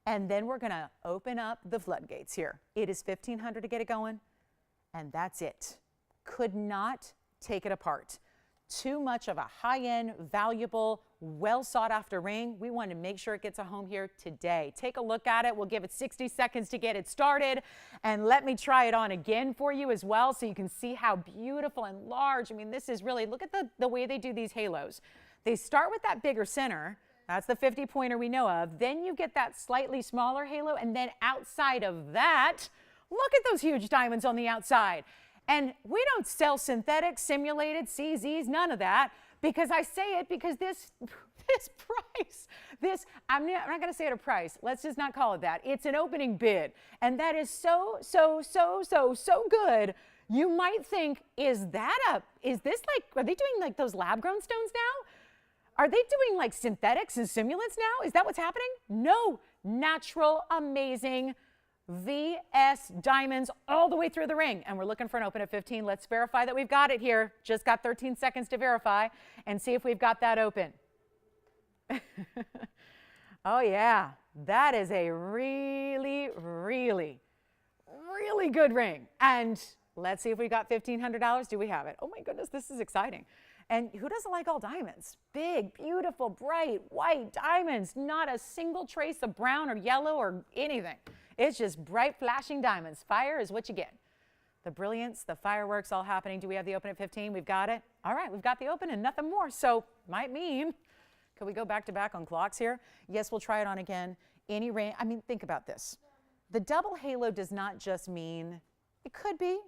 And then we're going to open up the floodgates here. It is $1,500 to get it going, and that's it. Could not take it apart. Too much of a high-end, valuable, well-sought-after ring. We want to make sure it gets a home here today. Take a look at it. We'll give it 60 seconds to get it started. And let me try it on again for you as well so you can see how beautiful and large. I mean, this is really, look at the way they do these halos. They start with that bigger center. That's the 50-pointer we know of. Then you get that slightly smaller halo. And then outside of that, look at those huge diamonds on the outside. And we don't sell synthetic, simulated, CZs, none of that, because I say it because this price, I'm not going to say it a price. Let's just not call it that. It's an opening bid. And that is so good. You might think, is this like, are they doing like those lab-grown stones now? Are they doing like synthetics and simulants now? Is that what's happening? No, natural, amazing VS diamonds all the way through the ring. And we're looking for an open at 15. Let's verify that we've got it here. Just got 13 seconds to verify and see if we've got that open. Oh yeah, that is a really good ring. And let's see if we got $1,500. Do we have it? Oh my goodness, this is exciting. And who doesn't like all diamonds? Big, beautiful, bright, white diamonds. Not a single trace of brown or yellow or anything. It's just bright, flashing diamonds. Fire is what you get. The brilliance, the fireworks all happening. Do we have the open at 15? We've got it. All right, we've got the open and nothing more. So might mean, could we go back to back on clocks here? Yes, we'll try it on again. Any rain, I mean, think about this. The double halo does not just mean, it could be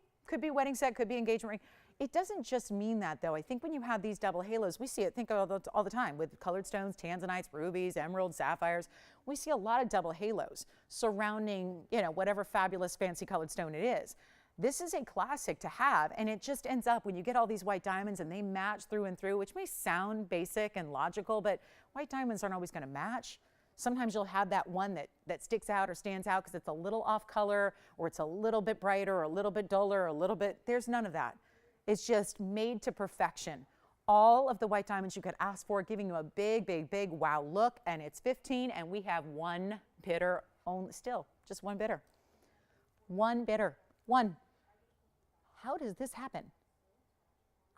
wedding set, could be engagement ring. It doesn't just mean that, though. I think when you have these double halos, we see it, think of it all the time with colored stones, tanzanites, rubies, emeralds, sapphires. We see a lot of double halos surrounding, whatever fabulous fancy colored stone it is. This is a classic to have, and it just ends up when you get all these white diamonds and they match through and through, which may sound basic and logical, but white diamonds aren't always going to match. Sometimes you'll have that one that sticks out or stands out because it's a little off color, or it's a little bit brighter or a little bit duller or a little bit, there's none of that. It's just made to perfection. All of the white diamonds you could ask for, giving you a big wow look, and it's 15, and we have one bidder only, still, just one bidder. One bidder, one. How does this happen?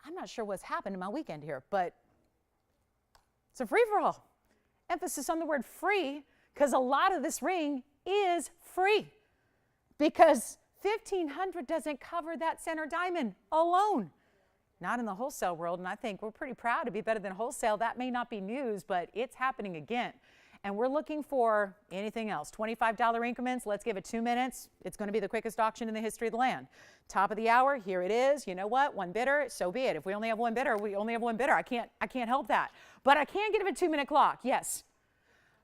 I'm not sure what's happened to my weekend here, but it's a free-for-all. Emphasis on the word free, because a lot of this ring is free, because $1,500 doesn't cover that center diamond alone. Not in the wholesale world, and I think we're pretty proud to be better than wholesale. That may not be news, but it's happening again. And we're looking for anything else. $25 increments, let's give it 2 minutes. It's going to be the quickest auction in the history of the land. Top of the hour, here it is. You know what? One bidder, so be it. If we only have one bidder, we only have one bidder. I can't help that. But I can give it a 2-minute clock, yes.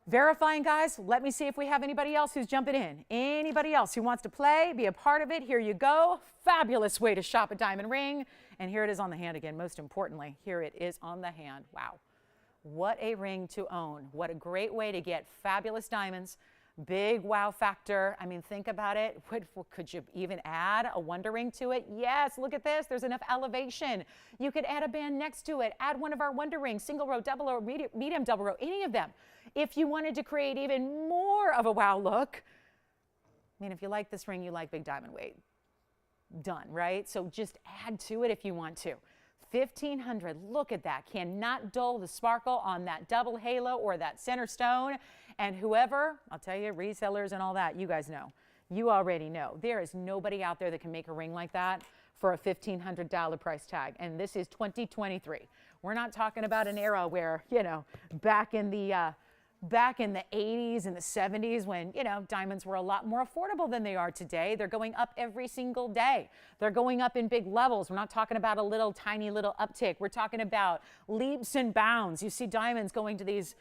Verifying, guys, let me see if we have anybody else who's jumping in. Anybody else who wants to play, be a part of it, here you go. Fabulous way to shop a diamond ring. And here it is on the hand again, most importantly. Here it is on the hand. Wow. What a ring to own. What a great way to get fabulous diamonds. Big wow factor. I mean, think about it. Could you even add a wonder ring to it? Yes, look at this. There's enough elevation. You could add a band next to it. Add one of our wonder rings, single row, double row, medium double row, any of them. If you wanted to create even more of a wow look, I mean, if you like this ring, you like big diamond weight. Done, right? So just add to it if you want to. $1,500, look at that. Cannot dull the sparkle on that double halo or that center stone. And whoever, I'll tell you, resellers and all that, you guys know. You already know. There is nobody out there that can make a ring like that for a $1,500 price tag. And this is 2023. We're not talking about an era where, you know, back in the 80s and the 70s when, you know, diamonds were a lot more affordable than they are today. They're going up every single day. They're going up in big levels. We're not talking about a little tiny little uptick. We're talking about leaps and bounds. You see diamonds going to these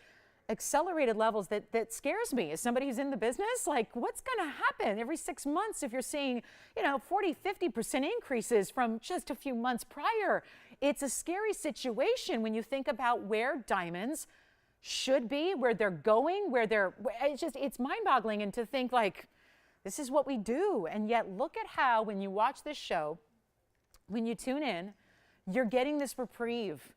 accelerated levels that scares me as somebody who's in the business. Like, what's going to happen every 6 months if you're seeing, you know, 40-50% increases from just a few months prior? It's a scary situation when you think about where diamonds should be, where they're going, it's mind-boggling. And to think like, this is what we do. And yet look at how when you watch this show, when you tune in, you're getting this reprieve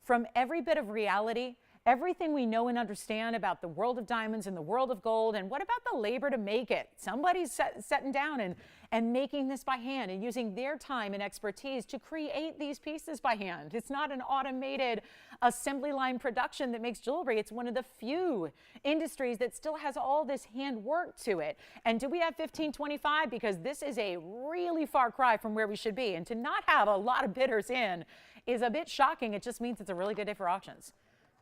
from every bit of reality, everything we know and understand about the world of diamonds and the world of gold. And what about the labor to make it? Somebody's sitting down and making this by hand and using their time and expertise to create these pieces by hand. It's not an automated assembly line production that makes jewelry. It's one of the few industries that still has all this hand work to it. And do we have 1525? Because this is a really far cry from where we should be. And to not have a lot of bidders in is a bit shocking. It just means it's a really good day for auctions.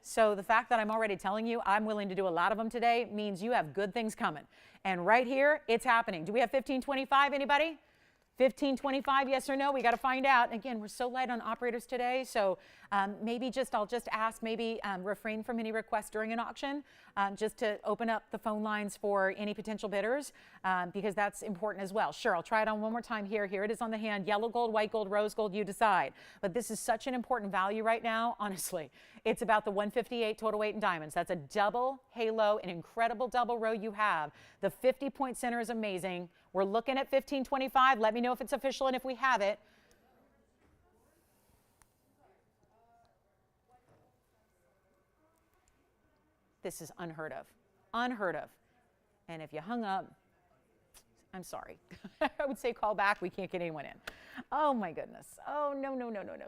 So the fact that I'm already telling you I'm willing to do a lot of them today means you have good things coming. And right here, it's happening. Do we have 1525, anybody? 1525, yes or no? We got to find out. Again, we're so light on operators today, so I'll just ask, refrain from any requests during an auction, just to open up the phone lines for any potential bidders, because that's important as well. Sure, I'll try it on one more time here. Here it is on the hand. Yellow gold, white gold, rose gold, you decide. But this is such an important value right now, honestly. It's about the 158 total weight in diamonds. That's a double halo, an incredible double row you have. The 50-point center is amazing. We're looking at 1525. Let me know if it's official and if we have it. This is unheard of. Unheard of. And if you hung up, I'm sorry. I would say call back. We can't get anyone in. Oh, my goodness. Oh, no.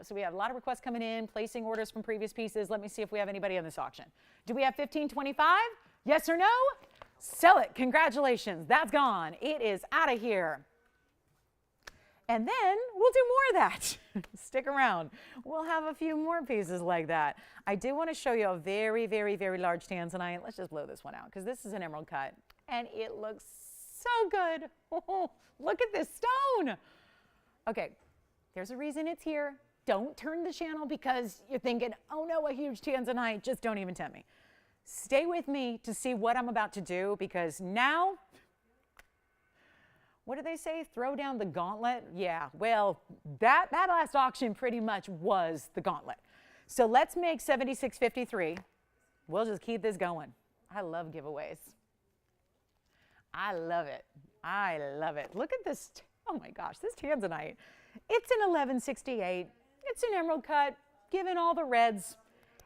So we have a lot of requests coming in, placing orders from previous pieces. Let me see if we have anybody on this auction. Do we have 1525? Yes or no? Sell it. Congratulations. That's gone. It is out of here. And then we'll do more of that. Stick around. We'll have a few more pieces like that. I do want to show you a very, very, very large Tanzanite. Let's just blow this one out because this is an emerald cut. And it looks so good. Oh, look at this stone. Okay, there's a reason it's here. Don't turn the channel because you're thinking, oh no, a huge Tanzanite. Just don't even tempt me. Stay with me to see what I'm about to do, because now, what do they say? Throw down the gauntlet? Yeah, well, that last auction pretty much was the gauntlet. So let's make 7653. We'll just keep this going. I love giveaways. I love it. I love it. Look at this. Oh my gosh, this Tanzanite. It's an 1168. It's an emerald cut, given all the reds.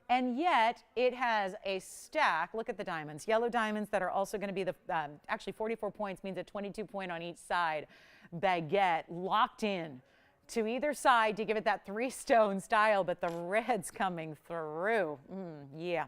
And yet it has a stack. Look at the diamonds, yellow diamonds that are also going to be the, actually 44 points means a 22 point on each side baguette locked in. to either side to give it that 3-stone style, but the red's coming through. Yeah.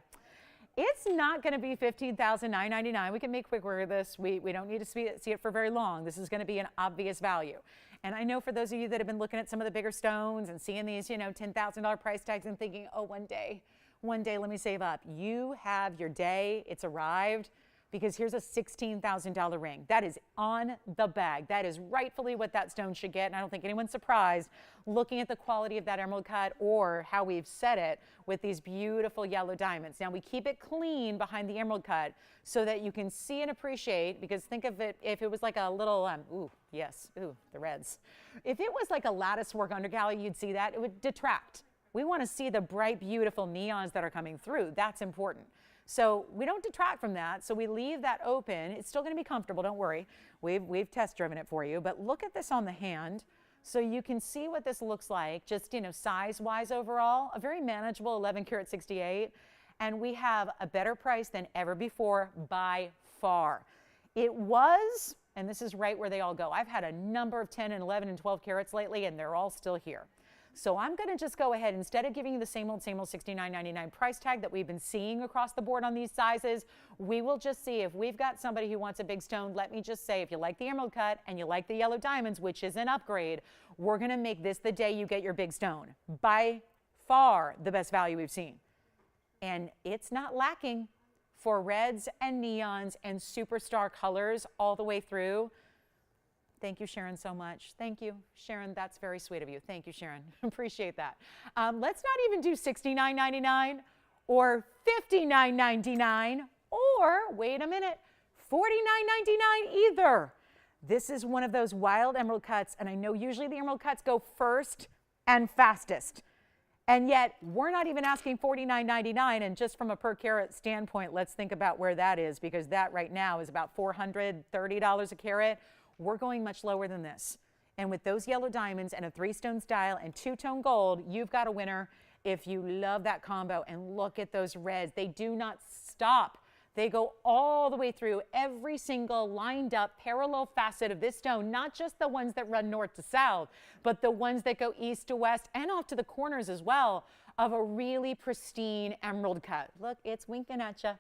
It's not going to be $15,999. We can make quick work of this. We don't need to see it for very long. This is going to be an obvious value. And I know for those of you that have been looking at some of the bigger stones and seeing these, you know, $10,000 price tags and thinking, oh, one day, let me save up. You have your day. It's arrived. Because here's a $16,000 ring. That is on the bag. That is rightfully what that stone should get. And I don't think anyone's surprised looking at the quality of that emerald cut or how we've set it with these beautiful yellow diamonds. Now we keep it clean behind the emerald cut so that you can see and appreciate, because think of it, if it was like a little, the reds. If it was like a lattice work undergallery, you'd see that. It would detract. We want to see the bright, beautiful neons that are coming through. That's important. So we don't detract from that. So we leave that open. It's still going to be comfortable. Don't worry. We've test driven it for you. But look at this on the hand. So you can see what this looks like, just, you know, size-wise overall. A very manageable 11 karat 68. And we have a better price than ever before by far. It was, and this is right where they all go. I've had a number of 10 and 11 and 12 carats lately, and they're all still here. So I'm going to just go ahead, instead of giving you the same old $69.99 price tag that we've been seeing across the board on these sizes, we will just see if we've got somebody who wants a big stone. Let me just say, if you like the emerald cut and you like the yellow diamonds, which is an upgrade, we're going to make this the day you get your big stone. By far the best value we've seen. And it's not lacking for reds and neons and superstar colors all the way through. Thank you, Sharon, so much. Thank you, Sharon. That's very sweet of you. Thank you, Sharon. Appreciate that. Let's not even do $69.99 or $59.99 or, wait a minute, $49.99 either. This is one of those wild emerald cuts, and I know usually the emerald cuts go first and fastest. And yet, we're not even asking $49.99, and just from a per carat standpoint, let's think about where that is, because that right now is about $430 a carat. We're going much lower than this. And with those yellow diamonds and a 3-stone style and 2-tone gold, you've got a winner if you love that combo. And look at those reds. They do not stop. They go all the way through every single lined up parallel facet of this stone, not just the ones that run north to south, but the ones that go east to west and off to the corners as well of a really pristine emerald cut. Look, it's winking at you.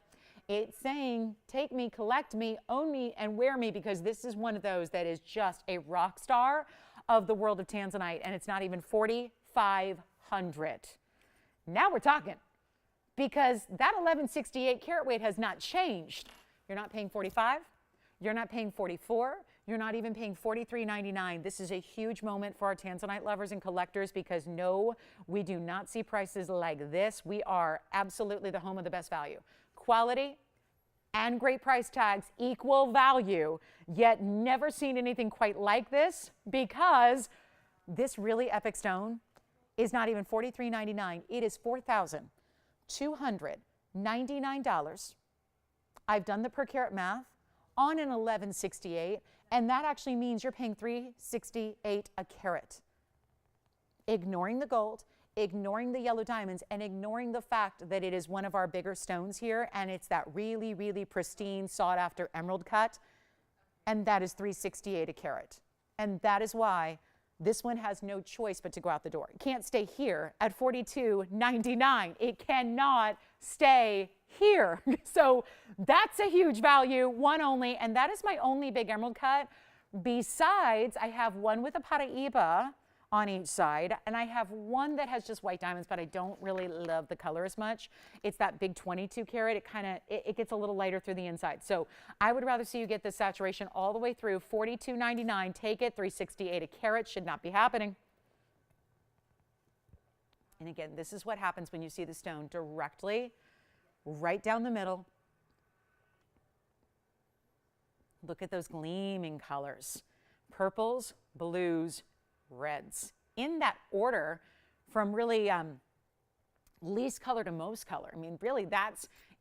It's saying, take me, collect me, own me, and wear me, because this is one of those that is just a rock star of the world of Tanzanite, and it's not even $4,500. Now we're talking, because that 1168 carat weight has not changed. You're not paying $45. You're not paying $44. You're not even paying $43.99. This is a huge moment for our Tanzanite lovers and collectors, because no, we do not see prices like this. We are absolutely the home of the best value. Quality and great price tags equal value, yet never seen anything quite like this, because this really epic stone is not even $43.99. It is $4,299. I've done the per carat math on an 1168, and that actually means you're paying $368 a carat. Ignoring the gold, ignoring the yellow diamonds, and ignoring the fact that it is one of our bigger stones here, and it's that really, really pristine, sought-after emerald cut, and that is $368 a carat. And that is why this one has no choice but to go out the door. It can't stay here at $42.99. It cannot stay here. So that's a huge value, one only, and that is my only big emerald cut. Besides, I have one with a Paraiba on each side, and I have one that has just white diamonds, but I don't really love the color as much. It's that big 22 karat. It gets a little lighter through the inside. So I would rather see you get this saturation all the way through. $42.99, take it. $368 a carat, should not be happening. And again, this is what happens when you see the stone directly right down the middle. Look at those gleaming colors. Purples, blues, reds, in that order from really least color to most color. I mean, really,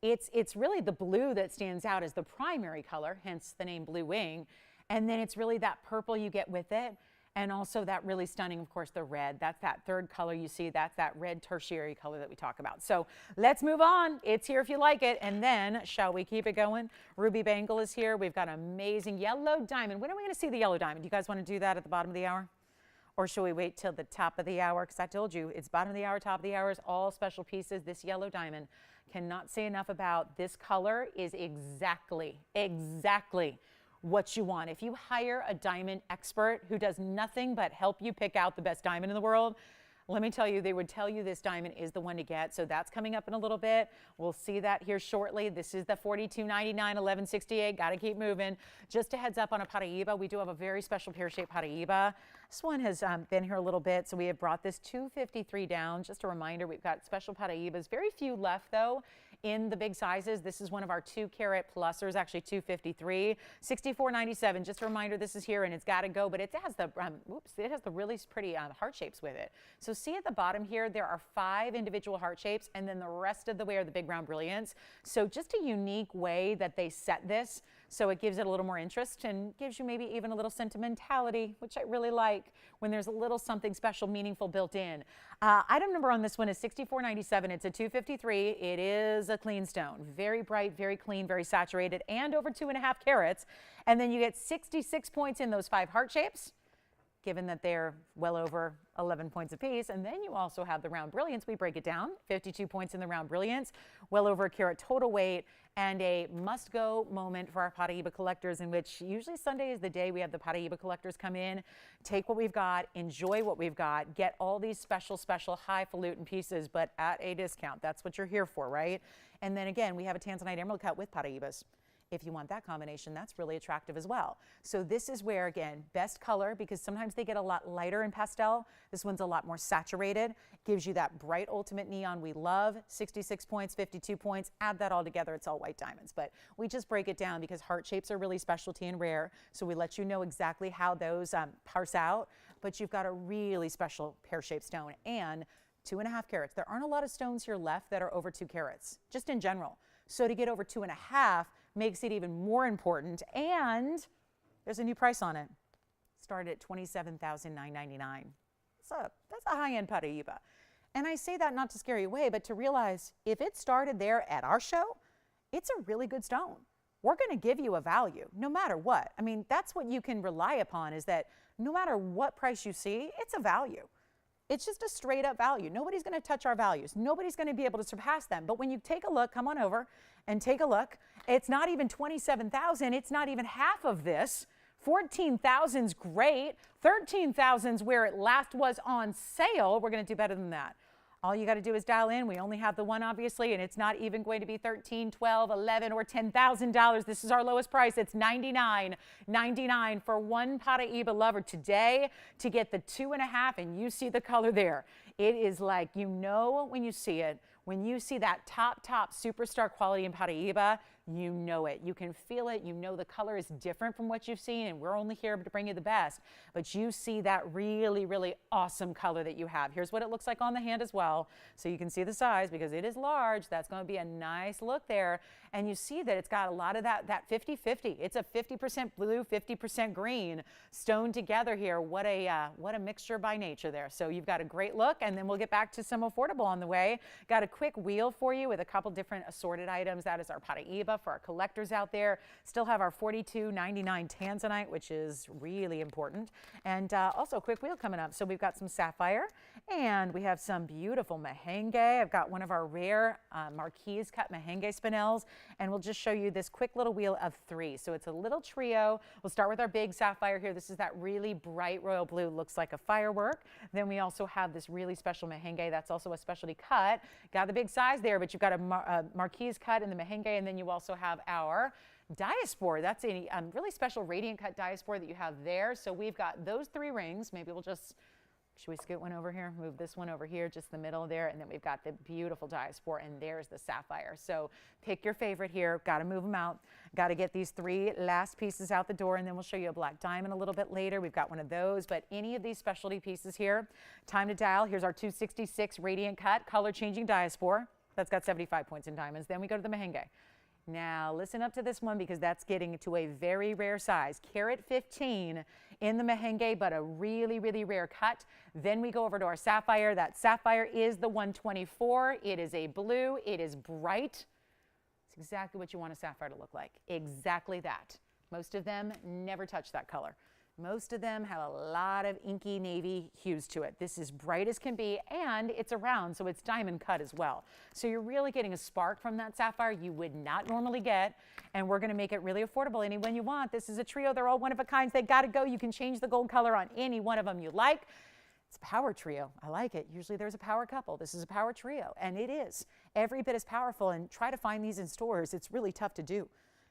it's really the blue that stands out as the primary color, hence the name Blue Wing. And then it's really that purple you get with it. And also that really stunning, of course, the red. That's that third color you see. That's that red tertiary color that we talk about. So let's move on. It's here if you like it. And then, shall we keep it going? Ruby Bangle is here. We've got amazing yellow diamond. When are we going to see the yellow diamond? Do you guys want to do that at the bottom of the hour? Or should we wait till the top of the hour? Because I told you, it's bottom of the hour, top of the hour is all special pieces. This yellow diamond, cannot say enough about this color, is exactly what you want. If you hire a diamond expert who does nothing but help you pick out the best diamond in the world, let me tell you, they would tell you this diamond is the one to get. So that's coming up in a little bit. We'll see that here shortly. This is the $42.99, $11.68. Got to keep moving. Just a heads up on a Paraiba. We do have a very special pear-shaped Paraiba. This one has been here a little bit, so we have brought this $253 down. Just a reminder, we've got special Paraibas. Very few left, though, in the big sizes. This is one of our 2-carat plusers, actually $253, $64.97. Just a reminder, this is here and it's got to go, but it has the it has the really pretty heart shapes with it. So see at the bottom here, there are 5 individual heart shapes, and then the rest of the way are the big round brilliants. So just a unique way that they set this, so it gives it a little more interest and gives you maybe even a little sentimentality, which I really like when there's a little something special, meaningful built in. Item number on this one is $64.97. It's a $253. It is a clean stone. Very bright, very clean, very saturated, and over 2.5 carats. And then you get 66 points in those 5 heart shapes, given that they're well over 11 points apiece. And then you also have the round brilliance. We break it down, 52 points in the round brilliance, well over a carat total weight, and a must-go moment for our Paraiba collectors, in which usually Sunday is the day we have the Paraiba collectors come in, take what we've got, enjoy what we've got, get all these special highfalutin pieces, but at a discount. That's what you're here for, right? And then again, we have a Tanzanite emerald cut with Paraibas. If you want that combination, that's really attractive as well. So this is where, again, best color, because sometimes they get a lot lighter in pastel. This one's a lot more saturated. Gives you that bright ultimate neon we love. 66 points, 52 points. Add that all together, it's all white diamonds. But we just break it down because heart shapes are really specialty and rare. So we let you know exactly how those parse out. But you've got a really special pear-shaped stone and 2.5 carats. There aren't a lot of stones here left that are over 2 carats, just in general. So to get over 2.5 makes it even more important, and there's a new price on it. Started at $27,999. That's a high-end Paraiba. And I say that not to scare you away, but to realize if it started there at our show, it's a really good stone. We're going to give you a value no matter what. I mean, that's what you can rely upon, is that no matter what price you see, it's a value. It's just a straight up value. Nobody's going to touch our values. Nobody's going to be able to surpass them. But when you take a look, come on over and take a look. It's not even $27,000. It's not even half of this. $14,000's great. $13,000's where it last was on sale. We're going to do better than that. All you got to do is dial in. We only have the one, obviously, and it's not even going to be $13,000, $12,000, $11,000, or $10,000. This is our lowest price. It's $99.99 for one Paraiba lover today to get the 2.5, and you see the color there. It is like, you know when you see it, when you see that top superstar quality in Paraiba, you know it. You can feel it. You know the color is different from what you've seen, and we're only here to bring you the best. But you see that really, really awesome color that you have. Here's what it looks like on the hand as well. So you can see the size because it is large. That's going to be a nice look there. And you see that it's got a lot of that 50-50. It's a 50% blue, 50% green stoned together here. What a mixture by nature there. So you've got a great look, and then we'll get back to some affordable on the way. Got a quick wheel for you with a couple different assorted items. That is our Paraiba for our collectors out there. Still have our $42.99 Tanzanite, which is really important. And also a quick wheel coming up. So we've got some sapphire, and we have some beautiful merengue. I've got one of our rare marquise cut merengue spinels, and we'll just show you this quick little wheel of 3. So it's a little trio. We'll start with our big sapphire here. This is that really bright royal blue, looks like a firework. Then we also have this really special merengue. That's also a specialty cut. Got the big size there, but you've got a marquise cut in the merengue, and then you also have our diaspora. That's a really special radiant cut diaspora that you have there. So we've got those 3 rings. Maybe we'll just, should we scoot one over here? Move this one over here, just the middle there. And then we've got the beautiful diaspora, and there's the sapphire. So pick your favorite here. Got to move them out. Got to get these 3 last pieces out the door, and then we'll show you a black diamond a little bit later. We've got one of those, but any of these specialty pieces here, time to dial. Here's our 266 radiant cut, color changing diaspora. That's got 75 points in diamonds. Then we go to the merengue. Now listen up to this one, because that's getting to a very rare size. Carat 15 in the merengue, but a really, really rare cut. Then we go over to our sapphire. That sapphire is the 124. It is a blue. It is bright. It's exactly what you want a sapphire to look like. Exactly that. Most of them never touch that color. Most of them have a lot of inky navy hues to it. This is bright as can be, and it's a round, so it's diamond cut as well. So you're really getting a spark from that sapphire you would not normally get, and we're going to make it really affordable any one you want. This is a trio. They're all one of a kind. They got to go. You can change the gold color on any one of them you like. It's a power trio. I like it. Usually there's a power couple. This is a power trio, and it is every bit as powerful. And try to find these in stores. It's really tough to do.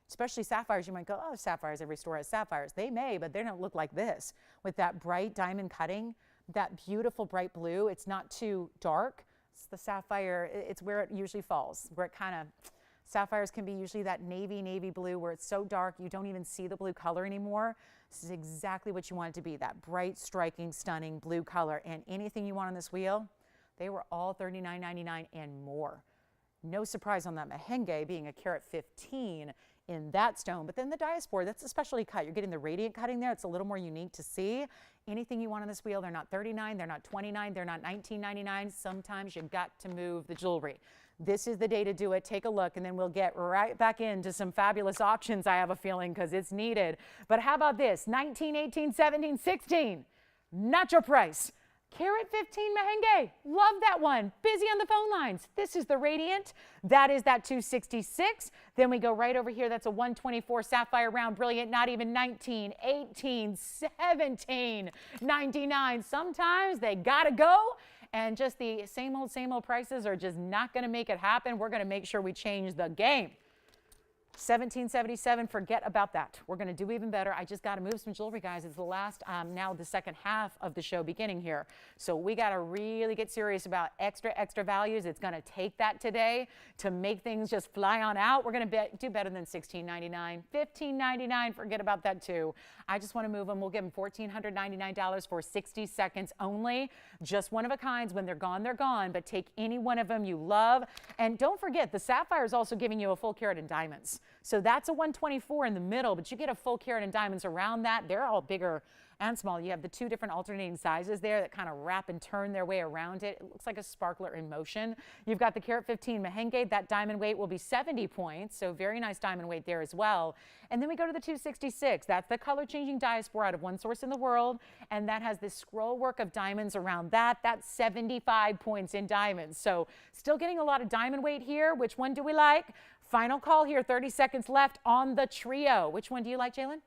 Especially sapphires, you might go, oh, sapphires, every store has sapphires. They may, but they don't look like this. With that bright diamond cutting, that beautiful bright blue, it's not too dark. It's the sapphire, it's where it usually falls, where it kind of, sapphires can be usually that navy blue where it's so dark you don't even see the blue color anymore. This is exactly what you want it to be, that bright, striking, stunning blue color. And anything you want on this wheel, they were all $39.99 and more. No surprise on that merengue being a carat 15 in that stone. But then the diaspora, that's a specialty cut. You're getting the radiant cutting there. It's a little more unique to see. Anything you want on this wheel, they're not $39, they're not $29, they're not $19.99. Sometimes you've got to move the jewelry. This is the day to do it. Take a look, and then we'll get right back into some fabulous auctions, I have a feeling, because it's needed. But how about this? 19, 18, 17, 16. Not your price. Carat 15 merengue. Love that one. Busy on the phone lines. This is the radiant. That is that 266. Then we go right over here. That's a 124 sapphire round brilliant. Not even 19, 18, 17, 99. Sometimes they got to go. And just the same old prices are just not going to make it happen. We're going to make sure we change the game. 1777, forget about that. We're going to do even better. I just got to move some jewelry, guys. It's the last, now the second half of the show beginning here. So we got to really get serious about extra values. It's going to take that today to make things just fly on out. We're going to do better than $16.99, $15.99. Forget about that too. I just want to move them. We'll give them $1,499 for 60 seconds only. Just one of a kinds. When they're gone, they're gone. But take any one of them you love. And don't forget, the sapphire is also giving you a full carat in diamonds. So that's a 124 in the middle, but you get a full carat in diamonds around that. They're all bigger and small. You have the two different alternating sizes there that kind of wrap and turn their way around it. It looks like a sparkler in motion. You've got the carat 15 merengue. That diamond weight will be 70 points, so very nice diamond weight there as well. And then we go to the 266. That's the color-changing diaspora out of one source in the world, and that has this scroll work of diamonds around that. That's 75 points in diamonds. So still getting a lot of diamond weight here. Which one do we like? Final call here, 30 seconds left on the trio. Which one do you like, Jalen?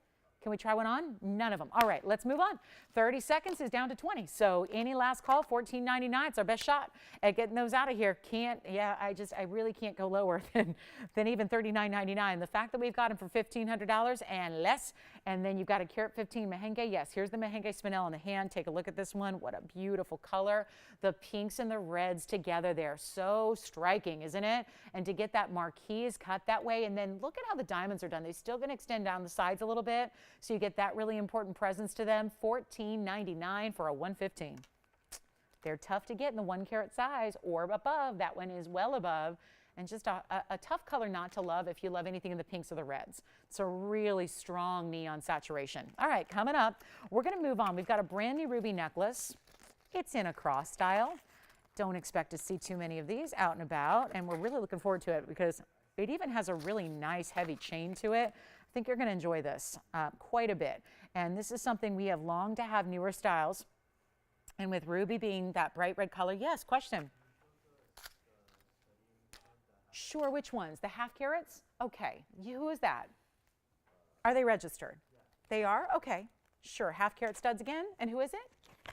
Can we try one on? None of them. All right, let's move on. 30 seconds is down to 20. So any last call, $14.99. It's our best shot at getting those out of here. I really can't go lower than even $39.99. The fact that we've got them for $1,500 and less, and then you've got a carat 15 merengue. Yes, here's the merengue spinel in the hand. Take a look at this one. What a beautiful color. The pinks and the reds together there. So striking, isn't it? And to get that marquise cut that way, and then look at how the diamonds are done. They're still going to extend down the sides a little bit. So you get that really important presence to them. $14.99 for a 115. They're tough to get in the 1 carat size or above. That one is well above. And just a tough color not to love if you love anything in the pinks or the reds. It's a really strong neon saturation. All right, coming up, we're going to move on. We've got a brand new ruby necklace. It's in a cross style. Don't expect to see too many of these out and about. And we're really looking forward to it because it even has a really nice heavy chain to it. I think you're going to enjoy this quite a bit. And this is something we have longed to have newer styles. And with ruby being that bright red color, yes, question. Sure, which ones? The half carats? Okay, who is that? Are they registered? They are? Okay, sure. Half carat studs again. And who is it?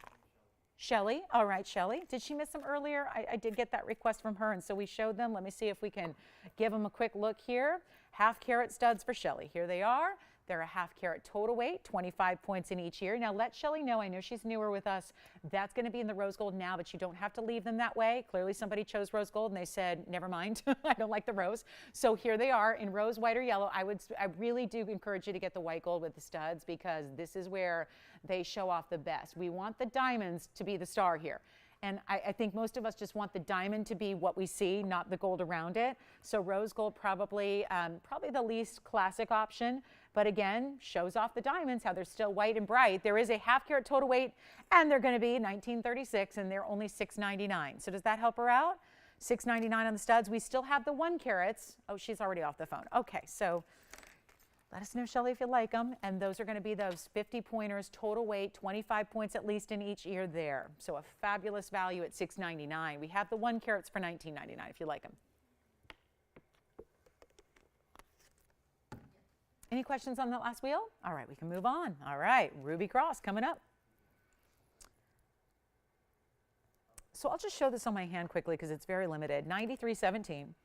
Shelly. All right, Shelly. Did she miss them earlier? I did get that request from her, and so we showed them. Let me see if we can give them a quick look here. Half carat studs for Shelly. Here they are. They're a half carat total weight, 25 points in each ear. Now let Shelly know, I know she's newer with us, that's going to be in the rose gold now, but you don't have to leave them that way. Clearly somebody chose rose gold and they said, never mind, I don't like the rose. So here they are in rose, white, or yellow. I really do encourage you to get the white gold with the studs because this is where they show off the best. We want the diamonds to be the star here. And I think most of us just want the diamond to be what we see, not the gold around it. So rose gold probably the least classic option. But again, shows off the diamonds, how they're still white and bright. There is a half carat total weight, and they're going to be $19.36, and they're only $6.99. So does that help her out? $6.99 on the studs. We still have the 1 carats. Oh, she's already off the phone. Okay, so Let us know, Shelly, if you like them. And those are going to be those 50 pointers, total weight, 25 points at least in each ear there. So a fabulous value at $6.99. We have the 1 carats for $19.99 if you like them. Any questions on that last wheel? All right, we can move on. All right, Ruby Cross coming up. So I'll just show this on my hand quickly because it's very limited. 9317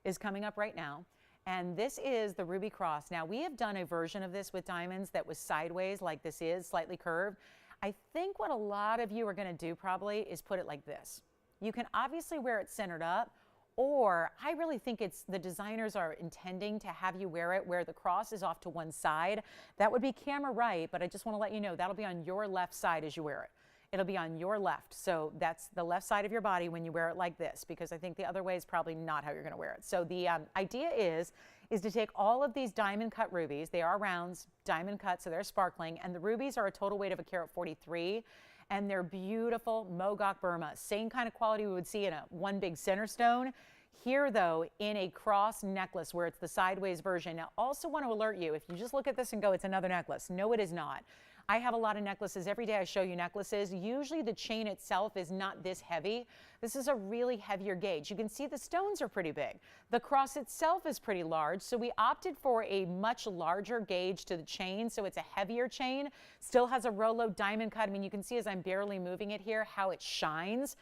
is coming up right now. And this is the Ruby Cross. Now, we have done a version of this with diamonds that was sideways like this is, slightly curved. I think what a lot of you are going to do probably is put it like this. You can obviously wear it centered up, or I really think it's the designers are intending to have you wear it where the cross is off to one side. That would be camera right, but I just want to let you know that'll be on your left side as you wear it. It'll be on your left. So that's the left side of your body when you wear it like this, because I think the other way is probably not how you're going to wear it. So the idea is to take all of these diamond cut rubies. They are rounds, diamond cut, so they're sparkling. And the rubies are a total weight of 1.43 carat. And they're beautiful Mogok Burma. Same kind of quality we would see in a one big center stone. Here, though, in a cross necklace where it's the sideways version. Now, also want to alert you, if you just look at this and go, it's another necklace. No, it is not. I have a lot of necklaces. Every day I show you necklaces. Usually the chain itself is not this heavy. This is a really heavier gauge. You can see the stones are pretty big. The cross itself is pretty large, so we opted for a much larger gauge to the chain, so it's a heavier chain. Still has a Rolo diamond cut. I mean, you can see as I'm barely moving it here how it shines.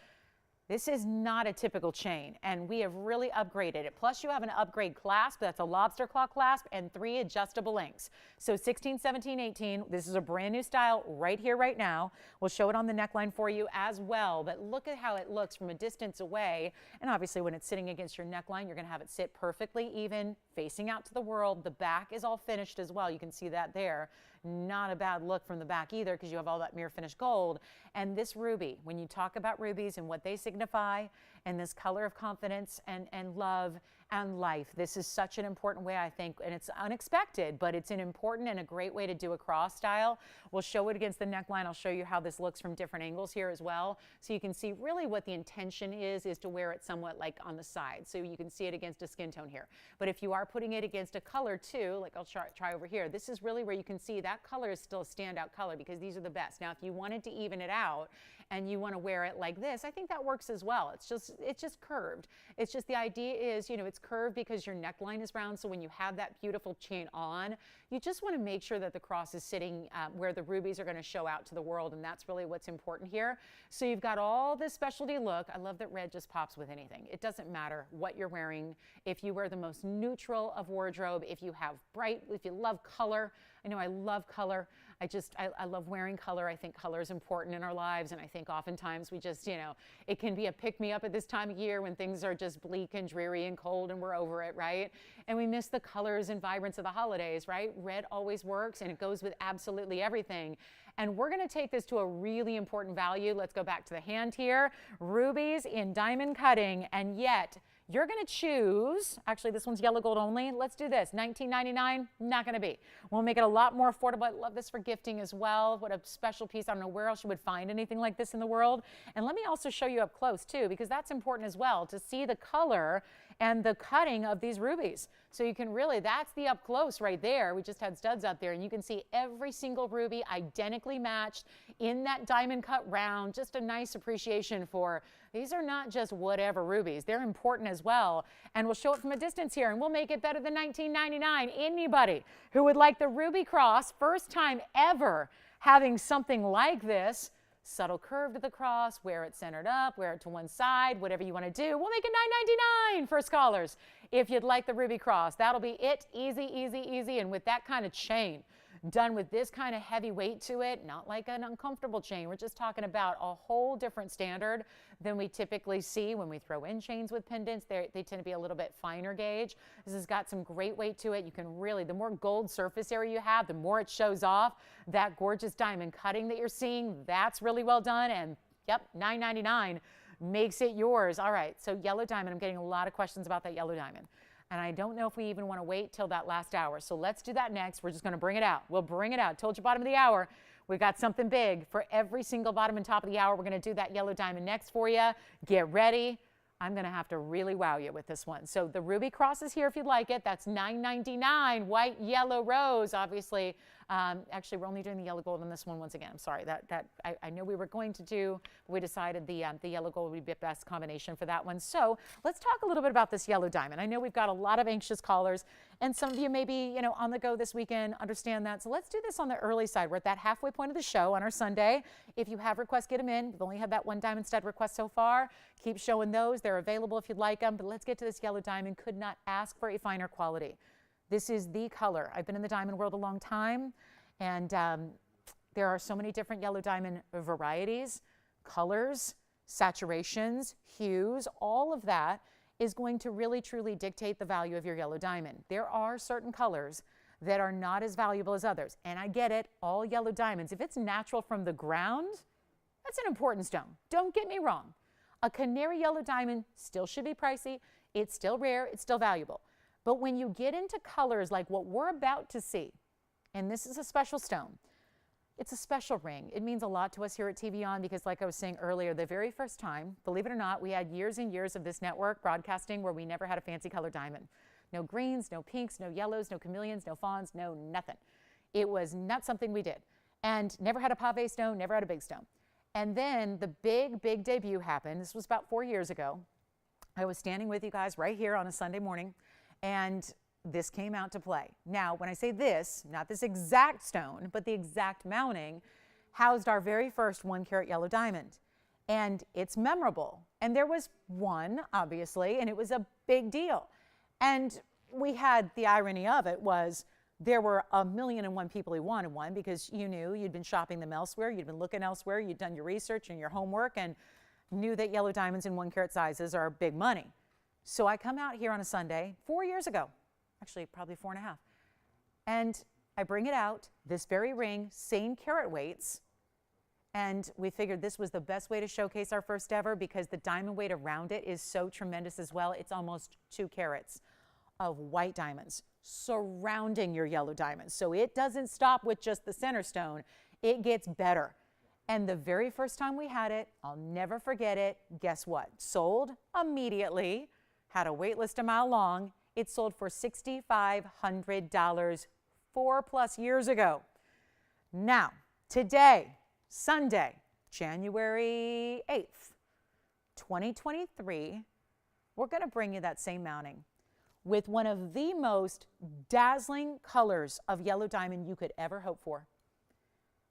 This is not a typical chain, and we have really upgraded it. Plus, you have an upgrade clasp. That's a lobster claw clasp and 3 adjustable links. So 16, 17, 18. This is a brand new style right here, right now. We'll show it on the neckline for you as well, but look at how it looks from a distance away. And obviously, when it's sitting against your neckline, you're going to have it sit perfectly even, facing out to the world. The back is all finished as well. You can see that there. Not a bad look from the back either because you have all that mirror finished gold. And this ruby, when you talk about rubies and what they signify and this color of confidence and love and life, this is such an important way, I think, and it's unexpected, but it's an important and a great way to do a cross style. We'll show it against the neckline. I'll show you how this looks from different angles here as well. So you can see really what the intention is to wear it somewhat like on the side. So you can see it against a skin tone here. But if you are putting it against a color too, like I'll try over here, this is really where you can see that color is still a standout color because these are the best. Now, if you wanted to even it out and you want to wear it like this, I think that works as well. It's just curved. It's just the idea is, you know, it's curved because your neckline is round. So when you have that beautiful chain on, you just want to make sure that the cross is sitting where the rubies are going to show out to the world. And that's really what's important here. So you've got all this specialty look. I love that red just pops with anything. It doesn't matter what you're wearing. If you wear the most neutral of wardrobe, if you have bright, if you love color, I know I love color. I love wearing color. I think color is important in our lives. And I think oftentimes we just, you know, it can be a pick-me-up at this time of year when things are just bleak and dreary and cold and we're over it, right? And we miss the colors and vibrance of the holidays, right? Red always works and it goes with absolutely everything. And we're going to take this to a really important value. Let's go back to the hand here. Rubies in diamond cutting, and yet you're going to choose, actually this one's yellow gold only. Let's do this, $19.99, not going to be. We'll make it a lot more affordable. I love this for gifting as well. What a special piece. I don't know where else you would find anything like this in the world. And let me also show you up close too, because that's important as well to see the color and the cutting of these rubies. So you can really, that's the up close right there. We just had studs up there and you can see every single ruby identically matched in that diamond cut round. Just a nice appreciation for these are not just whatever rubies. They're important as well. And we'll show it from a distance here and we'll make it better than $19.99. Anybody who would like the Ruby Cross, first time ever having something like this, subtle curve to the cross, wear it centered up, wear it to one side, whatever you want to do. We'll make it $9.99 for scholars. If you'd like the Ruby Cross, that'll be it. Easy, easy, easy. And with that kind of chain, done with this kind of heavy weight to it, not like an uncomfortable chain. We're just talking about a whole different standard than we typically see when we throw in chains with pendants. They tend to be a little bit finer gauge. This has got some great weight to it. You can really, the more gold surface area you have, the more it shows off. That gorgeous diamond cutting that you're seeing, that's really well done. And yep, $9.99 makes it yours. All right, so yellow diamond. I'm getting a lot of questions about that yellow diamond. And I don't know if we even want to wait till that last hour. So let's do that next. We're just going to bring it out. We'll bring it out. Told you bottom of the hour. We've got something big for every single bottom and top of the hour. We're going to do that yellow diamond next for you. Get ready. I'm going to have to really wow you with this one. So the ruby cross is here if you'd like it. That's $9.99. White, yellow, rose. Obviously, actually, we're only doing the yellow gold on this one once again. I'm sorry. I know we were going to do, but we decided the yellow gold would be the best combination for that one. So let's talk a little bit about this yellow diamond. I know we've got a lot of anxious callers, and some of you may be, you know, on the go this weekend, understand that. So let's do this on the early side. We're at that halfway point of the show on our Sunday. If you have requests, get them in. We've only had that one diamond stud request so far. Keep showing those. They're available if you'd like them. But let's get to this yellow diamond. Could not ask for a finer quality. This is the color. I've been in the diamond world a long time, and there are so many different yellow diamond varieties, colors, saturations, hues. All of that is going to really, truly dictate the value of your yellow diamond. There are certain colors that are not as valuable as others. And I get it, all yellow diamonds, if it's natural from the ground, that's an important stone. Don't get me wrong. A canary yellow diamond still should be pricey. It's still rare. It's still valuable. But when you get into colors like what we're about to see, and this is a special stone, it's a special ring. It means a lot to us here at TVON because, like I was saying earlier, the very first time, believe it or not, we had years and years of this network broadcasting where we never had a fancy color diamond. No greens, no pinks, no yellows, no chameleons, no fawns, no nothing. It was not something we did. And never had a pave stone, never had a big stone. And then the big debut happened. This was about 4 years ago. I was standing with you guys right here on a Sunday morning, and this came out to play. Now, when I say this, not this exact stone, but the exact mounting, housed our very first 1 carat yellow diamond. And it's memorable. And there was one, obviously, and it was a big deal. And we had, the irony of it was, there were 1,000,001 people who wanted one because you knew you'd been shopping them elsewhere, you'd been looking elsewhere, you'd done your research and your homework and knew that yellow diamonds in 1 carat sizes are big money. So I come out here on a Sunday 4 years ago, actually probably 4.5, and I bring it out, this very ring, same carat weights, and we figured this was the best way to showcase our first ever because the diamond weight around it is so tremendous as well. It's almost 2 carats of white diamonds surrounding your yellow diamonds. So it doesn't stop with just the center stone. It gets better. And the very first time we had it, I'll never forget it. Guess what? Sold immediately. Had a wait list a mile long. It sold for $6,500 4+ years ago. Now, today, Sunday, January 8th, 2023, we're going to bring you that same mounting with one of the most dazzling colors of yellow diamond you could ever hope for.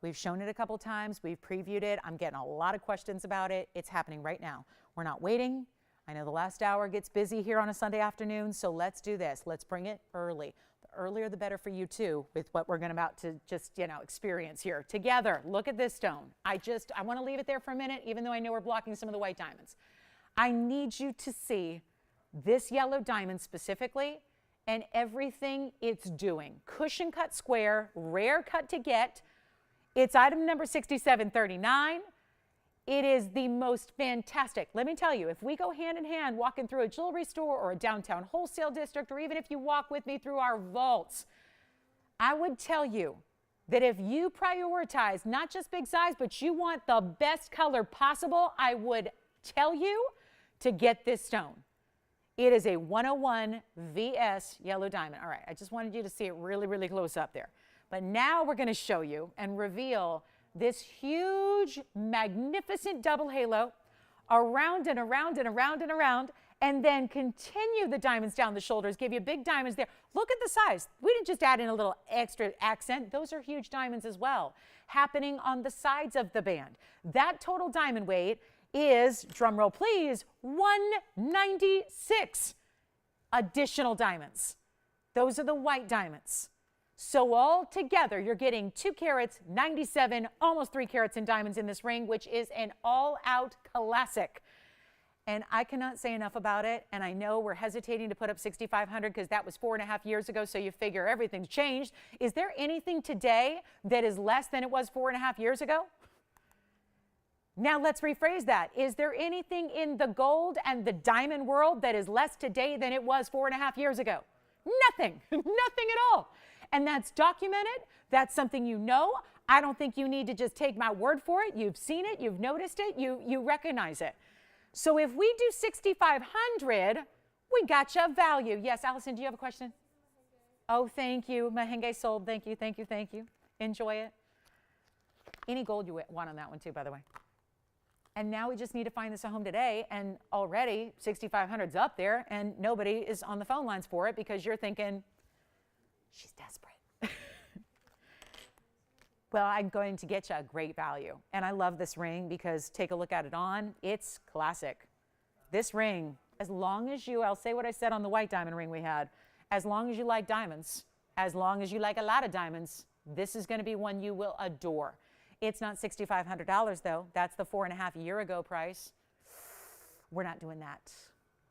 We've shown it a couple times. We've previewed it. I'm getting a lot of questions about it. It's happening right now. We're not waiting. I know the last hour gets busy here on a Sunday afternoon, so let's do this. Let's bring it early. The earlier the better for you too with what we're about to just, experience here together. Look at this stone. I want to leave it there for a minute, even though I know we're blocking some of the white diamonds. I need you to see this yellow diamond specifically and everything it's doing. Cushion cut square, rare cut to get. It's item number 6739. It is the most fantastic. Let me tell you, if we go hand in hand walking through a jewelry store or a downtown wholesale district, or even if you walk with me through our vaults, I would tell you that if you prioritize not just big size, but you want the best color possible, I would tell you to get this stone. It is a 101 VS yellow diamond. All right, I just wanted you to see it really, really close up there. But now we're going to show you and reveal this huge, magnificent double halo around and around and around and around, and then continue the diamonds down the shoulders, give you big diamonds there. Look at the size. We didn't just add in a little extra accent. Those are huge diamonds as well, happening on the sides of the band. That total diamond weight is, drumroll please, 196 additional diamonds. Those are the white diamonds. So all together, you're getting 2 carats, 97, almost 3 carats in diamonds in this ring, which is an all-out classic. And I cannot say enough about it. And I know we're hesitating to put up 6,500 because that was 4.5 years ago. So you figure everything's changed. Is there anything today that is less than it was 4.5 years ago? Now let's rephrase that. Is there anything in the gold and the diamond world that is less today than it was 4.5 years ago? Nothing, nothing at all. And that's documented. That's something you know. I don't think you need to just take my word for it. You've seen it, you've noticed it, you recognize it. So if we do 6,500, we got you value. Yes, Allison, do you have a question? Oh, thank you. Mahenge sold. Thank you, thank you, thank you. Enjoy it. Any gold you want on that one too, by the way. And now we just need to find this a home today, and already 6,500's up there, and nobody is on the phone lines for it because you're thinking, she's desperate. Well, I'm going to get you a great value. And I love this ring because take a look at it on. It's classic. This ring, as long as you, I'll say what I said on the white diamond ring we had, as long as you like diamonds, as long as you like a lot of diamonds, this is going to be one you will adore. It's not $6,500 though. That's the 4.5 year ago price. We're not doing that.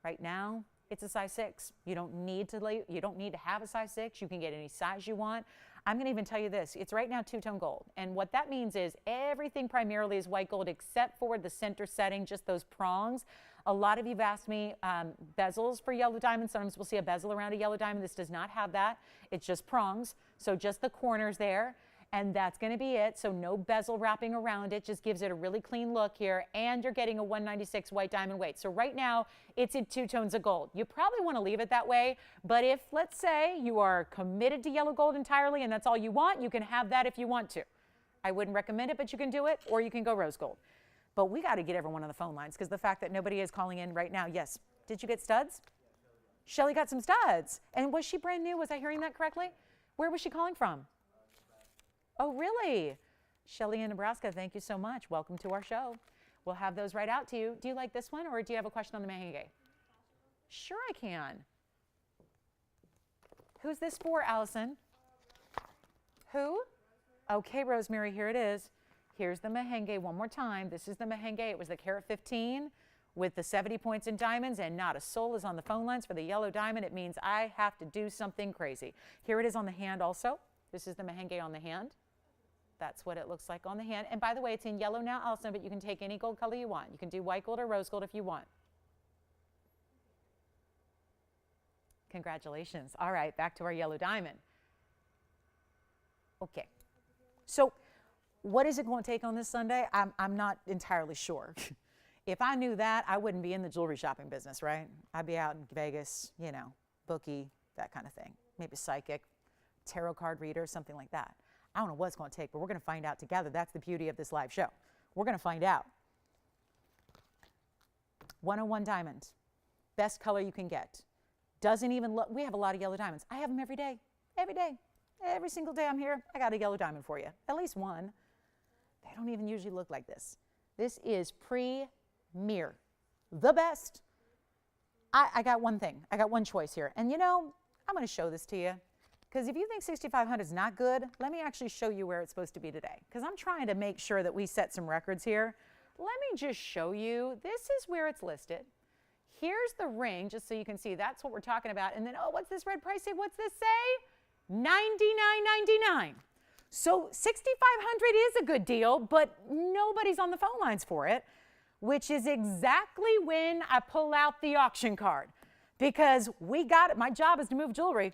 Right now, it's a size 6. You don't need to have a size 6. You can get any size you want. I'm going to even tell you this. It's right now two-tone gold. And what that means is everything primarily is white gold except for the center setting, just those prongs. A lot of you have asked me bezels for yellow diamonds. Sometimes we'll see a bezel around a yellow diamond. This does not have that. It's just prongs. So just the corners there. And that's going to be it. So no bezel wrapping around it. Just gives it a really clean look here. And you're getting a 196 white diamond weight. So right now, it's in 2 tones of gold. You probably want to leave it that way. But if, let's say, you are committed to yellow gold entirely and that's all you want, you can have that if you want to. I wouldn't recommend it, but you can do it. Or you can go rose gold. But we got to get everyone on the phone lines because the fact that nobody is calling in right now. Yes. Did you get studs? Shelly got some studs. And was she brand new? Was I hearing that correctly? Where was she calling from? Oh, really? Shelly in Nebraska, thank you so much. Welcome to our show. We'll have those right out to you. Do you like this one or do you have a question on the Mahenge? Sure I can. Who's this for, Allison? Who? Okay, Rosemary, here it is. Here's the Mahenge one more time. This is the Mahenge. It was the carat 15 with the 70 points in diamonds, and not a soul is on the phone lines for the yellow diamond. It means I have to do something crazy. Here it is on the hand also. This is the Mahenge on the hand. That's what it looks like on the hand. And by the way, it's in yellow now also, but you can take any gold color you want. You can do white gold or rose gold if you want. Congratulations. All right, back to our yellow diamond. Okay. So what is it going to take on this Sunday? I'm not entirely sure. If I knew that, I wouldn't be in the jewelry shopping business, right? I'd be out in Vegas, you know, bookie, that kind of thing. Maybe psychic, tarot card reader, something like that. I don't know what it's going to take, but we're going to find out together. That's the beauty of this live show. We're going to find out. 101 diamond, best color you can get. Doesn't even look, we have a lot of yellow diamonds. I have them every day, every day. Every single day I'm here, I got a yellow diamond for you, at least one. They don't even usually look like this. This is premier, the best. I got one thing, I got one choice here. And you know, I'm going to show this to you. Because if you think 6,500 is not good, let me actually show you where it's supposed to be today. Because I'm trying to make sure that we set some records here. Let me just show you. This is where it's listed. Here's the ring, just so you can see that's what we're talking about. And then, oh, what's this red price say? What's this say? $99.99. So 6,500 is a good deal, but nobody's on the phone lines for it, which is exactly when I pull out the auction card. Because we got it. My job is to move jewelry.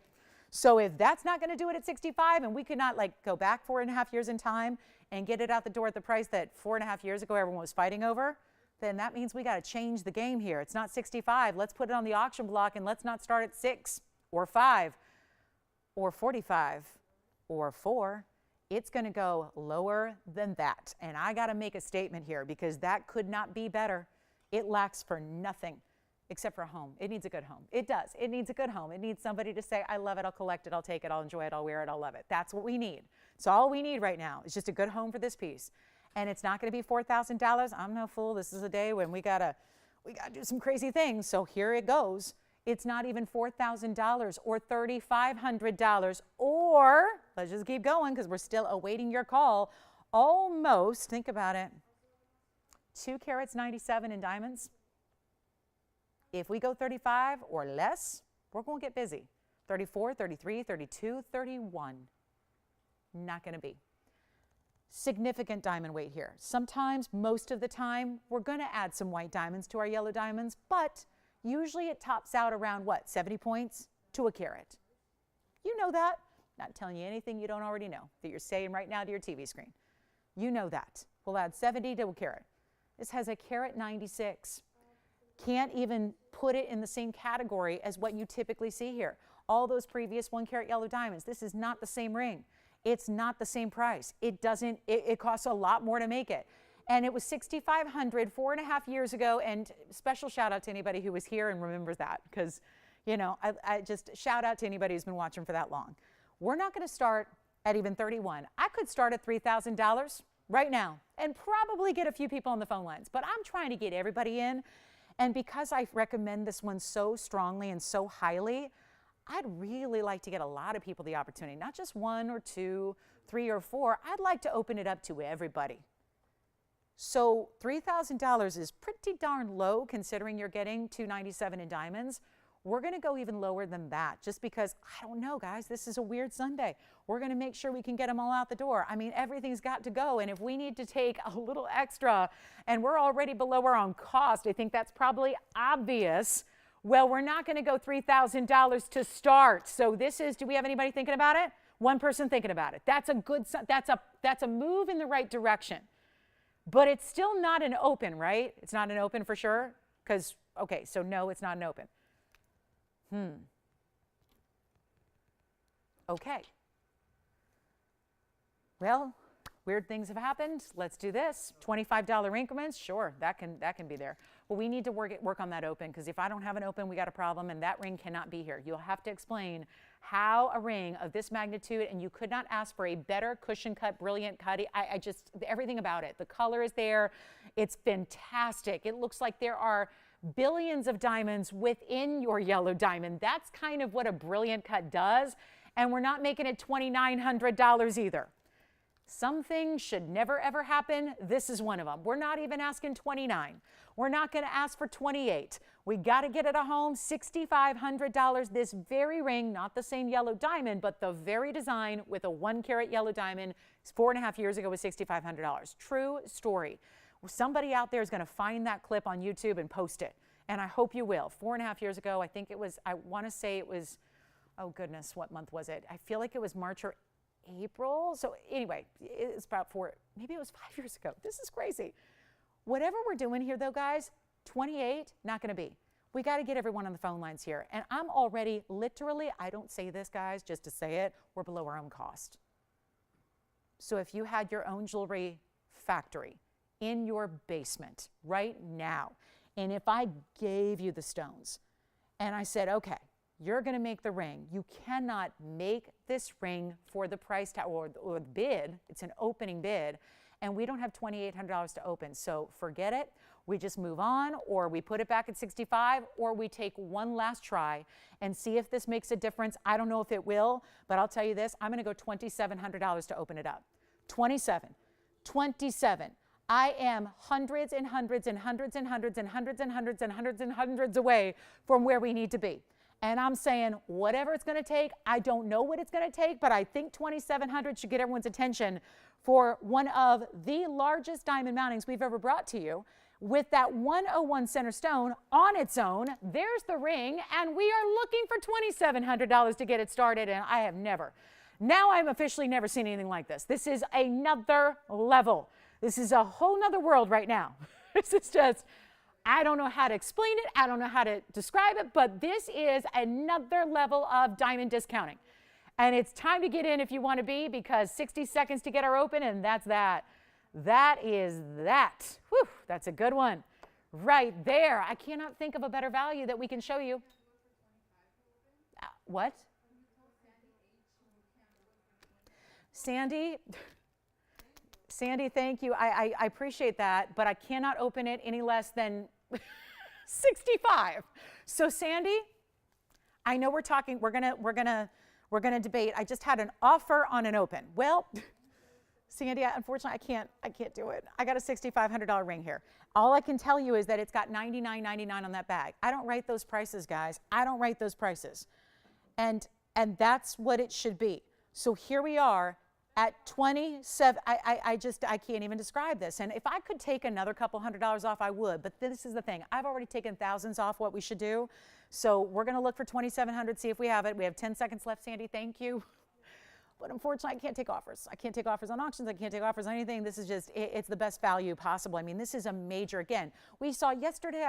So if that's not going to do it at 65 and we could not like go back 4.5 years in time and get it out the door at the price that 4.5 years ago everyone was fighting over, then that means we got to change the game here. It's not 65. Let's put it on the auction block and let's not start at 6 or 5 or 45 or 4. It's going to go lower than that. And I got to make a statement here because that could not be better. It lacks for nothing. Except for a home. It needs a good home. It does. It needs a good home. It needs somebody to say, I love it, I'll collect it, I'll take it, I'll enjoy it, I'll wear it, I'll love it. That's what we need. So all we need right now is just a good home for this piece. And it's not going to be $4,000. I'm no fool. This is a day when we gotta do some crazy things. So here it goes. It's not even $4,000 or $3,500 or, let's just keep going because we're still awaiting your call, almost, think about it, 2 carats 97 in diamonds. If we go 35 or less, we're going to get busy. 34, 33, 32, 31. Not going to be. Significant diamond weight here. Sometimes, most of the time, we're going to add some white diamonds to our yellow diamonds, but usually it tops out around what, 70 points to a carat. You know that. Not telling you anything you don't already know that you're saying right now to your TV screen. You know that. We'll add 70 to a carat. This has a carat 96. can't even put it in the same category as what you typically see here. All those previous 1 carat yellow diamonds, this is not the same ring. It's not the same price. It costs a lot more to make it. And it was $6,500 4.5 years ago. And special shout out to anybody who was here and remembers that, because, you know, I just shout out to anybody who's been watching for that long. We're not going to start at even $31,000. I could start at $3,000 right now and probably get a few people on the phone lines, but I'm trying to get everybody in. And because I recommend this one so strongly and so highly, I'd really like to get a lot of people the opportunity, not just 1 or 2, 3 or 4. I'd like to open it up to everybody. So $3,000 is pretty darn low considering you're getting $297 in diamonds. We're going to go even lower than that just because, I don't know, guys, this is a weird Sunday. We're going to make sure we can get them all out the door. I mean, everything's got to go. And if we need to take a little extra and we're already below our own cost, I think that's probably obvious. Well, we're not going to go $3,000 to start. So this is, do we have anybody thinking about it? One person thinking about it. That's a move in the right direction. But it's still not an open, right? It's not an open for sure? Because, okay, so no, it's not an open. Okay. Well, weird things have happened. Let's do this. $25 increments. Sure, that can be there. Well, we need to work on that open, because if I don't have an open, we got a problem, and that ring cannot be here. You'll have to explain how a ring of this magnitude, and you could not ask for a better cushion cut, brilliant cut. I just, everything about it. The color is there. It's fantastic. It looks like there are billions of diamonds within your yellow diamond. That's kind of what a brilliant cut does. And we're not making it $2,900 either. Some things should never ever happen. This is one of them. We're not even asking $29. We're not going to ask for $28. We got to get it at home. $6,500. This very ring, not the same yellow diamond, but the very design with a 1 carat yellow diamond 4.5 years ago was $6,500. True story. Somebody out there is going to find that clip on YouTube and post it. And I hope you will. 4.5 years ago, I think it was, I want to say it was, oh goodness, what month was it? I feel like it was March or April. So anyway, it's about maybe it was 5 years ago. This is crazy. Whatever we're doing here though, guys, 28, not going to be. We got to get everyone on the phone lines here. And I'm already literally, I don't say this, guys, just to say it, we're below our own cost. So if you had your own jewelry factory in your basement right now, and if I gave you the stones and I said, okay, you're going to make the ring, you cannot make this ring for the price tag or the bid. It's an opening bid, and we don't have $2,800 to open. So forget it. We just move on, or we put it back at 65, or we take one last try and see if this makes a difference. I don't know if it will, but I'll tell you this, I'm going to go $2,700 to open it up. 27. I am hundreds and hundreds and hundreds and hundreds and hundreds and hundreds and hundreds and hundreds away from where we need to be. And I'm saying, whatever it's going to take, I don't know what it's going to take, but I think 2,700 should get everyone's attention for one of the largest diamond mountings we've ever brought to you. With that 101 center stone on its own, there's the ring, and we are looking for $2,700 to get it started, and I have never. Now I've officially never seen anything like this. This is another level. This is a whole nother world right now. This is just, I don't know how to explain it. I don't know how to describe it, but this is another level of diamond discounting. And it's time to get in if you want to be, because 60 seconds to get our open, and that's that. That is that. Whew, that's a good one. Right there. I cannot think of a better value that we can show you. What? Sandy, thank you. I appreciate that, but I cannot open it any less than 65. So Sandy, I know we're talking, we're gonna debate. I just had an offer on an open. Well, Sandy, unfortunately, I can't do it. I got a $6,500 ring here. All I can tell you is that it's got $99.99 on that bag. I don't write those prices, guys. I don't write those prices. And that's what it should be. So here we are at 27. I can't even describe this. And if I could take another couple $100 off, I would. But this is the thing. I've already taken thousands off what we should do. So we're going to look for 2,700, see if we have it. We have 10 seconds left, Sandy. Thank you. but unfortunately, I can't take offers. I can't take offers on auctions. I can't take offers on anything. This is just, it's the best value possible. I mean, this is a major, again, we saw yesterday,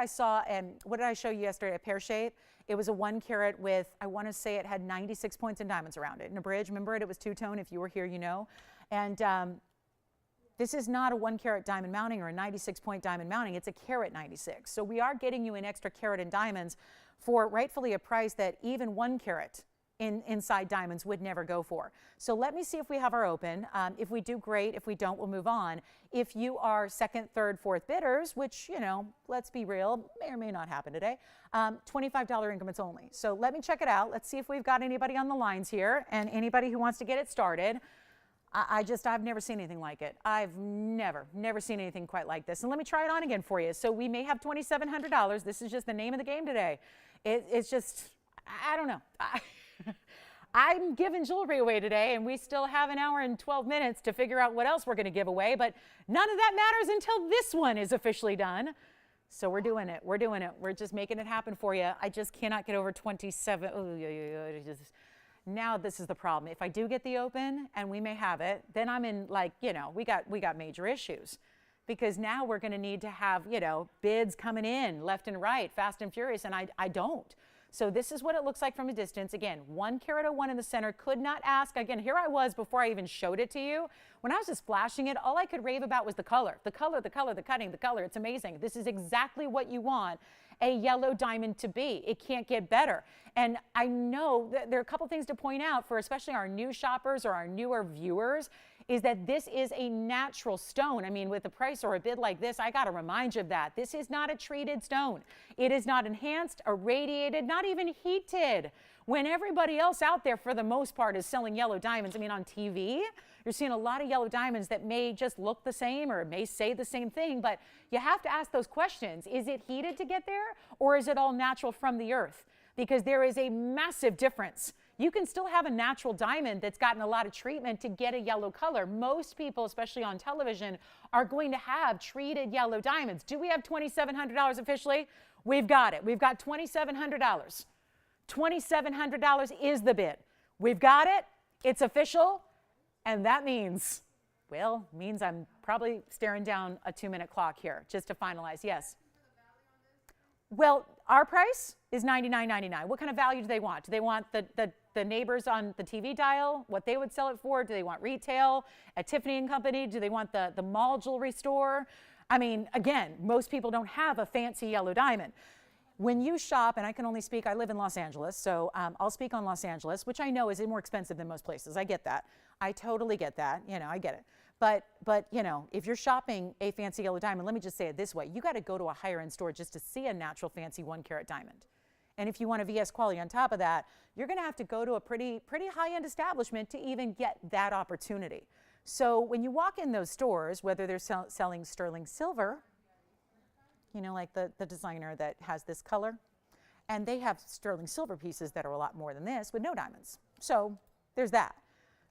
what did I show you yesterday? A pear shape. It was a 1 carat with, I want to say it had 96 points and diamonds around it. In a bridge, remember it? It was two-tone. If you were here, you know. And this is not a 1 carat diamond mounting or a 96 point diamond mounting. It's a carat 96. So we are getting you an extra carat in diamonds for rightfully a price that even 1 carat inside diamonds would never go for. So let me see if we have our open. If we do, great. If we don't, we'll move on. If you are second, third, fourth bidders, which, you know, let's be real, may or may not happen today, $25 increments only. So let me check it out. Let's see if we've got anybody on the lines here and anybody who wants to get it started. I've never seen anything like it. I've never seen anything quite like this. And let me try it on again for you. So we may have $2,700. This is just the name of the game today. It's just, I don't know. I'm giving jewelry away today, and we still have an hour and 12 minutes to figure out what else we're going to give away, but none of that matters until this one is officially done. So we're doing it. We're doing it. We're just making it happen for you. I just cannot get over 27. Now this is the problem. If I do get the open, and we may have it, then I'm in, like, you know, we got major issues, because now we're going to need to have, you know, bids coming in left and right, fast and furious, and I don't. So this is what it looks like from a distance. Again, 1 carat 01 in the center. Could not ask. Again, here I was before I even showed it to you. When I was just flashing it, all I could rave about was the color. The color, the color, the cutting, the color. It's amazing. This is exactly what you want a yellow diamond to be. It can't get better. And I know that there are a couple things to point out for especially our new shoppers or our newer viewers, is that this is a natural stone. I mean, with a price or a bid like this, I got to remind you of that. This is not a treated stone. It is not enhanced, irradiated, not even heated. When everybody else out there, for the most part, is selling yellow diamonds, I mean, on TV, you're seeing a lot of yellow diamonds that may just look the same or may say the same thing, but you have to ask those questions. Is it heated to get there, or is it all natural from the earth? Because there is a massive difference. You can still have a natural diamond that's gotten a lot of treatment to get a yellow color. Most people, especially on television, are going to have treated yellow diamonds. Do we have $2,700 officially? We've got it. We've got $2,700. $2,700 is the bid. We've got it. It's official. And that means, well, means I'm probably staring down a 2-minute clock here just to finalize. Yes. Well, our price is $99.99. What kind of value do they want? Do they want the neighbors on the TV dial, what they would sell it for? Do they want retail at Tiffany & Company? Do they want the mall jewelry store? I mean, again, most people don't have a fancy yellow diamond. When you shop, and I can only speak, I live in Los Angeles, so I'll speak on Los Angeles, which I know is more expensive than most places. I get that. I totally get that. You know, I get it. But you know, if you're shopping a fancy yellow diamond, let me just say it this way. You got to go to a higher end store just to see a natural fancy 1 carat diamond. And if you want a VS quality on top of that, you're going to have to go to a pretty high-end establishment to even get that opportunity. So when you walk in those stores, whether they're selling sterling silver, you know, like the designer that has this color, and they have sterling silver pieces that are a lot more than this with no diamonds. So there's that.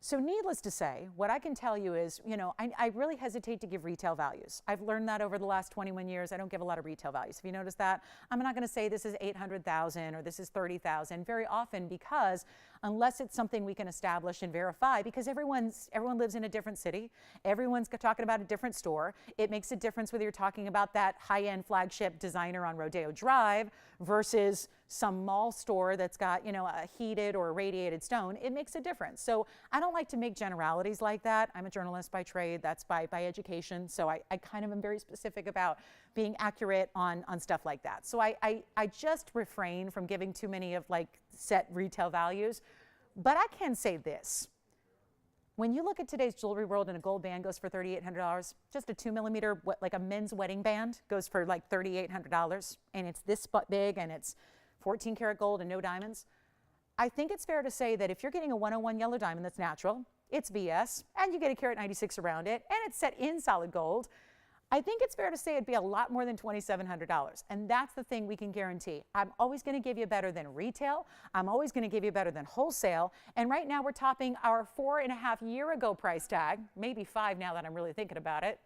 So needless to say, what I can tell you is, you know, I really hesitate to give retail values. I've learned that over the last 21 years. I don't give a lot of retail values. Have you noticed that? I'm not going to say this is 800,000 or this is 30,000 very often, because unless it's something we can establish and verify, because everyone lives in a different city. Everyone's talking about a different store. It makes a difference whether you're talking about that high-end flagship designer on Rodeo Drive versus some mall store that's got, you know, a heated or irradiated stone. It makes a difference. So I don't like to make generalities like that. I'm a journalist by trade. That's by education. So I kind of am very specific about being accurate on stuff like that. So I just refrain from giving too many of like set retail values. But I can say this. When you look at today's jewelry world, and a gold band goes for $3,800, just a 2mm, like a men's wedding band, goes for like $3,800, and it's this big, and it's 14 karat gold and no diamonds. I think it's fair to say that if you're getting a 101 yellow diamond that's natural, it's VS, and you get a carat 96 around it, and it's set in solid gold, I think it's fair to say it'd be a lot more than $2,700. And that's the thing we can guarantee. I'm always going to give you better than retail. I'm always going to give you better than wholesale. And right now we're topping our 4.5-year ago price tag, maybe 5 now that I'm really thinking about it.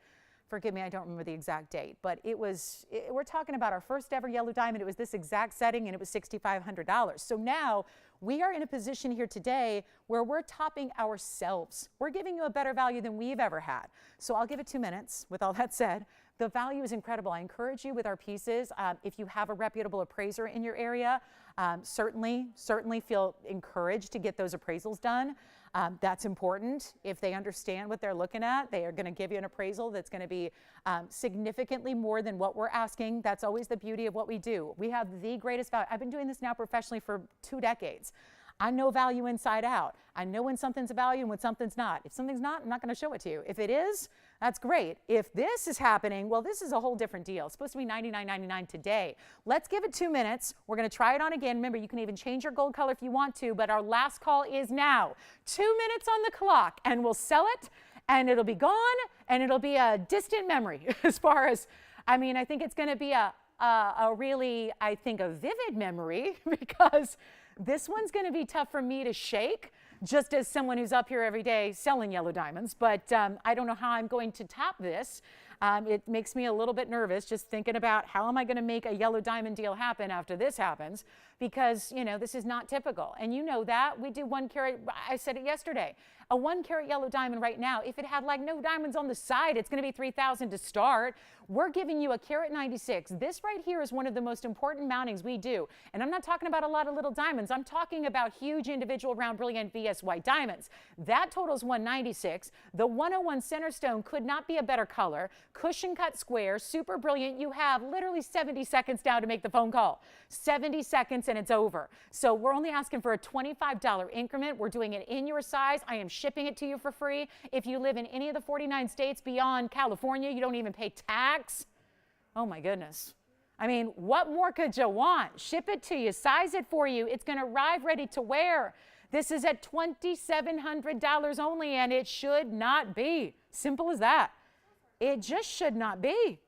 Forgive me, I don't remember the exact date, but we're talking about our first ever yellow diamond. It was this exact setting, and it was $6,500. So now We are in a position here today where we're topping ourselves. We're giving you a better value than we've ever had. So I'll give it 2 minutes. With all that said, the value is incredible. I encourage you with our pieces, if you have a reputable appraiser in your area, certainly feel encouraged to get those appraisals done. That's important. If they understand what they're looking at, they are going to give you an appraisal that's going to be significantly more than what we're asking. That's always the beauty of what we do. We have the greatest value. I've been doing this now professionally for 2 decades. I know value inside out. I know when something's a value and when something's not. If something's not, I'm not going to show it to you. If it is, that's great. If this is happening, well, this is a whole different deal. It's supposed to be $99.99 today. Let's give it 2 minutes. We're going to try it on again. Remember, you can even change your gold color if you want to, but our last call is now. 2 minutes on the clock, and we'll sell it, and it'll be gone, and it'll be a distant memory as far as, I mean, I think it's going to be a really, I think, a vivid memory because this one's going to be tough for me to shake, just as someone who's up here every day selling yellow diamonds. But I don't know how I'm going to top this. It makes me a little bit nervous just thinking about how am I going to make a yellow diamond deal happen after this happens, because, you know, this is not typical. And you know that. We do 1 carat, I said it yesterday, a 1 carat yellow diamond right now, if it had like no diamonds on the side, it's going to be $3,000 to start. We're giving you a carat 96. This right here is one of the most important mountings we do. And I'm not talking about a lot of little diamonds. I'm talking about huge individual round brilliant VS white diamonds. That totals 196. The 101 center stone could not be a better color. Cushion cut square, super brilliant. You have literally 70 seconds now to make the phone call. 70 seconds and it's over. So we're only asking for a $25 increment. We're doing it in your size. I am shipping it to you for free. If you live in any of the 49 states beyond California, you don't even pay tax. Oh my goodness. I mean, what more could you want? Ship it to you, size it for you. It's going to arrive ready to wear. This is at $2,700 only, and it should not be. Simple as that. It just should not be.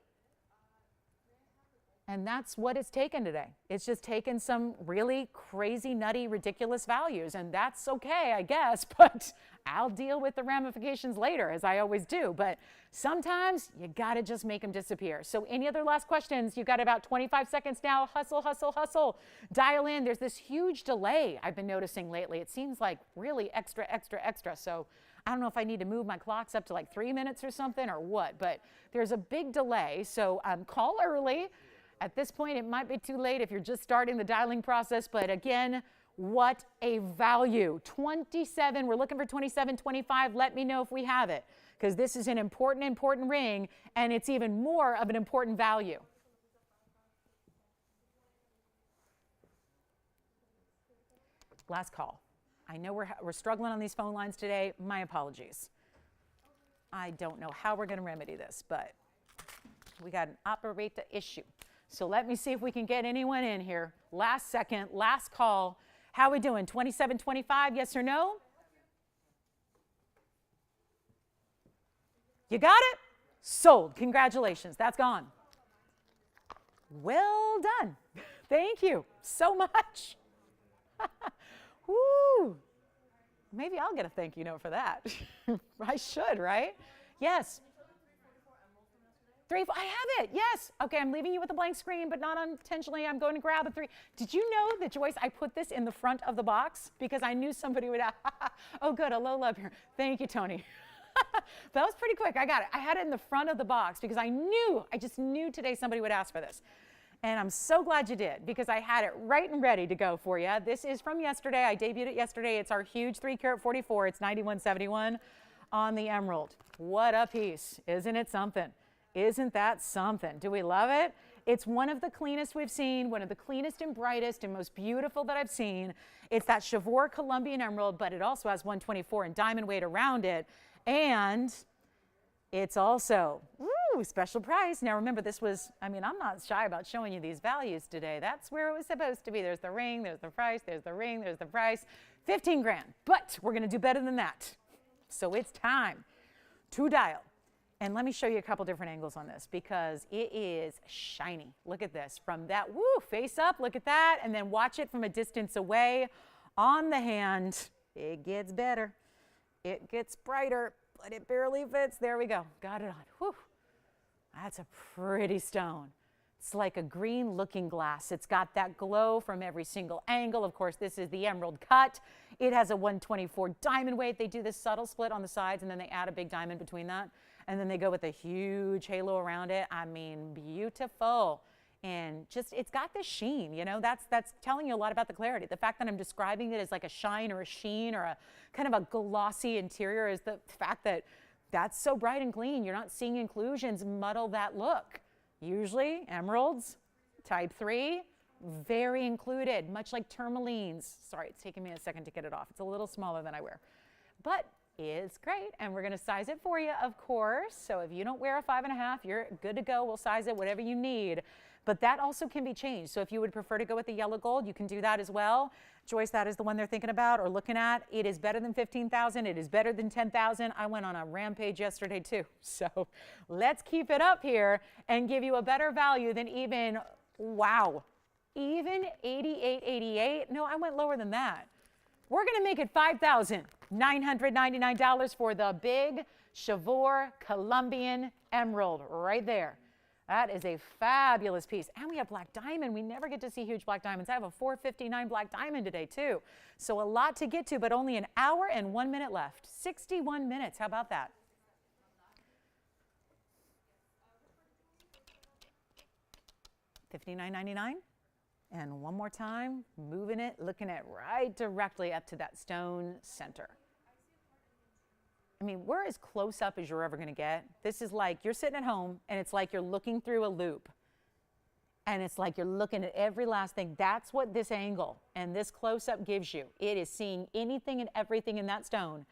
And that's what it's taken today. It's just taken some really crazy, nutty, ridiculous values. And that's okay, I guess, but I'll deal with the ramifications later, as I always do. But sometimes you gotta just make them disappear. So any other last questions? You've got about 25 seconds now. Hustle, hustle, hustle. Dial in. There's this huge delay I've been noticing lately. It seems like really extra, extra, extra. So I don't know if I need to move my clocks up to like 3 minutes or something or what, but there's a big delay. So call early. At this point, it might be too late if you're just starting the dialing process, but again, what a value. 27, we're looking for 27, 25. Let me know if we have it, because this is an important, important ring, and it's even more of an important value. Last call. I know we're struggling on these phone lines today. My apologies. I don't know how we're going to remedy this, but we got an operator issue. So let me see if we can get anyone in here. Last second, last call. How we doing? 27, 25, yes or no? You got it? Sold. Congratulations. That's gone. Well done. Thank you so much. Woo. Maybe I'll get a thank you note for that. I should, right? Yes. 3, 4, I have it, yes. Okay, I'm leaving you with a blank screen, but not unintentionally. I'm going to grab a 3. Did you know that, Joyce, I put this in the front of the box because I knew somebody would ask. Oh, good, a low love here. Thank you, Tony. That was pretty quick. I got it. I had it in the front of the box because I just knew today somebody would ask for this. And I'm so glad you did, because I had it right and ready to go for you. This is from yesterday. I debuted it yesterday. It's our huge 3 carat 44. It's $91.71 on the emerald. What a piece. Isn't it something? Isn't that something? Do we love it? It's one of the cleanest we've seen, one of the cleanest and brightest and most beautiful that I've seen. It's that Chivor Colombian emerald, but it also has 124 in diamond weight around it. And it's also, ooh, special price. Now remember, this was, I mean, I'm not shy about showing you these values today. That's where it was supposed to be. There's the ring, there's the price, there's the ring, there's the price. 15 grand. But we're going to do better than that. So it's time to dial. And let me show you a couple different angles on this, because it is shiny. Look at this. From that, woo, face up, look at that, and then watch it from a distance away on the hand. It gets better. It gets brighter, but it barely fits. There we go. Got it on. Whew. That's a pretty stone. It's like a green looking glass. It's got that glow from every single angle. Of course, this is the emerald cut. It has a 124 diamond weight. They do this subtle split on the sides and then they add a big diamond between that. And then they go with a huge halo around it. I mean, beautiful. And just, it's got this sheen, you know, that's telling you a lot about the clarity. The fact that I'm describing it as like a shine or a sheen or a kind of a glossy interior is the fact that that's so bright and clean. You're not seeing inclusions muddle that look. Usually emeralds, type 3, very included, much like tourmalines. Sorry, it's taking me a second to get it off. It's a little smaller than I wear, but it's great. And we're gonna size it for you, of course. So if you don't wear a 5.5, you're good to go. We'll size it whatever you need. But that also can be changed. So if you would prefer to go with the yellow gold, you can do that as well. Joyce, that is the one they're thinking about or looking at. It is better than 15,000. It is better than 10,000. I went on a rampage yesterday too. So let's keep it up here and give you a better value than even, wow, even 88.88. No, I went lower than that. We're gonna make it $5,999 for the big Chivor Colombian emerald right there. That is a fabulous piece. And we have black diamond. We never get to see huge black diamonds. I have a 459 black diamond today too. So a lot to get to, but only an hour and 1 minute left. 61 minutes, how about that? $59.99. And one more time, moving it, looking at right directly up to that stone center. I mean, we're as close up as you're ever going to get. This is like you're sitting at home and it's like you're looking through a loop. And it's like you're looking at every last thing. That's what this angle and this close up gives you. It is seeing anything and everything in that stone.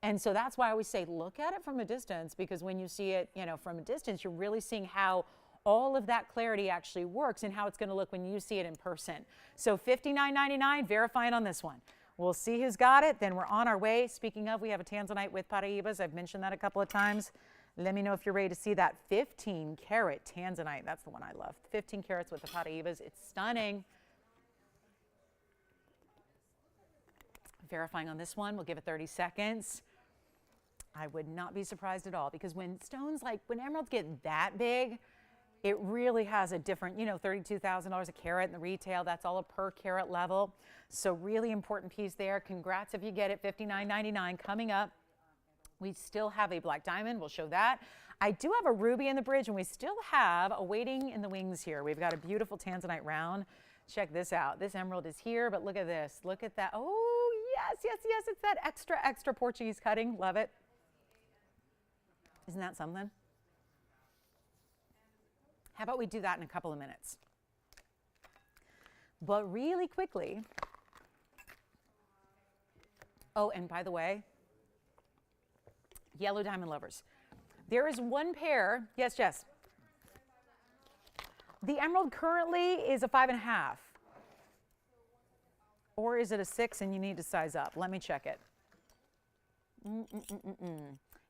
And so that's why I always say, look at it from a distance, because when you see it, you know, from a distance, you're really seeing how all of that clarity actually works and how it's going to look when you see it in person. So $59.99, verifying on this one. We'll see who's got it, then we're on our way. Speaking of, we have a Tanzanite with Paraibas. I've mentioned that a couple of times. Let me know if you're ready to see that 15 karat Tanzanite. That's the one I love. 15 carats with the Paraibas. It's stunning. Verifying on this one, we'll give it 30 seconds. I would not be surprised at all, because when stones, like when emeralds get that big, it really has a different, you know, $32,000 a carat in the retail. That's all a per carat level. So really important piece there. Congrats if you get it. $59.99 coming up. We still have a black diamond. We'll show that. I do have a ruby in the bridge, and we still have a waiting in the wings here. We've got a beautiful Tanzanite round. Check this out. This emerald is here, but look at this. Look at that. Oh, yes, yes, yes. It's that extra Portuguese cutting. Love it. Isn't that something? How about we do that in a couple of minutes? But really quickly, oh, and by the way, yellow diamond lovers, there is one pair. Yes, Jess. The emerald currently is a 5.5. Or is it a 6 and you need to size up? Let me check it.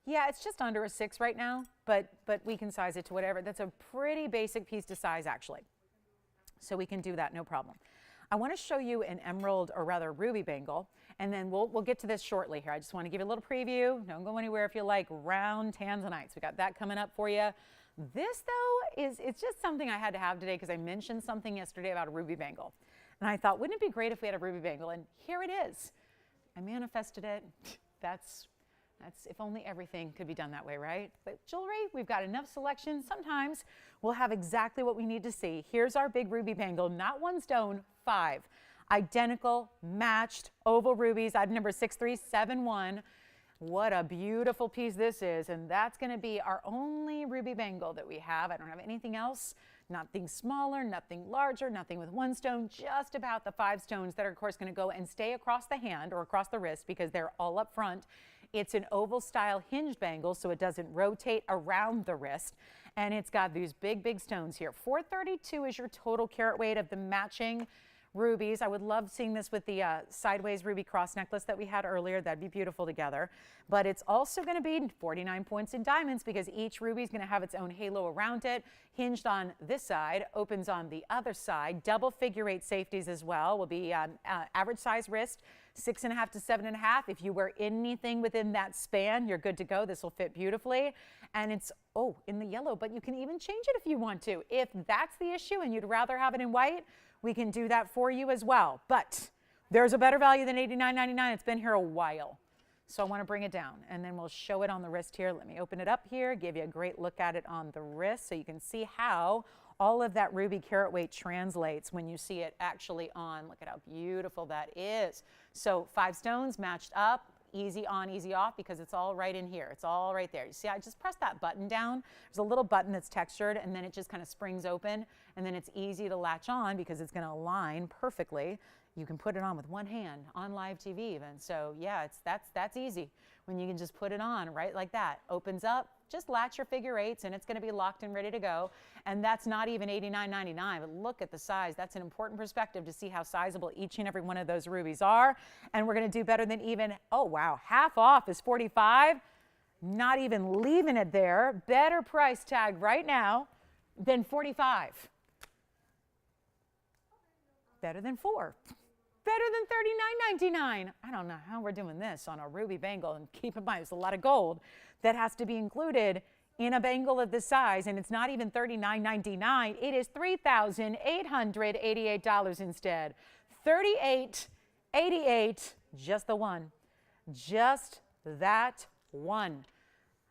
Yeah, it's just under a 6 right now, but we can size it to whatever. That's a pretty basic piece to size, actually. So we can do that, no problem. I want to show you an emerald, or rather ruby bangle, and then we'll get to this shortly here. I just want to give you a little preview. Don't go anywhere if you like round Tanzanites. We got that coming up for you. This, though, it's just something I had to have today because I mentioned something yesterday about a ruby bangle. And I thought, wouldn't it be great if we had a ruby bangle? And here it is. I manifested it. That's if only everything could be done that way, right? But jewelry, we've got enough selection. Sometimes we'll have exactly what we need to see. Here's our big ruby bangle, not one stone, 5. Identical, matched, oval rubies, item number 6371. What a beautiful piece this is. And that's gonna be our only ruby bangle that we have. I don't have anything else. Nothing smaller, nothing larger, nothing with one stone, just about the 5 stones that are, of course, gonna go and stay across the hand or across the wrist because they're all up front. It's an oval style hinged bangle, so it doesn't rotate around the wrist. And it's got these big, big stones here. 432 is your total carat weight of the matching rubies. I would love seeing this with the sideways ruby cross necklace that we had earlier. That'd be beautiful together. But it's also going to be 49 points in diamonds because each ruby is going to have its own halo around it, hinged on this side, opens on the other side. Double figure 8 safeties as well will be average size wrist, 6.5 to 7.5. If you wear anything within that span, you're good to go. This will fit beautifully. And it's, in the yellow, but you can even change it if you want to. If that's the issue and you'd rather have it in white, we can do that for you as well. But there's a better value than $89.99. It's been here a while. So I want to bring it down, and then we'll show it on the wrist here. Let me open it up here, give you a great look at it on the wrist so you can see how all of that ruby carat weight translates when you see it actually on. Look at how beautiful that is. So 5 stones matched up, easy on, easy off, because it's all right in here. It's all right there. You see, I just press that button down. There's a little button that's textured, and then it just kind of springs open, and then it's easy to latch on because it's going to align perfectly. You can put it on with one hand on live TV even. So yeah, that's easy when you can just put it on right like that. Opens up, just latch your figure 8s and it's going to be locked and ready to go. And that's not even $89.99, but look at the size. That's an important perspective to see how sizable each and every one of those rubies are. And we're going to do better than even, oh wow, half off is $45. Not even leaving it there. Better price tag right now than $45. Better than $4. Better than $39.99. I don't know how we're doing this on a ruby bangle, and keep in mind it's a lot of gold that has to be included in a bangle of this size, and it's not even $39.99. It is $3,888 instead. $38.88, just the one. Just that one.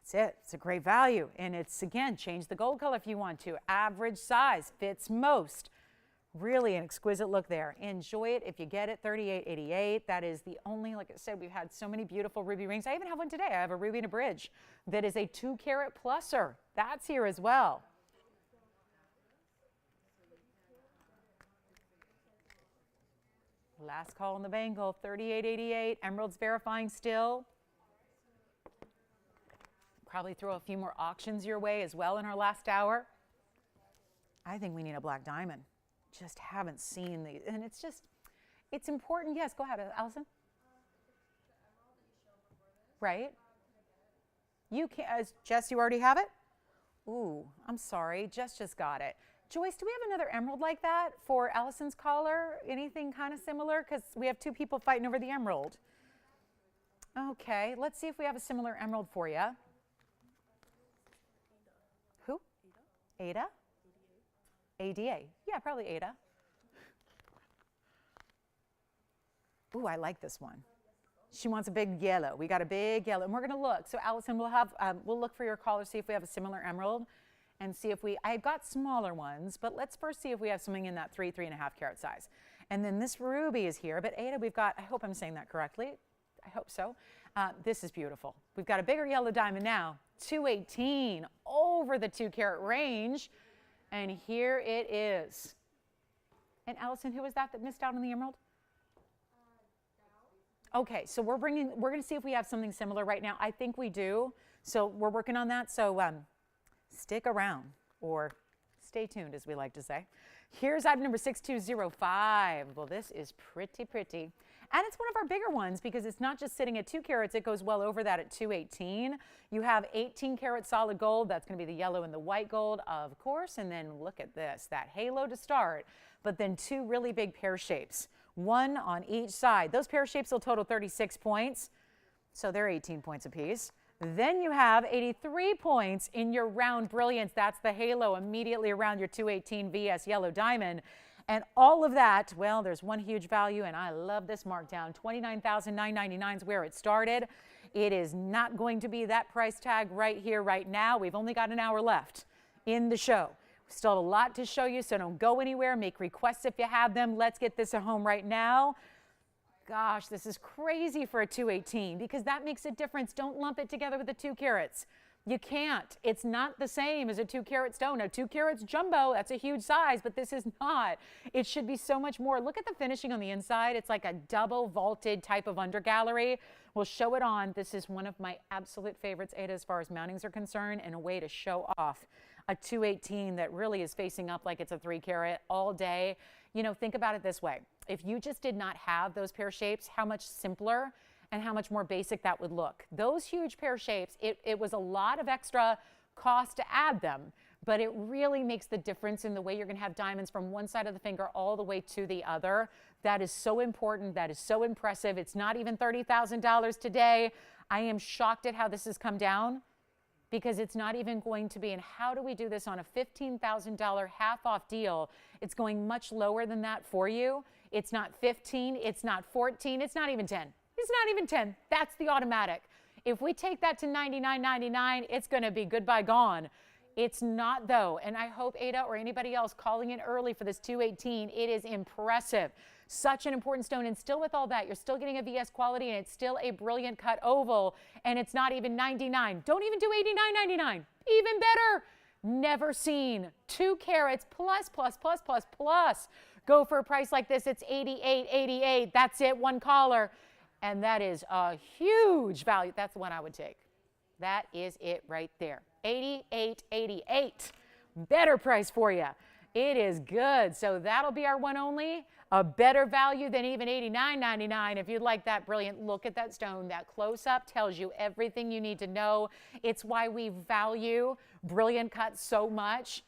That's it. It's a great value, and it's, again, change the gold color if you want to. Average size, fits most. Really an exquisite look there. Enjoy it if you get it. $38.88. That is the only, like I said, we've had so many beautiful ruby rings. I even have one today. I have a ruby and a bridge that is a 2-carat pluser. That's here as well. Last call on the bangle, $38.88. Emeralds verifying still. Probably throw a few more auctions your way as well in our last hour. I think we need a black diamond. Just haven't seen these, and it's just, it's important. Yes, go ahead, Allison. Right? You can, Jess, you already have it? Ooh, I'm sorry, Jess just got it. Joyce, do we have another emerald like that for Allison's collar? Anything kind of similar? Because we have 2 people fighting over the emerald. Okay, let's see if we have a similar emerald for you. Who? Ada? ADA. Yeah, probably Ada. Ooh, I like this one. She wants a big yellow. We got a big yellow, and we're going to look. So Allison, we'll look for your collar, see if we have a similar emerald, and see if I've got smaller ones, but let's first see if we have something in that 3.5 carat size. And then this ruby is here, but Ada, we've got, I hope I'm saying that correctly. I hope so. This is beautiful. We've got a bigger yellow diamond now, 218, over the 2-carat range. And here it is. And Allison, who was that missed out on the emerald? Okay, so we're going to see if we have something similar right now. I think we do. So we're working on that. So stick around, or stay tuned, as we like to say. Here's item number 6205. Well, this is pretty, pretty. And it's one of our bigger ones because it's not just sitting at 2 carats. It goes well over that at 218. You have 18 karat solid gold. That's going to be the yellow and the white gold, of course. And then look at this, that halo to start, but then 2 really big pear shapes, 1 on each side. Those pear shapes will total 36 points. So they're 18 points apiece. Then you have 83 points in your round brilliance. That's the halo immediately around your 218 VS yellow diamond. And all of that, well, there's one huge value, and I love this markdown. $29,999 is where it started. It is not going to be that price tag right here, right now. We've only got an hour left in the show. We still have a lot to show you, so don't go anywhere. Make requests if you have them. Let's get this at home right now. Gosh, this is crazy for a 218 because that makes a difference. Don't lump it together with the 2 carats. You can't. It's not the same as a 2-carat stone. A 2 carat's jumbo, that's a huge size, but this is not. It should be so much more. Look at the finishing on the inside. It's like a double vaulted type of undergallery. We'll show it on. This is one of my absolute favorites, Ada, as far as mountings are concerned, and a way to show off a 218 that really is facing up like it's a 3 carat all day. You know, think about it this way. If you just did not have those pear shapes, how much simpler and how much more basic that would look. Those huge pear shapes, it was a lot of extra cost to add them, but it really makes the difference in the way you're gonna have diamonds from one side of the finger all the way to the other. That is so important, that is so impressive. It's not even $30,000 today. I am shocked at how this has come down because it's not even going to be, and how do we do this on a $15,000 half off deal? It's going much lower than that for you. It's not 15, it's not 14, it's not even 10. It's not even 10. That's the automatic. If we take that to $99.99, it's going to be goodbye gone. It's not though, and I hope Ada or anybody else calling in early for this 218, it is impressive. Such an important stone, and still with all that, you're still getting a VS quality, and it's still a brilliant cut oval, and it's not even $99. Don't even do $89.99. Even better. Never seen. 2 carats plus. Go for a price like this. It's $88.88. That's it. One caller. And that is a huge value. That's the one I would take. That is it right there. $88.88. Better price for you. It is good. So that'll be our one only. A better value than even $89.99 if you'd like that brilliant look at that stone. That close-up tells you everything you need to know. It's why we value brilliant cuts so much.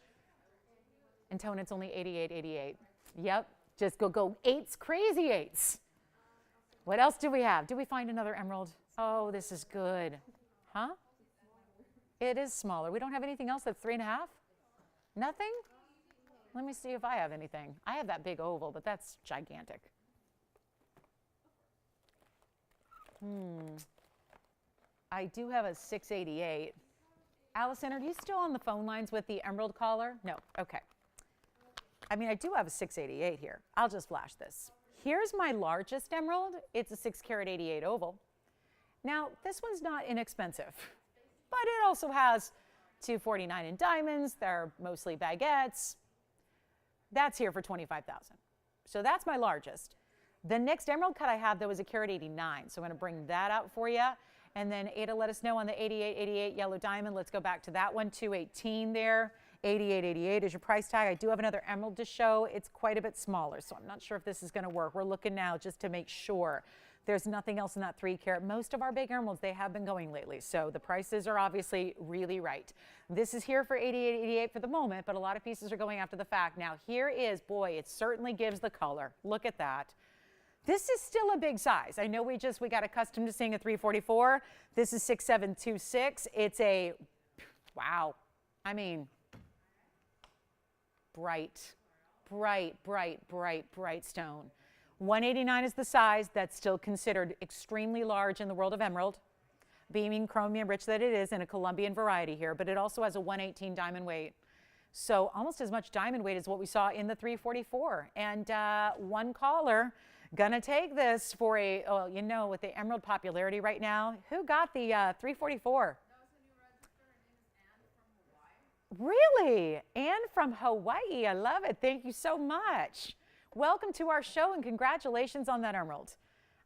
And Tone, it's only $88.88. Yep. Just go eights, crazy eights. What else do we have? Do we find another emerald? Oh, this is good. Huh? It is smaller. We don't have anything else that's 3.5? Nothing? Let me see if I have anything. I have that big oval, but that's gigantic. I do have a 688. Allison, are you still on the phone lines with the emerald caller? No. Okay. I mean, I do have a 688 here. I'll just flash this. Here's my largest emerald. It's a 6-carat 88 oval. Now, this one's not inexpensive, but it also has 249 in diamonds. They're mostly baguettes. That's here for $25,000. So that's my largest. The next emerald cut I have, though, is a carat 89. So I'm going to bring that out for you. And then Ada, let us know on the 8888 yellow diamond. Let's go back to that one, 218 there. 8888 is your price tag. I do have another emerald to show. It's quite a bit smaller, so I'm not sure if this is going to work. We're looking now just to make sure there's nothing else in that 3 carat. Most of our big emeralds, they have been going lately, so the prices are obviously really right. This is here for 8888 for the moment, but a lot of pieces are going after the fact. Now here is, boy, it certainly gives the color. Look at that. This is still a big size. I know we got accustomed to seeing a 344. This is 6726. It's a, wow, I mean, bright stone. 189 is the size. That's still considered extremely large in the world of emerald. Beaming chromium rich that it is in a Colombian variety here, but it also has a 118 diamond weight. So almost as much diamond weight as what we saw in the 344. And one caller gonna take this for a, oh, you know, with the emerald popularity right now, who got the 344? Really? Anne from Hawaii. I love it. Thank you so much. Welcome to our show and congratulations on that emerald.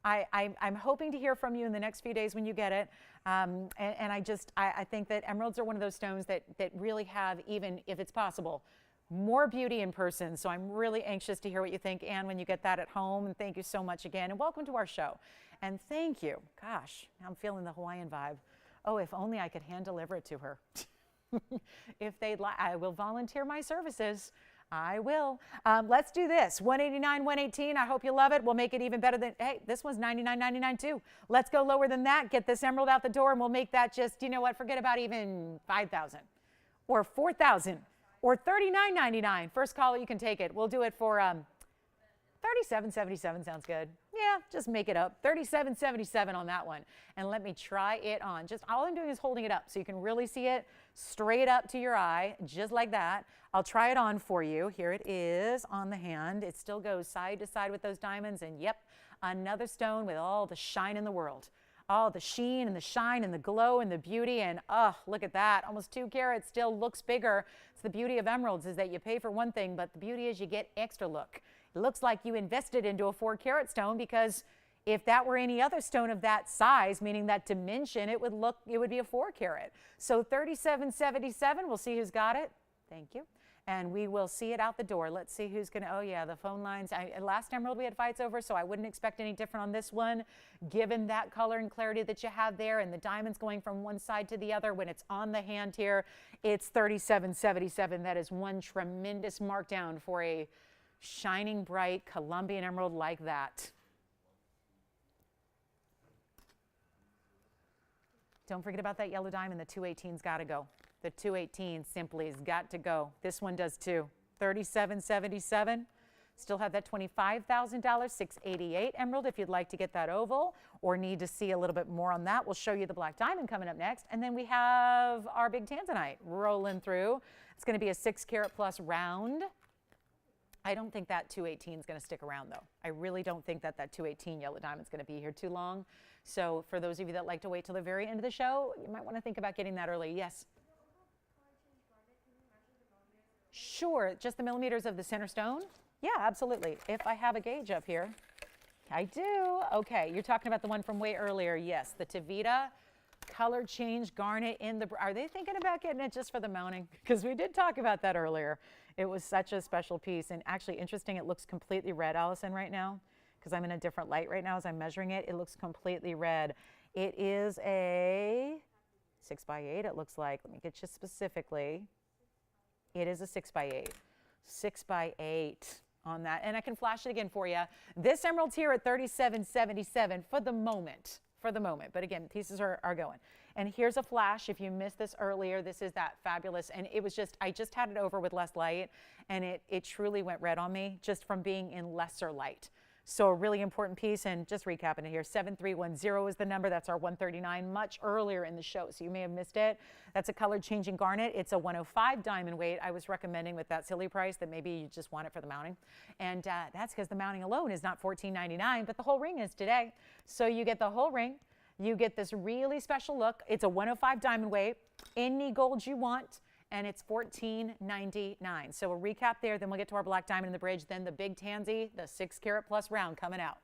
I'm hoping to hear from you in the next few days when you get it. And I think that emeralds are one of those stones that really have, even if it's possible, more beauty in person. So I'm really anxious to hear what you think, Anne, when you get that at home. And thank you so much again. And welcome to our show. And thank you. Gosh, I'm feeling the Hawaiian vibe. Oh, if only I could hand deliver it to her. If they'd like, I will volunteer my services. I will. Let's do this. 189, 118. I hope you love it. We'll make it even better than, hey, this one's 99.99 too. Let's go lower than that. Get this emerald out the door and we'll make that just, you know what, forget about even 5,000 or 4,000 or 39.99. First caller, you can take it. We'll do it for 37.77 sounds good. Yeah, just make it up. 37.77 on that one. And let me try it on. Just all I'm doing is holding it up so you can really see it straight up to your eye, just like that. I'll try it on for you. Here it is on the hand. It still goes side to side with those diamonds. And yep, another stone with all the shine in the world. Oh, the sheen and the shine and the glow and the beauty, and oh, look at that. Almost 2 carats, still looks bigger. It's the beauty of emeralds is that you pay for one thing, but the beauty is you get extra look. It looks like you invested into a 4-carat stone, because if that were any other stone of that size, meaning that dimension, it would be a 4-carat. So 3777, we'll see who's got it. Thank you. And we will see it out the door. Let's see who's going to, oh yeah, the phone lines. Last emerald we had fights over, so I wouldn't expect any different on this one, given that color and clarity that you have there, and the diamonds going from one side to the other. When it's on the hand here, it's 3777. That is one tremendous markdown for a shining bright Colombian emerald like that. Don't forget about that yellow diamond. The 218's got to go. The 218 simply has got to go. This one does too. 3777. Still have that $25,000, 688 emerald if you'd like to get that oval or need to see a little bit more on that. We'll show you the black diamond coming up next. And then we have our big Tanzanite rolling through. It's going to be a 6-carat plus round. I don't think that 218 is going to stick around, though. I really don't think that 218 yellow diamond is going to be here too long. So for those of you that like to wait till the very end of the show, you might want to think about getting that early. Yes? Sure, just the millimeters of the center stone? Yeah, absolutely. If I have a gauge up here. I do. Okay, you're talking about the one from way earlier. Yes, the TVON color change garnet in the, are they thinking about getting it just for the mounting? Because we did talk about that earlier. It was such a special piece, and actually interesting, it looks completely red, Allison, right now, because I'm in a different light right now as I'm measuring it. It looks completely red. It is a 6x8, it looks like. Let me get you specifically. It is a 6x8. 6x8 on that. And I can flash it again for you. This emerald's here at 3777 for the moment. For the moment. But again, pieces are going. And here's a flash. If you missed this earlier, this is that fabulous. And it was just, I just had it over with less light, and it truly went red on me just from being in lesser light. So a really important piece, and just recapping it here, 7310 is the number. That's our 139, much earlier in the show, so you may have missed it. That's a color changing garnet. It's a 105 diamond weight. I was recommending with that silly price that maybe you just want it for the mounting. And that's because the mounting alone is not $14.99, but the whole ring is today. So you get the whole ring. You get this really special look. It's a 105 diamond weight, any gold you want. And it's $14.99. So we'll recap there, then we'll get to our black diamond in the bridge, then the big tansy, the 6-carat plus round coming out.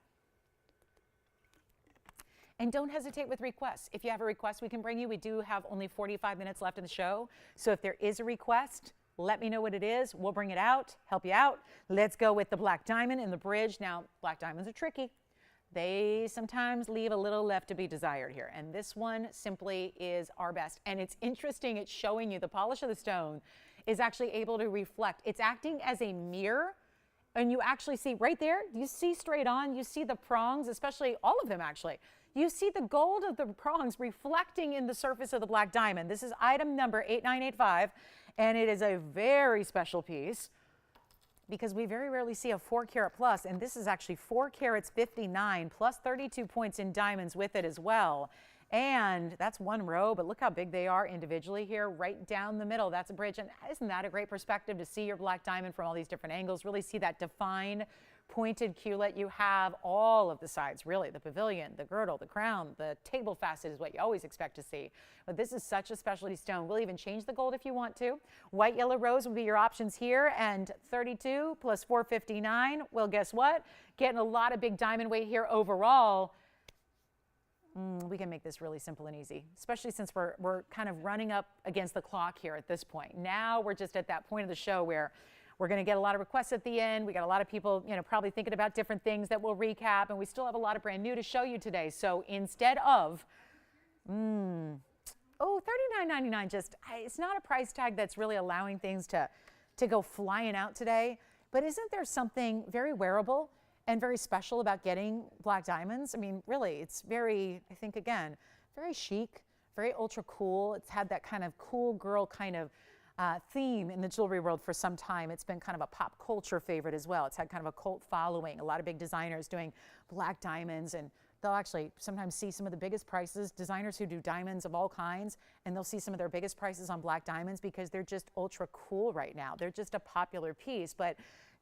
And don't hesitate with requests. If you have a request we can bring you, we do have only 45 minutes left in the show. So if there is a request, let me know what it is. We'll bring it out, help you out. Let's go with the black diamond in the bridge. Now, black diamonds are tricky. They sometimes leave a little left to be desired here. And this one simply is our best. And it's interesting, it's showing you the polish of the stone is actually able to reflect. It's acting as a mirror. And you actually see right there, you see straight on, you see the prongs, especially all of them actually. You see the gold of the prongs reflecting in the surface of the black diamond. This is item number 8985, and it is a very special piece, because we very rarely see a 4-carat plus, and this is actually 4 carats 59 plus 32 points in diamonds with it as well. And that's one row, but look how big they are individually here, right down the middle. That's a bridge, and isn't that a great perspective to see your black diamond from all these different angles, really see that defined pointed culet. You have all of the sides, really, the pavilion, the girdle, the crown, the table facet is what you always expect to see. But this is such a specialty stone. We'll even change the gold if you want to. White, yellow, rose will be your options here, and 32 plus 459. Well, guess what? Getting a lot of big diamond weight here overall. We can make this really simple and easy, especially since we're kind of running up against the clock here at this point. Now we're just at that point of the show where we're going to get a lot of requests at the end. We got a lot of people, probably thinking about different things that we'll recap, and we still have a lot of brand new to show you today. So instead of, $39.99, it's not a price tag that's really allowing things to go flying out today. But isn't there something very wearable and very special about getting black diamonds? I mean, really, it's very, I think, again, very chic, very ultra cool. It's had that kind of cool girl kind of theme in the jewelry world for some time. It's been kind of a pop culture favorite as well. It's had kind of a cult following. A lot of big designers doing black diamonds, and they'll actually sometimes see some of the biggest prices, designers who do diamonds of all kinds, and they'll see some of their biggest prices on black diamonds because they're just ultra cool right now. They're just a popular piece. But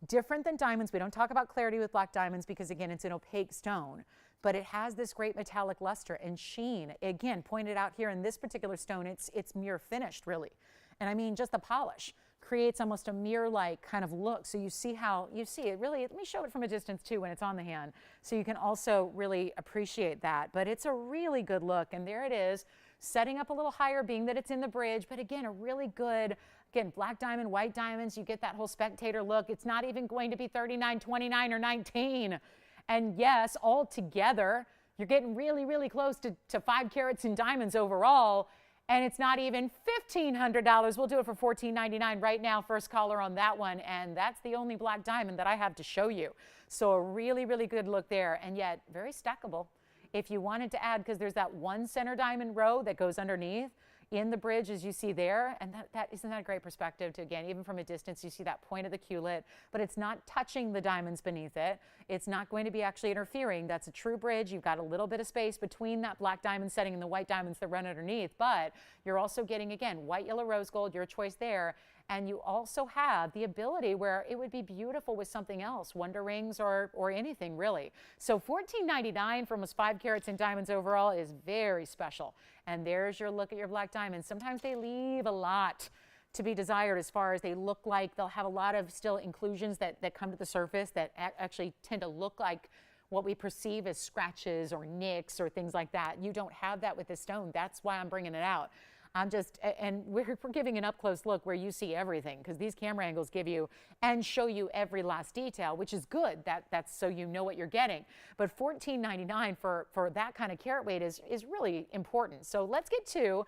Different than diamonds. We don't talk about clarity with black diamonds because, again, it's an opaque stone, but it has this great metallic luster and sheen. Again, pointed out here in this particular stone, it's mirror finished, really. And I mean, just the polish creates almost a mirror-like kind of look. So you see how, you see it really, let me show it from a distance too when it's on the hand, so you can also really appreciate that. But it's a really good look, and there it is, setting up a little higher, being that it's in the bridge, but again, a really good, again, black diamond, white diamonds, you get that whole spectator look. It's not even going to be 39, 29, or 19. And yes, all together, you're getting really, really close to 5 carats in diamonds overall. And it's not even $1,500. We'll do it for $14.99 right now. First caller on that one. And that's the only black diamond that I have to show you. So a really, really good look there. And yet very stackable. If you wanted to add, because there's that one center diamond row that goes underneath in the bridge, as you see there, and isn't that a great perspective to, again, even from a distance, you see that point of the culet, but it's not touching the diamonds beneath it. It's not going to be actually interfering. That's a true bridge. You've got a little bit of space between that black diamond setting and the white diamonds that run underneath, but you're also getting, again, white, yellow, rose gold, your choice there. And you also have the ability where it would be beautiful with something else, wonder rings or anything really. So $14.99 for almost 5 carats in diamonds overall is very special. And there's your look at your black diamonds. Sometimes they leave a lot to be desired as far as they look like. They'll have a lot of still inclusions that come to the surface that actually tend to look like what we perceive as scratches or nicks or things like that. You don't have that with this stone. That's why I'm bringing it out. And we're giving an up-close look where you see everything, because these camera angles give you and show you every last detail, which is good. That's so you know what you're getting. But $14.99 for that kind of carat weight is really important. So let's get to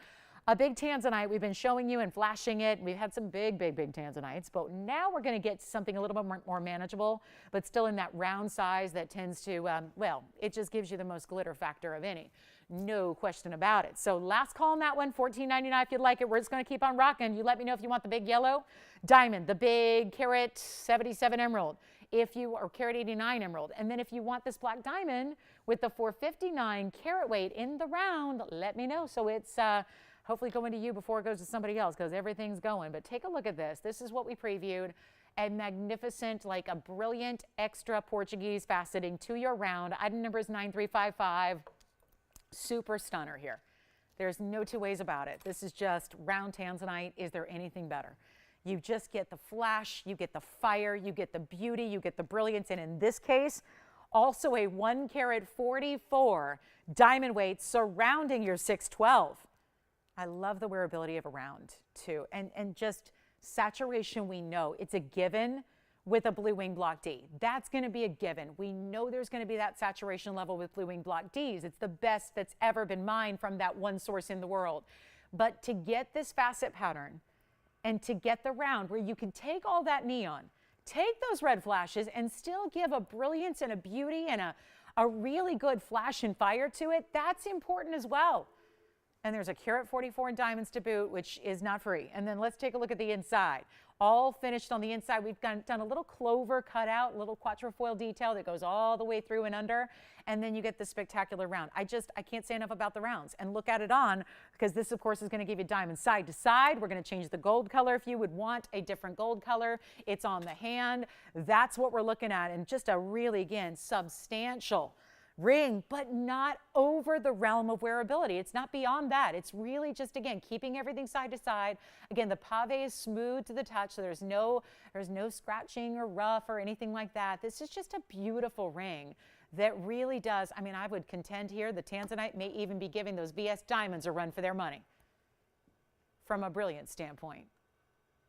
a big Tanzanite. We've been showing you and flashing it. We've had some big Tanzanites, but now we're going to get something a little bit more manageable, but still in that round size that tends to, well, it just gives you the most glitter factor of any. No question about it. So last call on that one, $14.99 if you'd like it. We're just going to keep on rocking. You let me know if you want the big yellow diamond, the big carat 77 emerald, or carat 89 emerald. And then if you want this black diamond with the 459 carat weight in the round, let me know. So it's hopefully going to you before it goes to somebody else, because everything's going. But take a look at this. This is what we previewed. A magnificent, like a brilliant extra Portuguese faceting to your round. Item number is 9355. Super stunner here. There's no two ways about it. This is just round Tanzanite. Is there anything better? You just get the flash, you get the fire, you get the beauty, you get the brilliance, and in this case, also a 1 carat 44 diamond weight surrounding your 612. I love the wearability of a round too, and just saturation. We know it's a given with a Blue Wing Block D. That's going to be a given. We know there's going to be that saturation level with Blue Wing Block Ds. It's the best that's ever been mined from that one source in the world. But to get this facet pattern and to get the round where you can take all that neon, take those red flashes, and still give a brilliance and a beauty and a really good flash and fire to it, that's important as well. And there's a carat 44 in diamonds to boot, which is not free. And then let's take a look at the inside. All finished on the inside. We've done a little clover cutout, little quatrefoil detail that goes all the way through and under. And then you get the spectacular round. I can't say enough about the rounds. And look at it on, because this, of course, is going to give you diamonds side to side. We're going to change the gold color if you would want a different gold color. It's on the hand. That's what we're looking at. And just a really, again, substantial ring, but not over the realm of wearability. It's not beyond that. It's really just, again, keeping everything side to side. Again, the pave is smooth to the touch, so there's no scratching or rough or anything like that. This is just a beautiful ring that really does, I mean, I would contend here the Tanzanite may even be giving those VS diamonds a run for their money from a brilliant standpoint.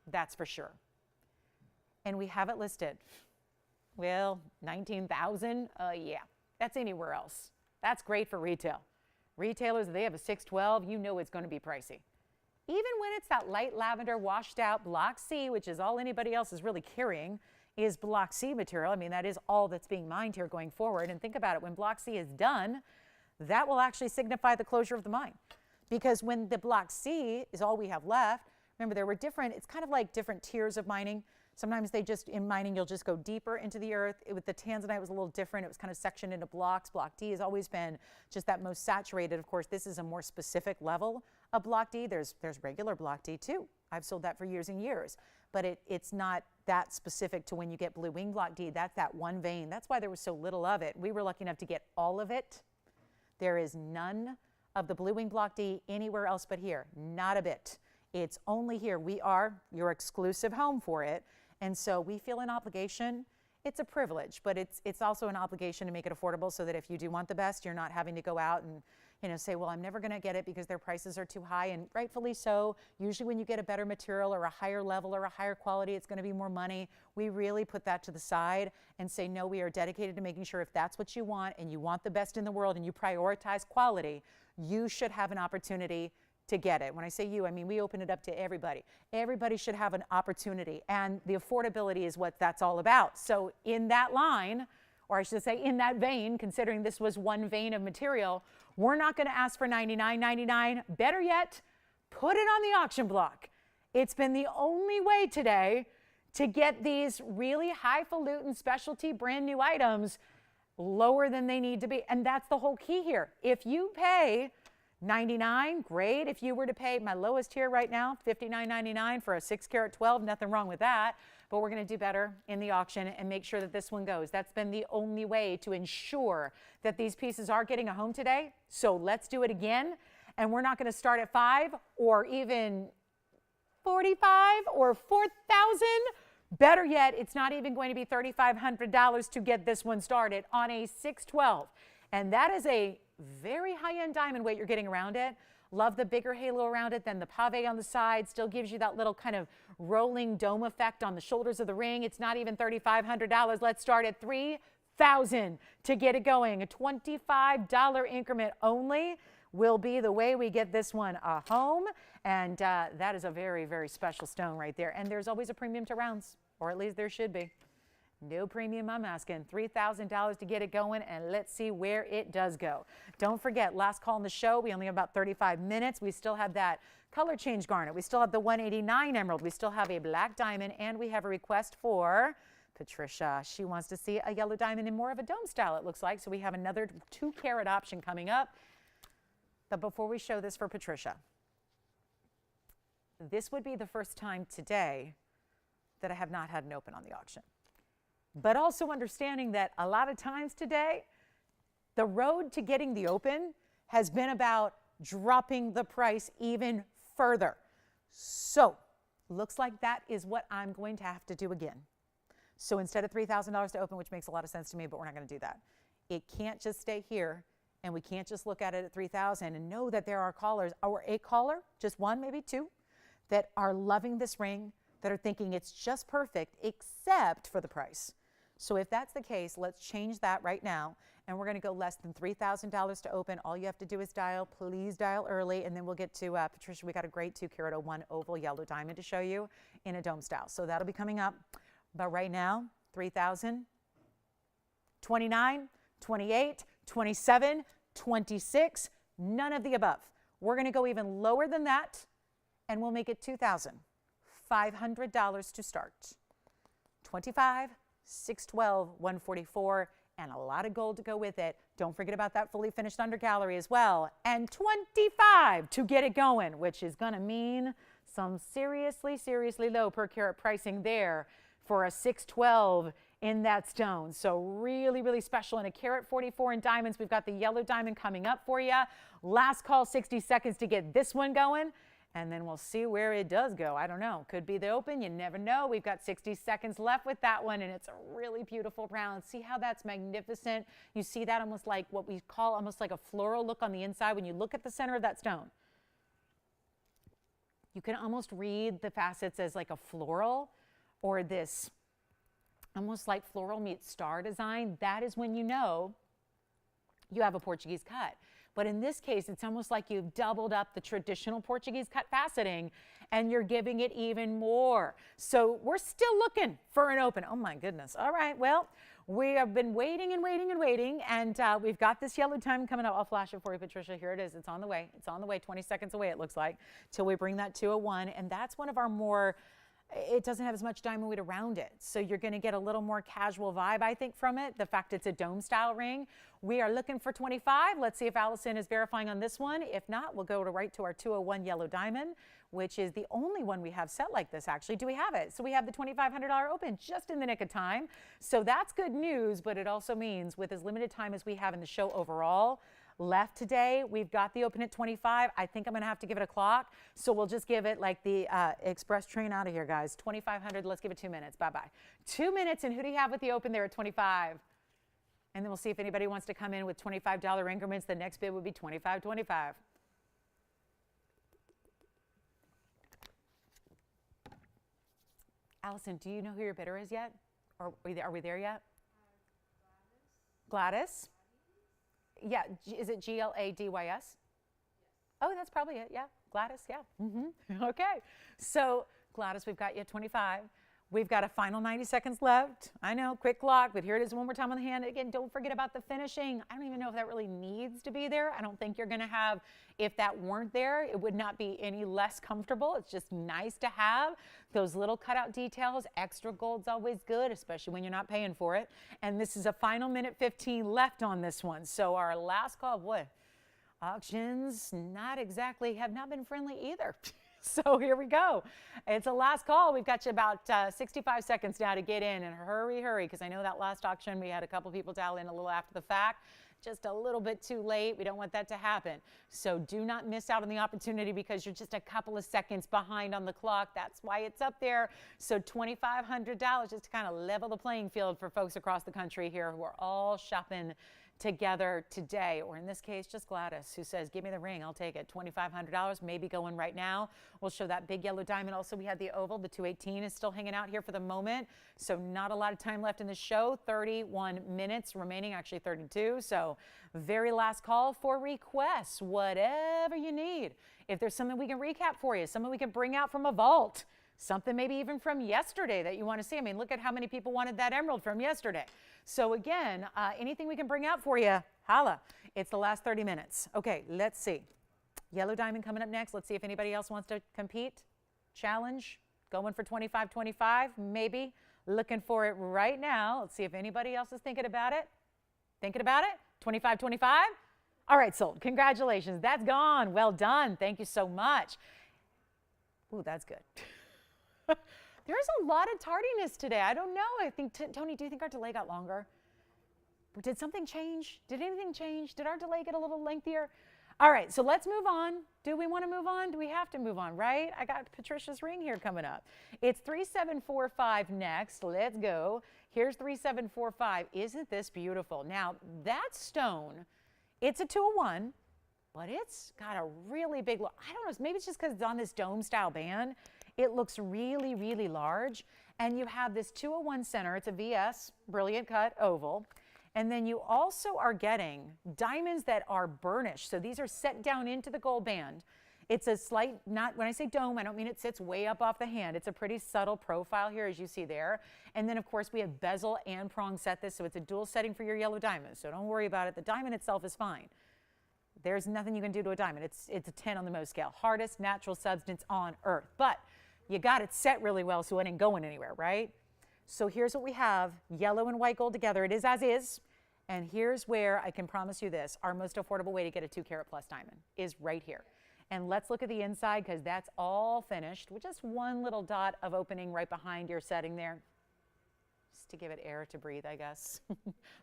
That's for sure. And we have it listed. Well, 19,000, yeah. That's anywhere else. That's great for retail. Retailers, if they have a 612, you know it's going to be pricey. Even when it's that light lavender washed out Block C, which is all anybody else is really carrying, is Block C material. I mean, that is all that's being mined here going forward. And think about it, when Block C is done, that will actually signify the closure of the mine. Because when the Block C is all we have left, remember there were different, it's kind of like different tiers of mining. Sometimes they just, in mining, you'll just go deeper into the earth. With the Tanzanite, it was a little different. It was kind of sectioned into blocks. Block D has always been just that most saturated. Of course, this is a more specific level a block D. There's regular block D too. I've sold that for years and years, but it's not that specific to when you get blue wing block D. That's that one vein. That's why there was so little of it. We were lucky enough to get all of it. There is none of the blue wing block D anywhere else but here. Not a bit. It's only here. We are your exclusive home for it. And so we feel an obligation. It's a privilege, but it's also an obligation to make it affordable so that if you do want the best, you're not having to go out and say, well, I'm never going to get it because their prices are too high, and rightfully so. Usually when you get a better material or a higher level or a higher quality, it's going to be more money. We really put that to the side and say, no, we are dedicated to making sure if that's what you want and you want the best in the world and you prioritize quality, you should have an opportunity to get it. When I say you, I mean we open it up to everybody. Everybody should have an opportunity, and the affordability is what that's all about. So in that line, or I should say in that vein, considering this was one vein of material, we're not going to ask for $99.99. Better yet, put it on the auction block. It's been the only way today to get these really highfalutin specialty brand new items lower than they need to be. And that's the whole key here. If you pay $99, great. If you were to pay my lowest here right now, $59.99 for a 6 karat 12, nothing wrong with that. But we're going to do better in the auction and make sure that this one goes. That's been the only way to ensure that these pieces are getting a home today. So let's do it again. And we're not going to start at 5 or even 45 or 4,000. Better yet, it's not even going to be $3,500 to get this one started on a 612. And that is a very high-end diamond weight you're getting around it. Love the bigger halo around it than the pave on the side. Still gives you that little kind of rolling dome effect on the shoulders of the ring. It's not even $3,500. Let's start at $3,000 to get it going. A $25 increment only will be the way we get this one a home. And that is a very, very special stone right there. And there's always a premium to rounds, or at least there should be. No premium, I'm asking. $3,000 to get it going, and let's see where it does go. Don't forget, last call in the show. We only have about 35 minutes. We still have that color change garnet. We still have the 189 emerald. We still have a black diamond, and we have a request for Patricia. She wants to see a yellow diamond in more of a dome style, it looks like. So we have another 2 carat option coming up. But before we show this for Patricia, this would be the first time today that I have not had an open on the auction. But also understanding that a lot of times today, the road to getting the open has been about dropping the price even further. So looks like that is what I'm going to have to do again. So instead of $3,000 to open, which makes a lot of sense to me, but we're not going to do that. It can't just stay here, and we can't just look at it at $3,000 and know that there are callers, or a caller, just one, maybe two, that are loving this ring, that are thinking it's just perfect, except for the price. So if that's the case, let's change that right now, and we're going to go less than $3,000 to open. All you have to do is dial. Please dial early, and then we'll get to Patricia. We got a great 2 carat 01 oval yellow diamond to show you in a dome style. So that'll be coming up. But right now, 3,000, 29, 28, 27, 26, none of the above. We're going to go even lower than that, and we'll make it $2,500 to start. 25, 612, 144, and a lot of gold to go with it. Don't forget about that fully finished under gallery as well. And 25 to get it going, which is going to mean some seriously, seriously low per carat pricing there for a 612 in that stone. So really, really special. In a carat 44 in diamonds, we've got the yellow diamond coming up for you. Last call, 60 seconds to get this one going. And then we'll see where it does go. I don't know. Could be the open. You never know. We've got 60 seconds left with that one, and it's a really beautiful round. See how that's magnificent? You see that almost like what we call almost like a floral look on the inside when you look at the center of that stone. You can almost read the facets as like a floral or this almost like floral meets star design. That is when you know you have a Portuguese cut. But in this case, it's almost like you've doubled up the traditional Portuguese cut faceting, and you're giving it even more. So we're still looking for an open. Oh my goodness. All right, well, we have been waiting and waiting and waiting, and we've got this yellow diamond coming up. I'll flash it for you, Patricia. Here it is. It's on the way. It's on the way. 20 seconds away, it looks like, till we bring that 201. And that's one of our more it doesn't have as much diamond weight around it. So you're going to get a little more casual vibe, I think, from it. The fact it's a dome style ring. We are looking for 25. Let's see if Allison is verifying on this one. If not, we'll go right to our 201 yellow diamond, which is the only one we have set like this, actually. Do we have it? So we have the $2,500 open just in the nick of time. So that's good news, but it also means with as limited time as we have in the show overall, left today, we've got the open at 25. I think I'm going to have to give it a clock. So we'll just give it like the express train out of here, guys. 2,500. Let's give it 2 minutes. Bye-bye. 2 minutes. And who do you have with the open there at 25? And then we'll see if anybody wants to come in with $25 increments. The next bid would be 25.25. Allison, do you know who your bidder is yet? Or are we there yet? Gladys. Yeah, is it Gladys? Oh, that's probably it. Yeah, Gladys. Yeah. Okay. So Gladys, we've got you at 25. We've got a final 90 seconds left. I know, quick clock, but here it is one more time on the hand. Again, don't forget about the finishing. I don't even know if that really needs to be there. I don't think you're going to have, if that weren't there, it would not be any less comfortable. It's just nice to have those little cutout details. Extra gold's always good, especially when you're not paying for it. And this is a final minute 15 left on this one. So our last call, boy, auctions have not been friendly either. So here we go. It's a last call. We've got you about 65 seconds now to get in, and hurry, because I know that last auction we had a couple people dial in a little after the fact. Just a little bit too late. We don't want that to happen. So do not miss out on the opportunity because you're just a couple of seconds behind on the clock. That's why it's up there. So $2,500 just to kind of level the playing field for folks across the country here who are all shopping together today, or in this case, just Gladys, who says, give me the ring, I'll take it. $2,500, maybe going right now. We'll show that big yellow diamond. Also, we had the oval. The 218 is still hanging out here for the moment, so not a lot of time left in the show. 31 minutes remaining, actually 32, so very last call for requests, whatever you need. If there's something we can recap for you, something we can bring out from a vault, something maybe even from yesterday that you want to see. I mean, look at how many people wanted that emerald from yesterday. So again, anything we can bring out for you, holla. It's the last 30 minutes. Okay, let's see. Yellow diamond coming up next. Let's see if anybody else wants to compete, challenge, going for 25.25, maybe. Looking for it right now. Let's see if anybody else is thinking about it. Thinking about it? 25.25? All right, sold. Congratulations. That's gone. Well done. Thank you so much. Ooh, that's good. There's a lot of tardiness today. I don't know. I think, Tony, do you think our delay got longer? Did something change? Did anything change? Did our delay get a little lengthier? All right, so let's move on. Do we want to move on? Do we have to move on, right? I got Patricia's ring here coming up. It's 3745 next. Let's go. Here's 3745. Isn't this beautiful? Now, that stone, it's a 201, but it's got a really big look. I don't know, maybe it's just because it's on this dome style band. It looks really, really large. And you have this 201 center. It's a VS, brilliant cut oval. And then you also are getting diamonds that are burnished. So these are set down into the gold band. It's a slight, not, when I say dome, I don't mean it sits way up off the hand. It's a pretty subtle profile here, as you see there. And then, of course, we have bezel and prong set this. So it's a dual setting for your yellow diamond. So don't worry about it. The diamond itself is fine. There's nothing you can do to a diamond. It's a 10 on the Mohs scale. Hardest natural substance on earth. But you got it set really well so it ain't going anywhere, right? So here's what we have, yellow and white gold together. It is as is. And here's where I can promise you this, our most affordable way to get a 2-carat plus diamond is right here. And let's look at the inside because that's all finished with just one little dot of opening right behind your setting there. Just to give it air to breathe, I guess.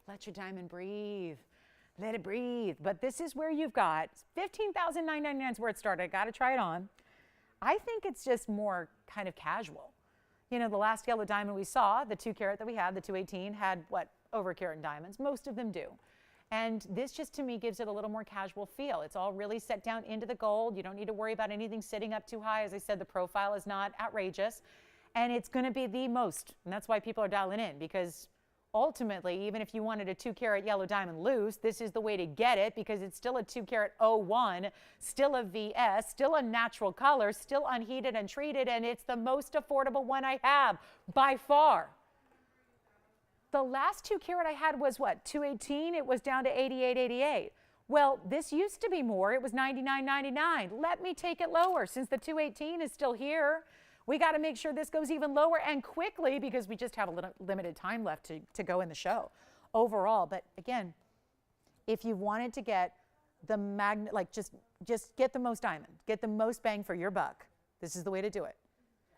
Let your diamond breathe. Let it breathe. But this is where you've got $15,999 is where it started. I got to try it on. I think it's just more kind of casual. You know, the last yellow diamond we saw, the 2-carat that we had, the 218, had what, over a carat in diamonds. Most of them do. And this just to me gives it a little more casual feel. It's all really set down into the gold. You don't need to worry about anything sitting up too high. As I said, the profile is not outrageous. And it's going to be the most. And that's why people are dialing in, because ultimately, even if you wanted a 2-carat yellow diamond loose, this is the way to get it because it's still a 2-carat 01, still a VS, still a natural color, still unheated and treated, and it's the most affordable one I have by far. The last 2-carat I had was what, 218? It was down to 88.88. Well, this used to be more. It was $99.99. Let me take it lower since the 218 is still here. We got to make sure this goes even lower and quickly because we just have a limited time left to go in the show overall. But again, if you wanted to get the magnet, like just get the most diamond, get the most bang for your buck, this is the way to do it.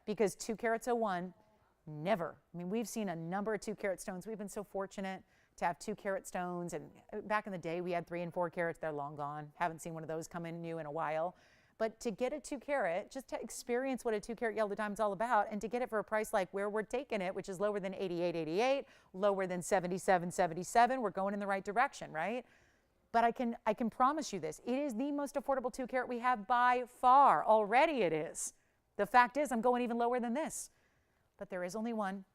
Because 2 carats 01, never. I mean, we've seen a number of 2 carat stones. We've been so fortunate to have 2 carat stones. And back in the day, we had 3 and 4 carats. They're long gone. Haven't seen one of those come in new in a while. But to get a 2 carat, just to experience what a 2 carat yellow diamond's all about, and to get it for a price like where we're taking it, which is lower than 88.88, lower than 77.77, we're going in the right direction, right? But I can promise you this, it is the most affordable 2 carat we have by far. Already it is. The fact is, I'm going even lower than this. But there is only one.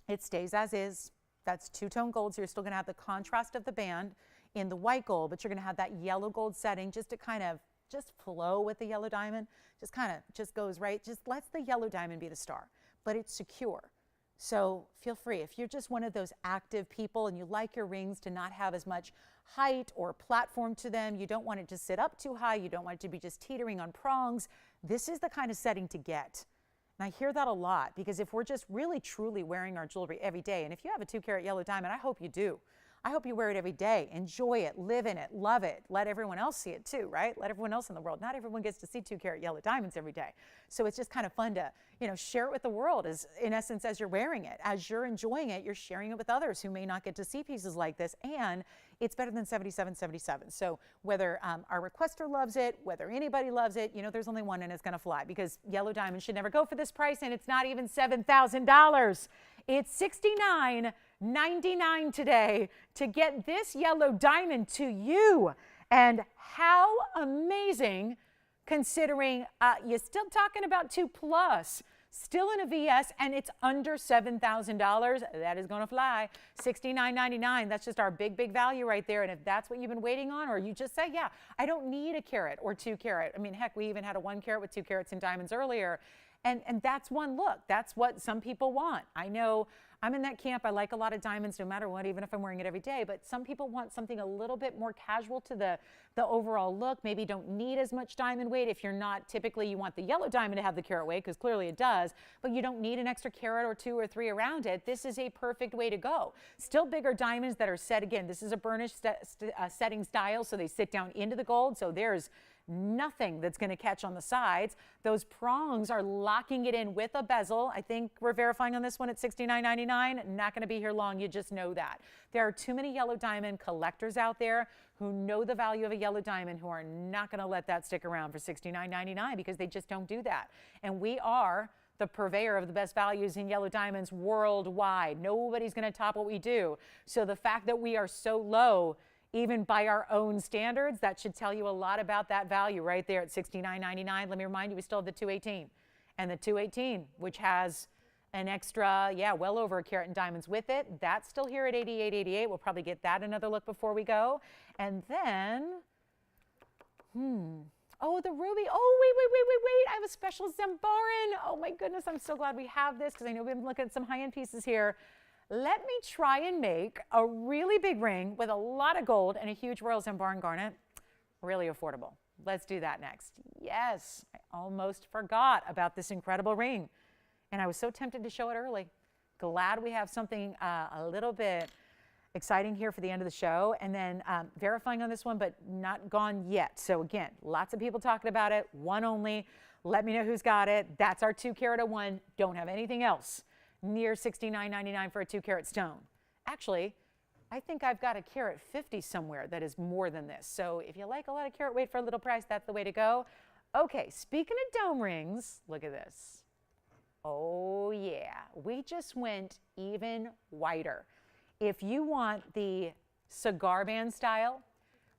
It stays as is. That's 2-tone gold, so you're still going to have the contrast of the band in the white gold, but you're going to have that yellow gold setting just to kind of just flow with the yellow diamond. Just goes right, just lets the yellow diamond be the star, but it's secure. So feel free. If you're just one of those active people and you like your rings to not have as much height or platform to them, you don't want it to sit up too high, you don't want it to be just teetering on prongs, this is the kind of setting to get. And I hear that a lot because if we're just really truly wearing our jewelry every day, and if you have a 2 carat yellow diamond, I hope you do. I hope you wear it every day. Enjoy it, live in it, love it. Let everyone else see it too, right? Let everyone else in the world. Not everyone gets to see 2 carat yellow diamonds every day. So it's just kind of fun to, share it with the world as, in essence, as you're wearing it. As you're enjoying it, you're sharing it with others who may not get to see pieces like this. And it's better than 77.77. So whether our requester loves it, whether anybody loves it, there's only one and it's going to fly because yellow diamonds should never go for this price, and it's not even $7,000. It's $69.99 today to get this yellow diamond to you. And how amazing, considering you're still talking about 2+, still in a VS, and it's under $7,000. That is going to fly. $69.99. That's just our big, big value right there. And if that's what you've been waiting on, or you just say, yeah, I don't need a carat or 2 carat. I mean, heck, we even had a 1 carat with 2 carats in diamonds earlier. And that's one look. That's what some people want. I know I'm in that camp. I like a lot of diamonds no matter what, even if I'm wearing it every day. But some people want something a little bit more casual to the overall look. Maybe don't need as much diamond weight. If you're not, typically you want the yellow diamond to have the carat weight, because clearly it does. But you don't need an extra carat or 2 or 3 around it. This is a perfect way to go. Still bigger diamonds that are set, again, this is a burnished setting style, so they sit down into the gold. So there's nothing that's going to catch on the sides. Those prongs are locking it in with a bezel. I think we're verifying on this one at $69.99. Not going to be here long. You just know that. There are too many yellow diamond collectors out there who know the value of a yellow diamond who are not going to let that stick around for $69.99 because they just don't do that. And we are the purveyor of the best values in yellow diamonds worldwide. Nobody's going to top what we do. So the fact that we are so low, even by our own standards, that should tell you a lot about that value right there at $69.99. Let me remind you, we still have the 218. And the 218, which has an extra, well over a carat in diamonds with it. That's still here at $88.88. We'll probably get that another look before we go. And then, oh, the ruby. Oh, wait. I have a special Zambaran. Oh, my goodness. I'm so glad we have this because I know we've been looking at some high-end pieces here. Let me try and make a really big ring with a lot of gold and a huge royal Zambaran garnet. Really affordable. Let's do that next. Yes, I almost forgot about this incredible ring. And I was so tempted to show it early. Glad we have something a little bit exciting here for the end of the show. And then verifying on this one, but not gone yet. So again, lots of people talking about it. One only. Let me know who's got it. That's our 2 carat 01. Don't have anything else near $69.99 for a 2 carat stone. Actually, I think I've got a carat 50 somewhere that is more than this. So if you like a lot of carat weight for a little price, that's the way to go. Okay, speaking of dome rings, look at this. Oh yeah, we just went even wider. If you want the cigar band style,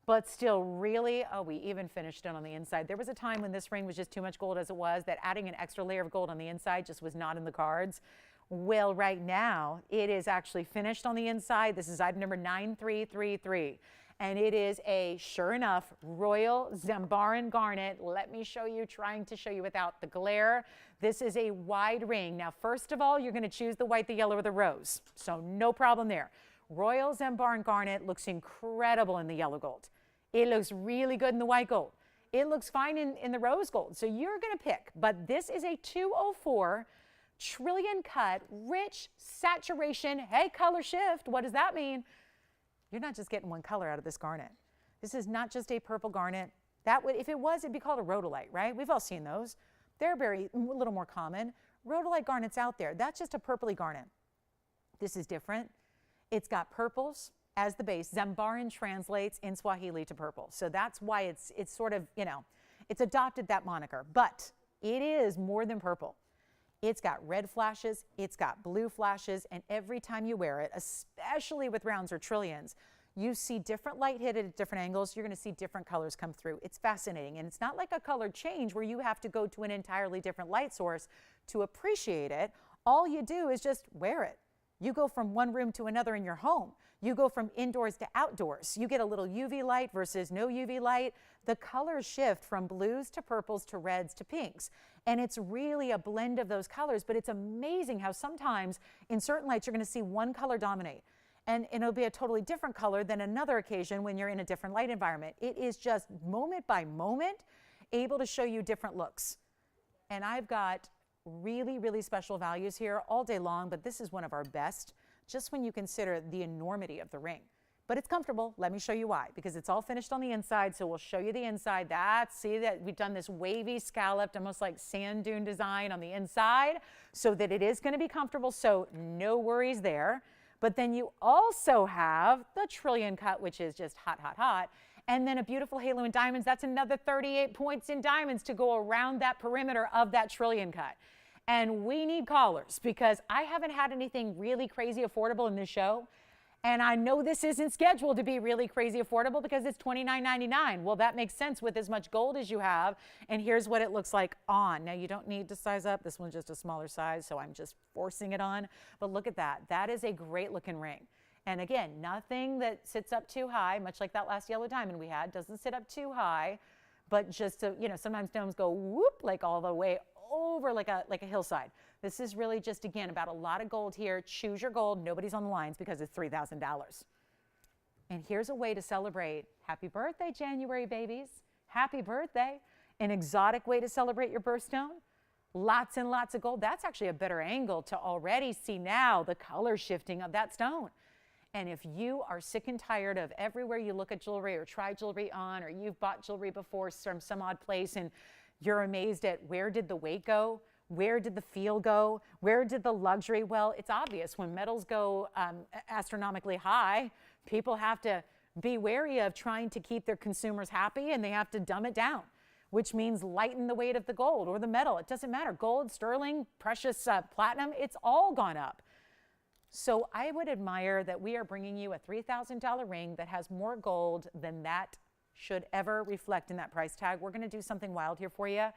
but still really, oh, we even finished it on the inside. There was a time when this ring was just too much gold as it was, that adding an extra layer of gold on the inside just was not in the cards. Well, right now, it is actually finished on the inside. This is item number 9333. And it is a, sure enough, royal Zambaran garnet. Let me show you, trying to show you without the glare. This is a wide ring. Now, first of all, you're going to choose the white, the yellow, or the rose. So no problem there. Royal Zambaran garnet looks incredible in the yellow gold. It looks really good in the white gold. It looks fine in the rose gold. So you're going to pick, but this is a 204 trillion cut, rich saturation. Hey, color shift. What does that mean? You're not just getting one color out of this garnet. This is not just a purple garnet. That would, if it was, it'd be called a rhodolite, right? We've all seen those. They're a little more common. Rhodolite garnets out there. That's just a purpley garnet. This is different. It's got purples as the base. Zambaran translates in Swahili to purple. So that's why it's sort of, you know, it's adopted that moniker. But it is more than purple. It's got red flashes, it's got blue flashes, and every time you wear it, especially with rounds or trillions, you see different light hit at different angles. You're going to see different colors come through. It's fascinating. And it's not like a color change where you have to go to an entirely different light source to appreciate it. All you do is just wear it. You go from one room to another in your home. You go from indoors to outdoors. You get a little UV light versus no UV light. The colors shift from blues to purples to reds to pinks. And it's really a blend of those colors, but it's amazing how sometimes in certain lights you're going to see one color dominate. And it'll be a totally different color than another occasion when you're in a different light environment. It is just moment by moment able to show you different looks. And I've got really, really special values here all day long, but this is one of our best, just when you consider the enormity of the ring. But it's comfortable. Let me show you why, because it's all finished on the inside, so we'll show you the inside. See that we've done this wavy, scalloped, almost like sand dune design on the inside, so that it is going to be comfortable, so no worries there. But then you also have the trillion cut, which is just hot, hot, hot. And then a beautiful halo in diamonds. That's another 38 points in diamonds to go around that perimeter of that trillion cut. And we need callers because I haven't had anything really crazy affordable in this show. And I know this isn't scheduled to be really crazy affordable because it's $29.99. Well, that makes sense with as much gold as you have. And here's what it looks like on. Now, you don't need to size up. This one's just a smaller size, so I'm just forcing it on. But look at that. That is a great looking ring. And again, nothing that sits up too high, much like that last yellow diamond we had, doesn't sit up too high, but just to, you know, sometimes stones go whoop, like all the way over like a hillside. This is really just, again, about a lot of gold here. Choose your gold. Nobody's on the lines because it's $3,000. And here's a way to celebrate. Happy birthday, January babies. Happy birthday. An exotic way to celebrate your birthstone. Lots and lots of gold. That's actually a better angle to already see now the color shifting of that stone. And if you are sick and tired of everywhere you look at jewelry or try jewelry on, or you've bought jewelry before from some odd place and you're amazed at where did the weight go? Where did the feel go? Where did the luxury? Well, it's obvious when metals go astronomically high, people have to be wary of trying to keep their consumers happy, and they have to dumb it down, which means lighten the weight of the gold or the metal. It doesn't matter. Gold, sterling, precious platinum, it's all gone up. So I would admire that we are bringing you a $3,000 ring that has more gold than that should ever reflect in that price tag. We're going to do something wild here for you.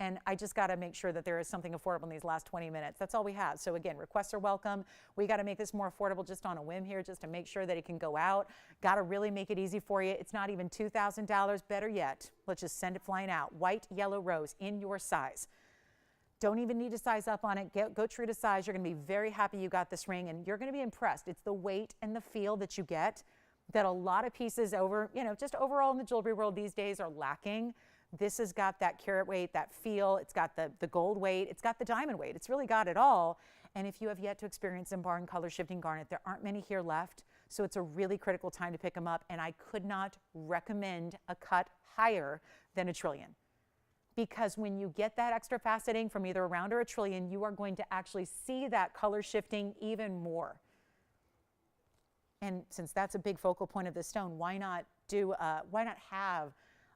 And I just got to make sure that there is something affordable in these last 20 minutes. That's all we have. So again, requests are welcome. We got to make this more affordable just on a whim here, just to make sure that it can go out. Got to really make it easy for you. It's not even $2,000. Better yet, let's just send it flying out. White, yellow, rose in your size. Don't even need to size up on it. Go true to size. You're going to be very happy you got this ring, and you're going to be impressed. It's the weight and the feel that you get that a lot of pieces just overall in the jewelry world these days are lacking. This has got that carat weight, that feel. It's got the gold weight. It's got the diamond weight. It's really got it all. And if you have yet to experience Zambaran color shifting garnet, there aren't many here left. So it's a really critical time to pick them up. And I could not recommend a cut higher than a trillion. Because when you get that extra faceting from either a round or a trillion, you are going to actually see that color shifting even more. And since that's a big focal point of this stone, why not have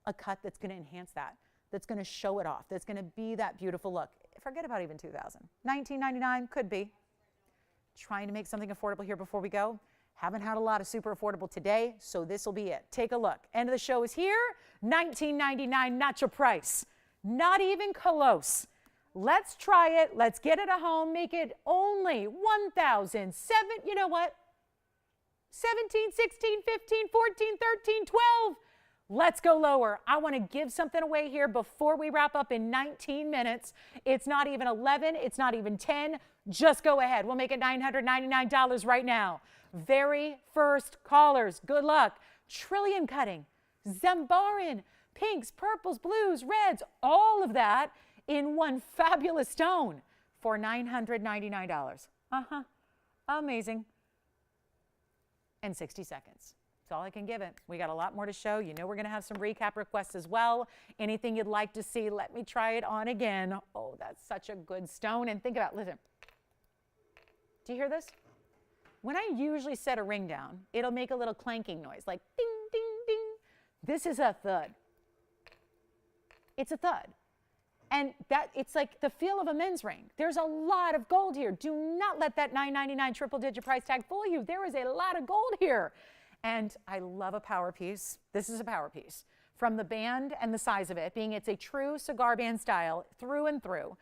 a cut that's going to enhance that, that's going to show it off, that's going to be that beautiful look? Forget about even $2,000. $19.99 could be. Trying to make something affordable here before we go. Haven't had a lot of super affordable today, so this will be it. Take a look. End of the show is here. $19.99, not your price. Not even close. Let's try it. Let's get it at home. Make it only $1,007. You know what? 17, 16, 15, 14, 13, 12. Let's go lower. I want to give something away here before we wrap up in 19 minutes. It's not even 11. It's not even 10. Just go ahead. We'll make it $999 right now. Very first callers. Good luck. Trillion cutting. Zambaran. pinks, purples, blues, reds, all of that in one fabulous stone for $999. Amazing. And 60 seconds. That's all I can give it. We got a lot more to show. You know we're going to have some recap requests as well. Anything you'd like to see, let me try it on again. Oh, that's such a good stone. And think about, listen, do you hear this? When I usually set a ring down, it'll make a little clanking noise, like ding, ding, ding. This is a thud. It's a thud. And that it's like the feel of a men's ring. There's a lot of gold here. Do not let that $9.99 triple-digit price tag fool you. There is a lot of gold here. And I love a power piece. This is a power piece. From the band and the size of it, being it's a true cigar band style through and through.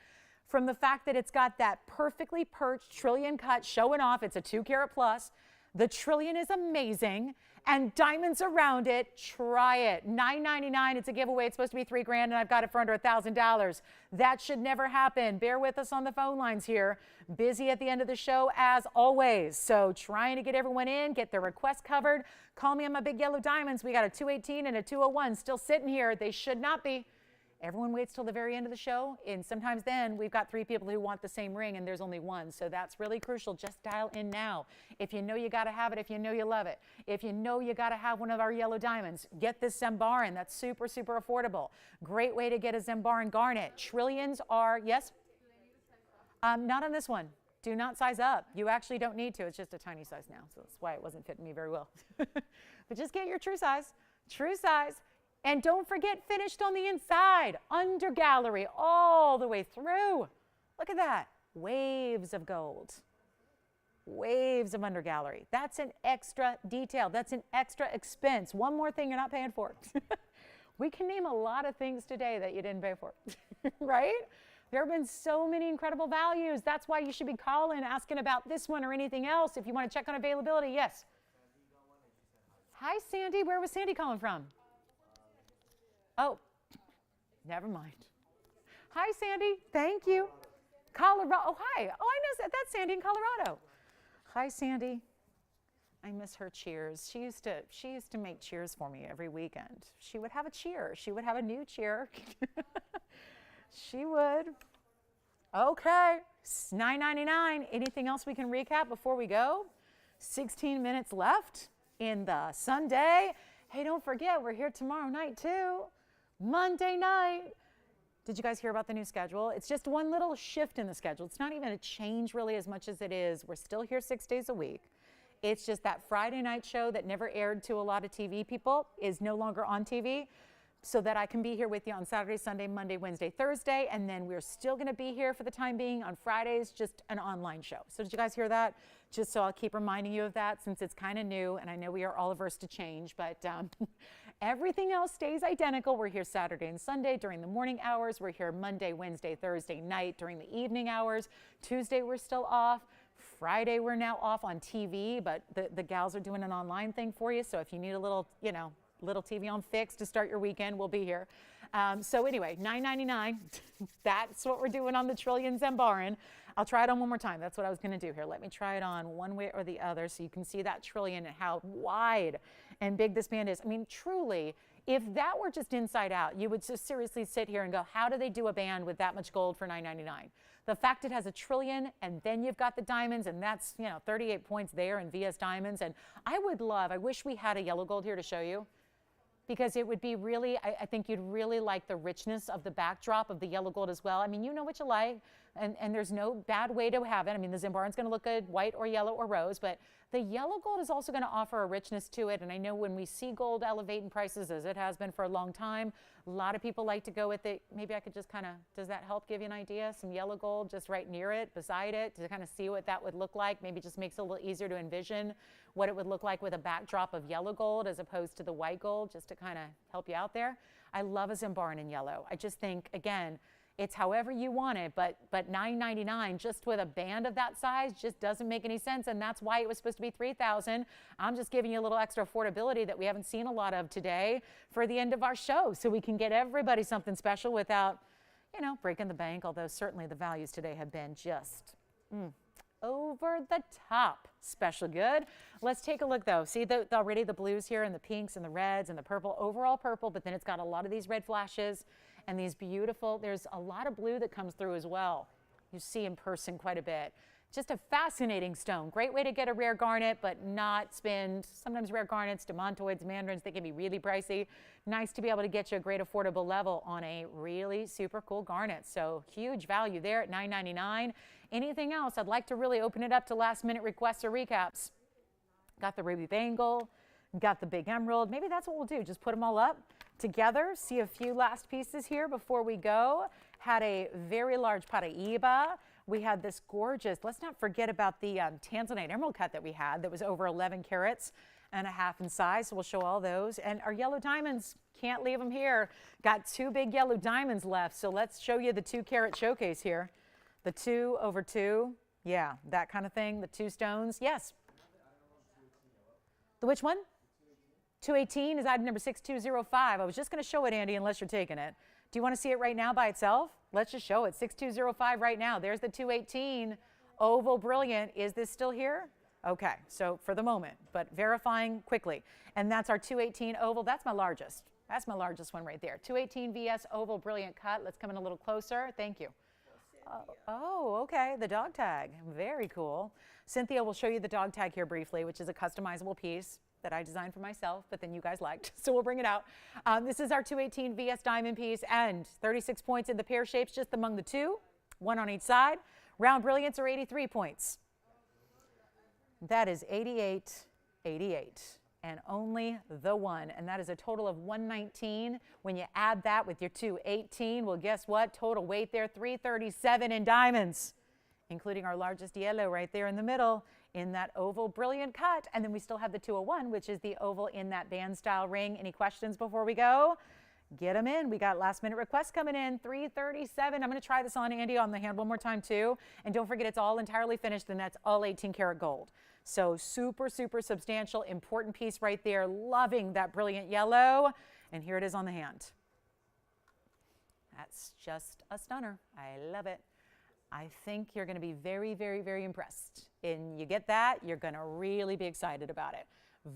From the fact that it's got that perfectly perched trillion cut showing off. It's a 2-carat plus. The trillion is amazing. And diamonds around it. Try it. $9.99. It's a giveaway. It's supposed to be $3,000, and I've got it for under $1,000. That should never happen. Bear with us on the phone lines here. Busy at the end of the show as always. So trying to get everyone in, get their requests covered. Call me on my big yellow diamonds. We got a 218 and a 201 still sitting here. They should not be. Everyone waits till the very end of the show, and sometimes then we've got 3 people who want the same ring and there's only one. So that's really crucial. Just dial in now. If you know you got to have it, if you know you love it, if you know you got to have one of our yellow diamonds, get this Zambaran. That's super, super affordable. Great way to get a Zambaran Garnet. Trillions are, yes? Not on this one. Do not size up. You actually don't need to. It's just a tiny size now, so that's why it wasn't fitting me very well. But just get your true size. True size. And don't forget, finished on the inside, under gallery, all the way through. Look at that. Waves of gold. Waves of under gallery. That's an extra detail. That's an extra expense. One more thing you're not paying for. We can name a lot of things today that you didn't pay for, right? There have been so many incredible values. That's why you should be calling, asking about this one or anything else. If you want to check on availability, yes. Hi, Sandy. Where was Sandy calling from? Oh, never mind. Hi, Sandy. Thank you. Colorado. Oh, hi. Oh, I know that's Sandy in Colorado. Hi, Sandy. I miss her cheers. She used to make cheers for me every weekend. She would have a cheer. She would have a new cheer. She would. Okay. $9.99. Anything else we can recap before we go? 16 minutes left in the Sunday. Hey, don't forget, we're here tomorrow night, too. Monday night. Did you guys hear about the new schedule? It's just one little shift in the schedule. It's not even a change really as much as it is. We're still here 6 days a week. It's just that Friday night show that never aired to a lot of TV people is no longer on TV, so that I can be here with you on Saturday, Sunday, Monday, Wednesday, Thursday, and then we're still going to be here for the time being on Fridays, just an online show. So did you guys hear that? Just so I'll keep reminding you of that since it's kind of new, and I know we are all averse to change, but everything else stays identical. We're here Saturday and Sunday during the morning hours. We're here Monday, Wednesday, Thursday night during the evening hours. Tuesday, we're still off. Friday, we're now off on TV, but the gals are doing an online thing for you. So if you need a little, little TVON fix to start your weekend, we'll be here. So anyway, $9.99. That's what we're doing on the Trillion Zambaran. I'll try it on one more time. That's what I was going to do here. Let me try it on one way or the other so you can see that trillion and how wide and big this band is. I mean, truly, if that were just inside out, you would just seriously sit here and go, how do they do a band with that much gold for $9.99? The fact it has a trillion, and then you've got the diamonds, and that's 38 points there in VS diamonds. And I wish we had a yellow gold here to show you, because it would be really, I think you'd really like the richness of the backdrop of the yellow gold as well. I mean, you know what you like, and there's no bad way to have it. I mean, the Zambaran's going to look good, white or yellow or rose, but the yellow gold is also going to offer a richness to it. And I know when we see gold elevate in prices, as it has been for a long time, a lot of people like to go with it. Maybe I could just does that help give you an idea? Some yellow gold just right near it, beside it, to kind of see what that would look like. Maybe just makes it a little easier to envision what it would look like with a backdrop of yellow gold as opposed to the white gold, just to kind of help you out there. I love a Zambaran in yellow. I just think, again, it's however you want it, but $9.99 just with a band of that size just doesn't make any sense, and that's why it was supposed to be $3,000. I'm just giving you a little extra affordability that we haven't seen a lot of today for the end of our show, so we can get everybody something special without, breaking the bank, although certainly the values today have been just over the top. Special good. Let's take a look though. See already the blues here and the pinks and the reds and the purple, overall purple, but then it's got a lot of these red flashes and these beautiful, there's a lot of blue that comes through as well. You see in person quite a bit. Just a fascinating stone. Great way to get a rare garnet, but not spend, sometimes rare garnets, demontoids, mandarins, they can be really pricey. Nice to be able to get you a great affordable level on a really super cool garnet. So huge value there at $9.99. Anything else? I'd like to really open it up to last minute requests or recaps. Got the ruby bangle, got the big emerald. Maybe that's what we'll do. Just put them all up together. See a few last pieces here before we go. Had a very large Paraiba. We had this gorgeous, let's not forget about the Tanzanite emerald cut that we had that was over 11 carats and a half in size. So we'll show all those. And our yellow diamonds, can't leave them here. Got two big yellow diamonds left. So let's show you the 2 carat showcase here. The 2 over 2. Yeah, that kind of thing. The 2 stones. Yes. The which one? 218 is item number 6205. I was just going to show it, Andy, unless you're taking it. Do you want to see it right now by itself? Let's just show it. 6205 right now. There's the 218 oval brilliant. Is this still here? Okay, so for the moment, but verifying quickly. And that's our 218 oval. That's my largest. That's my largest one right there. 218 VS oval brilliant cut. Let's come in a little closer. Thank you. Oh, okay. The dog tag. Very cool. Cynthia will show you the dog tag here briefly, which is a customizable piece that I designed for myself, but then you guys liked, so we'll bring it out. This is our 218 VS diamond piece and 36 points in the pear shapes just among the 2, 1 on each side. Round brilliants are 83 points. That is 88, 88, and only the 1, and that is a total of 119. When you add that with your 218, well, guess what? Total weight there, 337 in diamonds, including our largest yellow right there in the middle in that oval brilliant cut. And then we still have the 201, which is the oval in that band style ring. Any questions before we go? Get them in. We got last minute requests coming in. 337. I'm going to try this on Andy on the hand one more time too. And don't forget, it's all entirely finished, and that's all 18 karat gold. So super, super substantial, important piece right there. Loving that brilliant yellow. And here it is on the hand. That's just a stunner. I love it. I think you're going to be very, very, very impressed. And you get that, you're going to really be excited about it.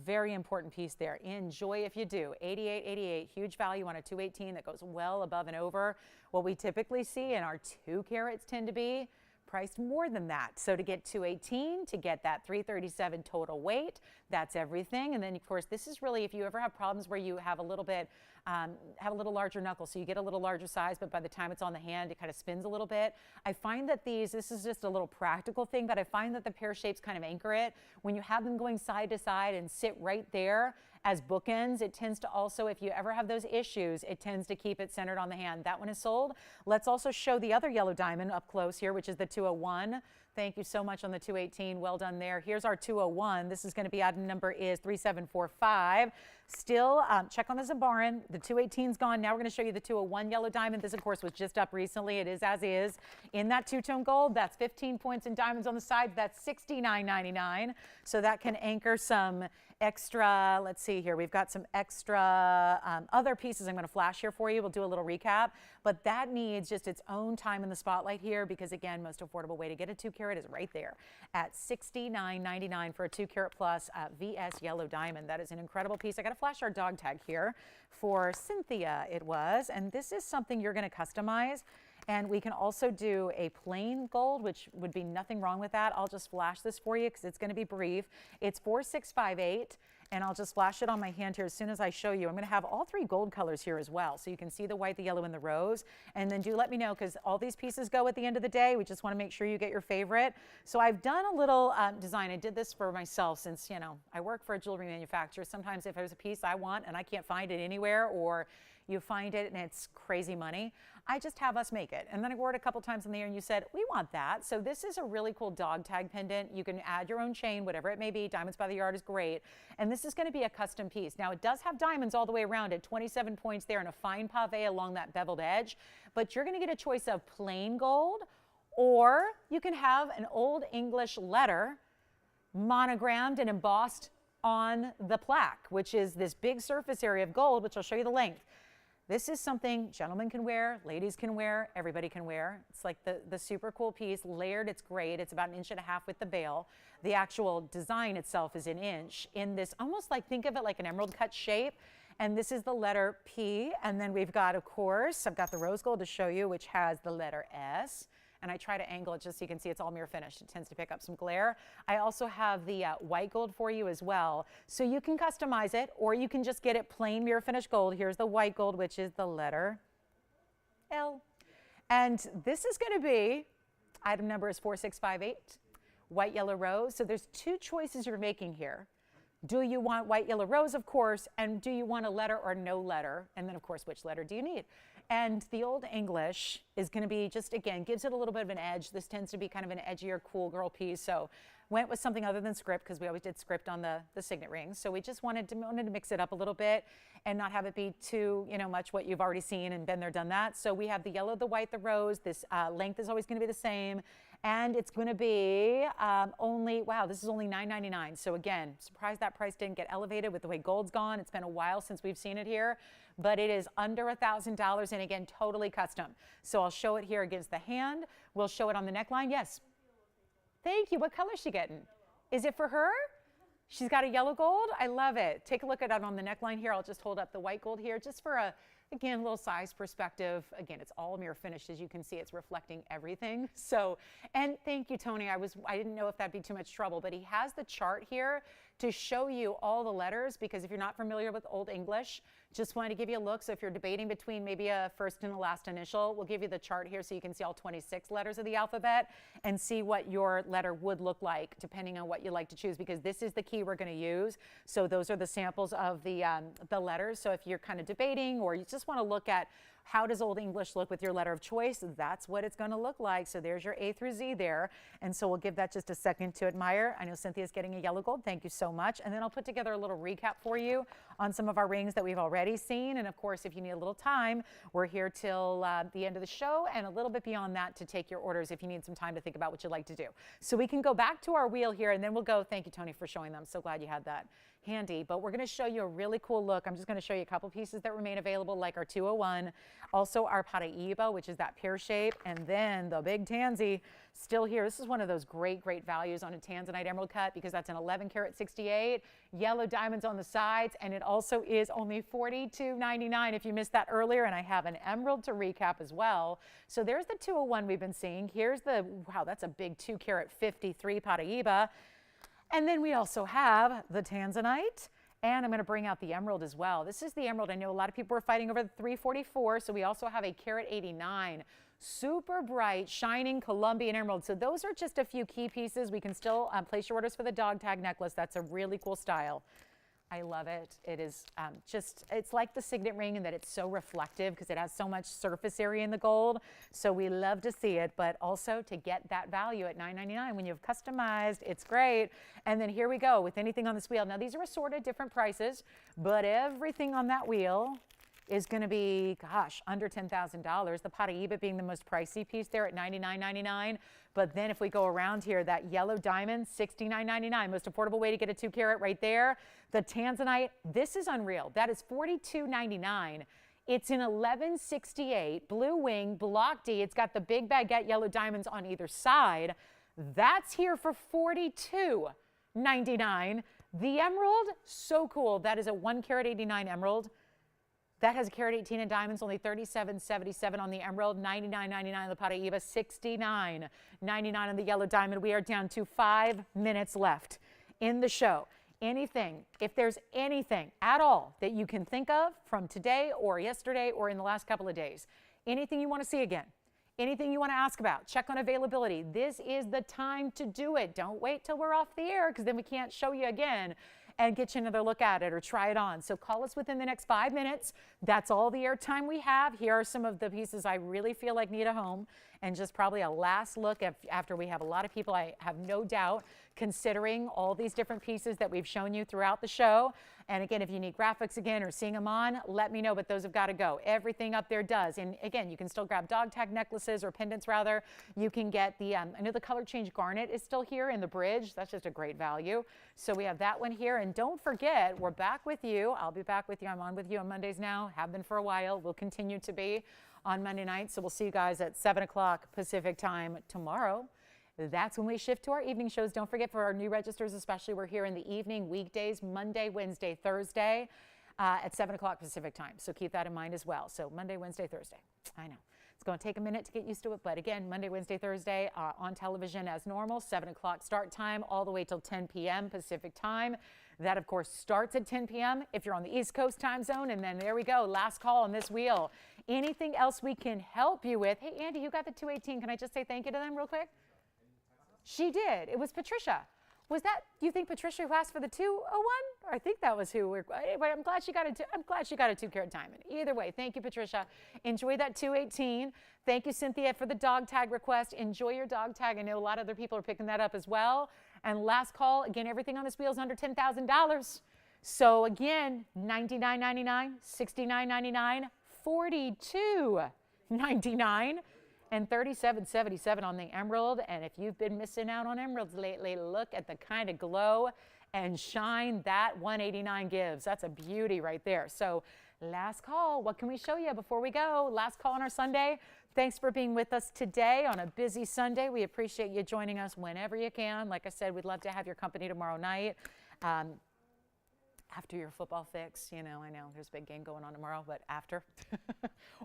Very important piece there. Enjoy if you do. 88, 88, huge value on a 218 that goes well above and over what we typically see, and our 2 carats tend to be priced more than that. So to get 218, to get that 337 total weight, that's everything. And then of course, this is really, if you ever have problems where you have a little bit, have a little larger knuckle, so you get a little larger size, but by the time it's on the hand, it kind of spins a little bit. I find that this is just a little practical thing, but I find that the pear shapes kind of anchor it. When you have them going side to side and sit right there as bookends, it tends to also, if you ever have those issues, it tends to keep it centered on the hand. That one is sold. Let's also show the other yellow diamond up close here, which is the 201. Thank you so much on the 218. Well done there. Here's our 201. This is going to be item number is 3745. Still, check on the Zambaran. The 218's gone. Now we're going to show you the 201 yellow diamond. This, of course, was just up recently. It is as is. In that two-tone gold, that's 15 points in diamonds on the sides. That's $69.99. So that can anchor some extra, let's see here. We've got some extra other pieces I'm going to flash here for you. We'll do a little recap. But that needs just its own time in the spotlight here because, again, most affordable way to get a 2 carat is right there at $69.99 for a 2 carat plus VS yellow diamond. That is an incredible piece. I got to flash our dog tag here for Cynthia it was. And this is something you're going to customize. And we can also do a plain gold, which would be nothing wrong with that. I'll just flash this for you because it's going to be brief. It's 4658, and I'll just flash it on my hand here as soon as I show you. I'm going to have all 3 gold colors here as well, so you can see the white, the yellow, and the rose. And then do let me know because all these pieces go at the end of the day. We just want to make sure you get your favorite. So I've done a little design. I did this for myself since, you know, I work for a jewelry manufacturer. Sometimes if there's a piece I want and I can't find it anywhere, or you find it and it's crazy money, I just have us make it. And then I wore it a couple times in the year and you said, we want that. So this is a really cool dog tag pendant. You can add your own chain, whatever it may be. Diamonds by the yard is great. And this is going to be a custom piece. Now it does have diamonds all the way around it, 27 points there and a fine pave along that beveled edge. But you're going to get a choice of plain gold, or you can have an old English letter monogrammed and embossed on the plaque, which is this big surface area of gold, which I'll show you the length. This is something gentlemen can wear, ladies can wear, everybody can wear. It's like the super cool piece, layered, it's great. It's about 1.5 inches with the bail. The actual design itself is 1 inch in this, almost like, think of it like an emerald cut shape. And this is the letter P. And then we've got, of course, I've got the rose gold to show you, which has the letter S. And I try to angle it just so you can see it's all mirror finished. It tends to pick up some glare. I also have the white gold for you as well. So you can customize it, or you can just get it plain mirror finished gold. Here's the white gold, which is the letter L. And this is going to be, item number is 4658, white yellow rose. So there's 2 choices you're making here. Do you want white yellow rose, of course, and do you want a letter or no letter? And then, of course, which letter do you need? And the Old English is going to be just, again, gives it a little bit of an edge. This tends to be kind of an edgier, cool girl piece. So went with something other than script, because we always did script on the signet rings. So we just wanted to mix it up a little bit and not have it be too, much what you've already seen and been there, done that. So we have the yellow, the white, the rose. This length is always going to be the same. And it's going to be only, wow, this is only $9.99. So again, surprised that price didn't get elevated with the way gold's gone. It's been a while since we've seen it here, but it is under $1,000, and again, totally custom. So I'll show it here against the hand. We'll show it on the neckline. Yes. Thank you. What color is she getting? Is it for her? She's got a yellow gold. I love it. Take a look at it on the neckline here. I'll just hold up the white gold here just for a, again, little size perspective. Again, it's all mirror finished. As you can see, it's reflecting everything. So, and thank you, Tony. I didn't know if that'd be too much trouble, but he has the chart here to show you all the letters, because if you're not familiar with Old English, just wanted to give you a look. So if you're debating between maybe a first and a last initial, we'll give you the chart here so you can see all 26 letters of the alphabet and see what your letter would look like depending on what you like to choose, because this is the key we're going to use. So those are the samples of the letters. So if you're kind of debating, or you just want to look at how does Old English look with your letter of choice, that's what it's going to look like. So there's your A through Z there. And so we'll give that just a second to admire. I know Cynthia's getting a yellow gold. Thank you so much. And then I'll put together a little recap for you on some of our rings that we've already seen. And of course, if you need a little time, we're here till the end of the show and a little bit beyond that to take your orders if you need some time to think about what you'd like to do. So we can go back to our wheel here, and then we'll go. Thank you, Tony, for showing them. So glad you had that handy. But we're going to show you a really cool look. I'm just going to show you a couple pieces that remain available, like our 201, also our Paraiba, which is that pear shape, and then the big tansy still here. This is one of those great values on a Tanzanite emerald cut, because that's an 11 karat 68, yellow diamonds on the sides, and it also is only $42.99 if you missed that earlier. And I have an emerald to recap as well. So there's the 201 we've been seeing. Here's the, wow, that's a big 2 karat 53 Paraiba. And then we also have the Tanzanite, and I'm going to bring out the emerald as well. This is the emerald. I know a lot of people are fighting over the 344, so we also have a karat 89. Super bright, shining Colombian emerald. So those are just a few key pieces. We can still place your orders for the dog tag necklace. That's a really cool style. I love it. It is it's like the signet ring in that it's so reflective because it has so much surface area in the gold. So we love to see it, but also to get that value at $9.99 when you've customized, it's great. And then here we go with anything on this wheel. Now these are assorted different prices, but everything on that wheel is going to be, gosh, under $10,000. The Paraiba being the most pricey piece there at $99.99. But then if we go around here, that yellow diamond, $69.99. Most affordable way to get a 2 karat right there. The Tanzanite, this is unreal. That is $42.99. It's in 1168, blue wing, block D. It's got the big baguette yellow diamonds on either side. That's here for $42.99. The emerald, so cool. That is a 1 karat 89 emerald. That has a karat 18 in diamonds, only $37.77 on the emerald, $99.99 on the Paraiba, $69.99 on the yellow diamond. We are down to 5 minutes left in the show. Anything, if there's anything at all that you can think of from today or yesterday or in the last couple of days, anything you want to see again, anything you want to ask about, check on availability, this is the time to do it. Don't wait till we're off the air, because then we can't show you again and get you another look at it or try it on. So call us within the next 5 minutes. That's all the airtime we have. Here are some of the pieces I really feel like need a home. and just probably a last look after we have a lot of people, I have no doubt, considering all these different pieces that we've shown you throughout the show. And again, if you need graphics again or seeing them on, let me know, but those have got to go. Everything up there does. And again, you can still grab dog tag necklaces or pendants rather. You can get the, I know the color change garnet is still here in the bridge. That's just a great value. So we have that one here. And don't forget, we're back with you. I'll be back with you. I'm on with you on Mondays now. Have been for a while. We'll continue to be on Monday night. So we'll see you guys at 7 o'clock Pacific time tomorrow. That's when we shift to our evening shows. Don't forget, for our new registers especially, we're here in the evening, weekdays, Monday, Wednesday, Thursday at 7 o'clock Pacific time. So keep that in mind as well. So Monday, Wednesday, Thursday. I know. It's going to take a minute to get used to it. But again, Monday, Wednesday, Thursday on television as normal, 7 o'clock start time all the way till 10 p.m. Pacific time. That, of course, starts at 10 p.m. if you're on the East Coast time zone. And then there we go. Last call on this wheel. Anything else we can help you with? Hey, Andy, you got the 218. Can I just say thank you to them real quick? She did. It was Patricia. Was that, you think, Patricia who asked for the 201? I think that was who. Anyway, I'm glad she got a 2-carat diamond. Either way, thank you, Patricia. Enjoy that 218. Thank you, Cynthia, for the dog tag request. Enjoy your dog tag. I know a lot of other people are picking that up as well. And last call, again, everything on this wheel is under $10,000. So again, $99.99, $69.99, $42.99. And $37.77 on the emerald. And if you've been missing out on emeralds lately, look at the kind of glow and shine that $189 gives. That's a beauty right there. So last call. What can we show you before we go? Last call on our Sunday. Thanks for being with us today on a busy Sunday. We appreciate you joining us whenever you can. Like I said, we'd love to have your company tomorrow night. After your football fix, you know, I know there's a big game going on tomorrow, but after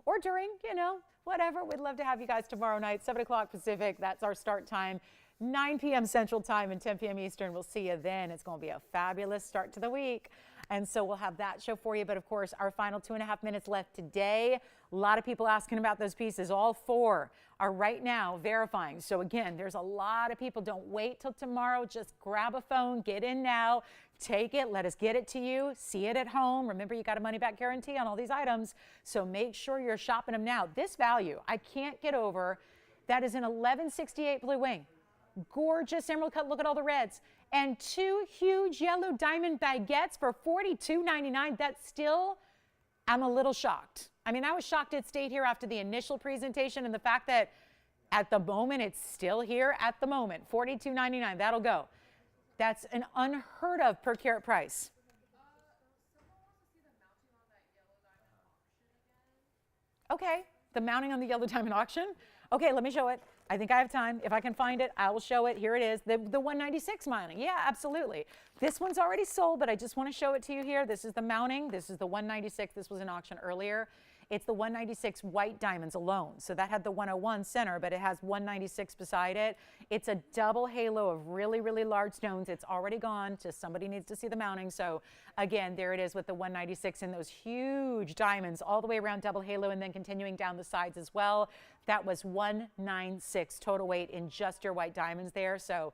or during, you know, whatever. We'd love to have you guys tomorrow night, 7 o'clock Pacific. That's our start time, 9 p.m. Central time and 10 p.m. Eastern. We'll see you then. It's going to be a fabulous start to the week. And so we'll have that show for you. But of course, our final 2.5 minutes left today. A lot of people asking about those pieces. All 4 are right now verifying. So again, there's a lot of people. Don't wait till tomorrow. Just grab a phone, get in now, take it, let us get it to you, see it at home. Remember, you got a money back guarantee on all these items. So make sure you're shopping them now. This value, I can't get over. That is an 1168 blue wing. Gorgeous emerald cut. Look at all the reds. And 2 huge yellow diamond baguettes for $42.99. That's still, I'm a little shocked. I mean, I was shocked it stayed here after the initial presentation, and the fact that at the moment it's still here at the moment. $42.99. That'll go. That's an unheard of per carat price. Okay, the mounting on the yellow diamond auction. Okay, let me show it. I think I have time. If I can find it, I will show it. Here it is, the 196 mounting. Yeah, absolutely. This one's already sold, but I just want to show it to you here. This is the mounting. This is the 196. This was an auction earlier. It's the 196 white diamonds alone. So that had the 101 center, but it has 196 beside it. It's a double halo of really, really large stones. It's already gone. Just somebody needs to see the mounting. So again, there it is with the 196 and those huge diamonds all the way around double halo and then continuing down the sides as well. That was 196 total weight in just your white diamonds there. So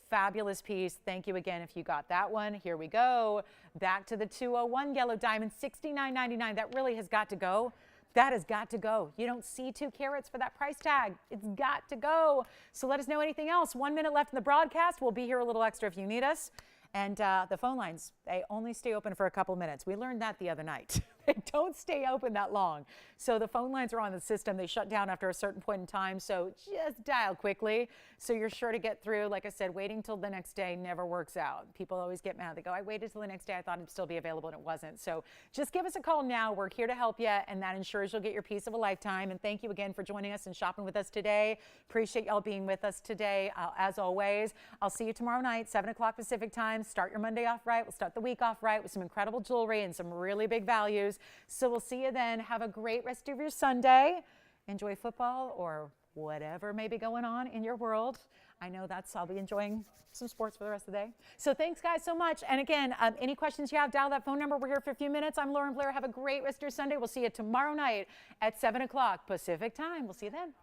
fabulous piece. Thank you again if you got that one. Here we go. Back to the 201 yellow diamond, $69.99. That really has got to go. That has got to go. You don't see 2 carats for that price tag. It's got to go. So let us know anything else. 1 minute left in the broadcast. We'll be here a little extra if you need us. And the phone lines, they only stay open for a couple minutes. We learned that the other night. They don't stay open that long. So the phone lines are on the system. They shut down after a certain point in time. So just dial quickly so you're sure to get through. Like I said, waiting till the next day never works out. People always get mad. They go, I waited till the next day. I thought it'd still be available, and it wasn't. So just give us a call now. We're here to help you, and that ensures you'll get your piece of a lifetime. And thank you again for joining us and shopping with us today. Appreciate y'all being with us today. As always, I'll see you tomorrow night, 7 o'clock Pacific time. Start your Monday off right. We'll start the week off right with some incredible jewelry and some really big values. So we'll see you then. Have a great rest of your Sunday. Enjoy football or whatever may be going on in your world. I know I'll be enjoying some sports for the rest of the day. So thanks, guys, so much. And again, any questions you have, dial that phone number. We're here for a few minutes. I'm Lauren Blair. Have a great rest of your Sunday. We'll see you tomorrow night at 7 o'clock Pacific time. We'll see you then.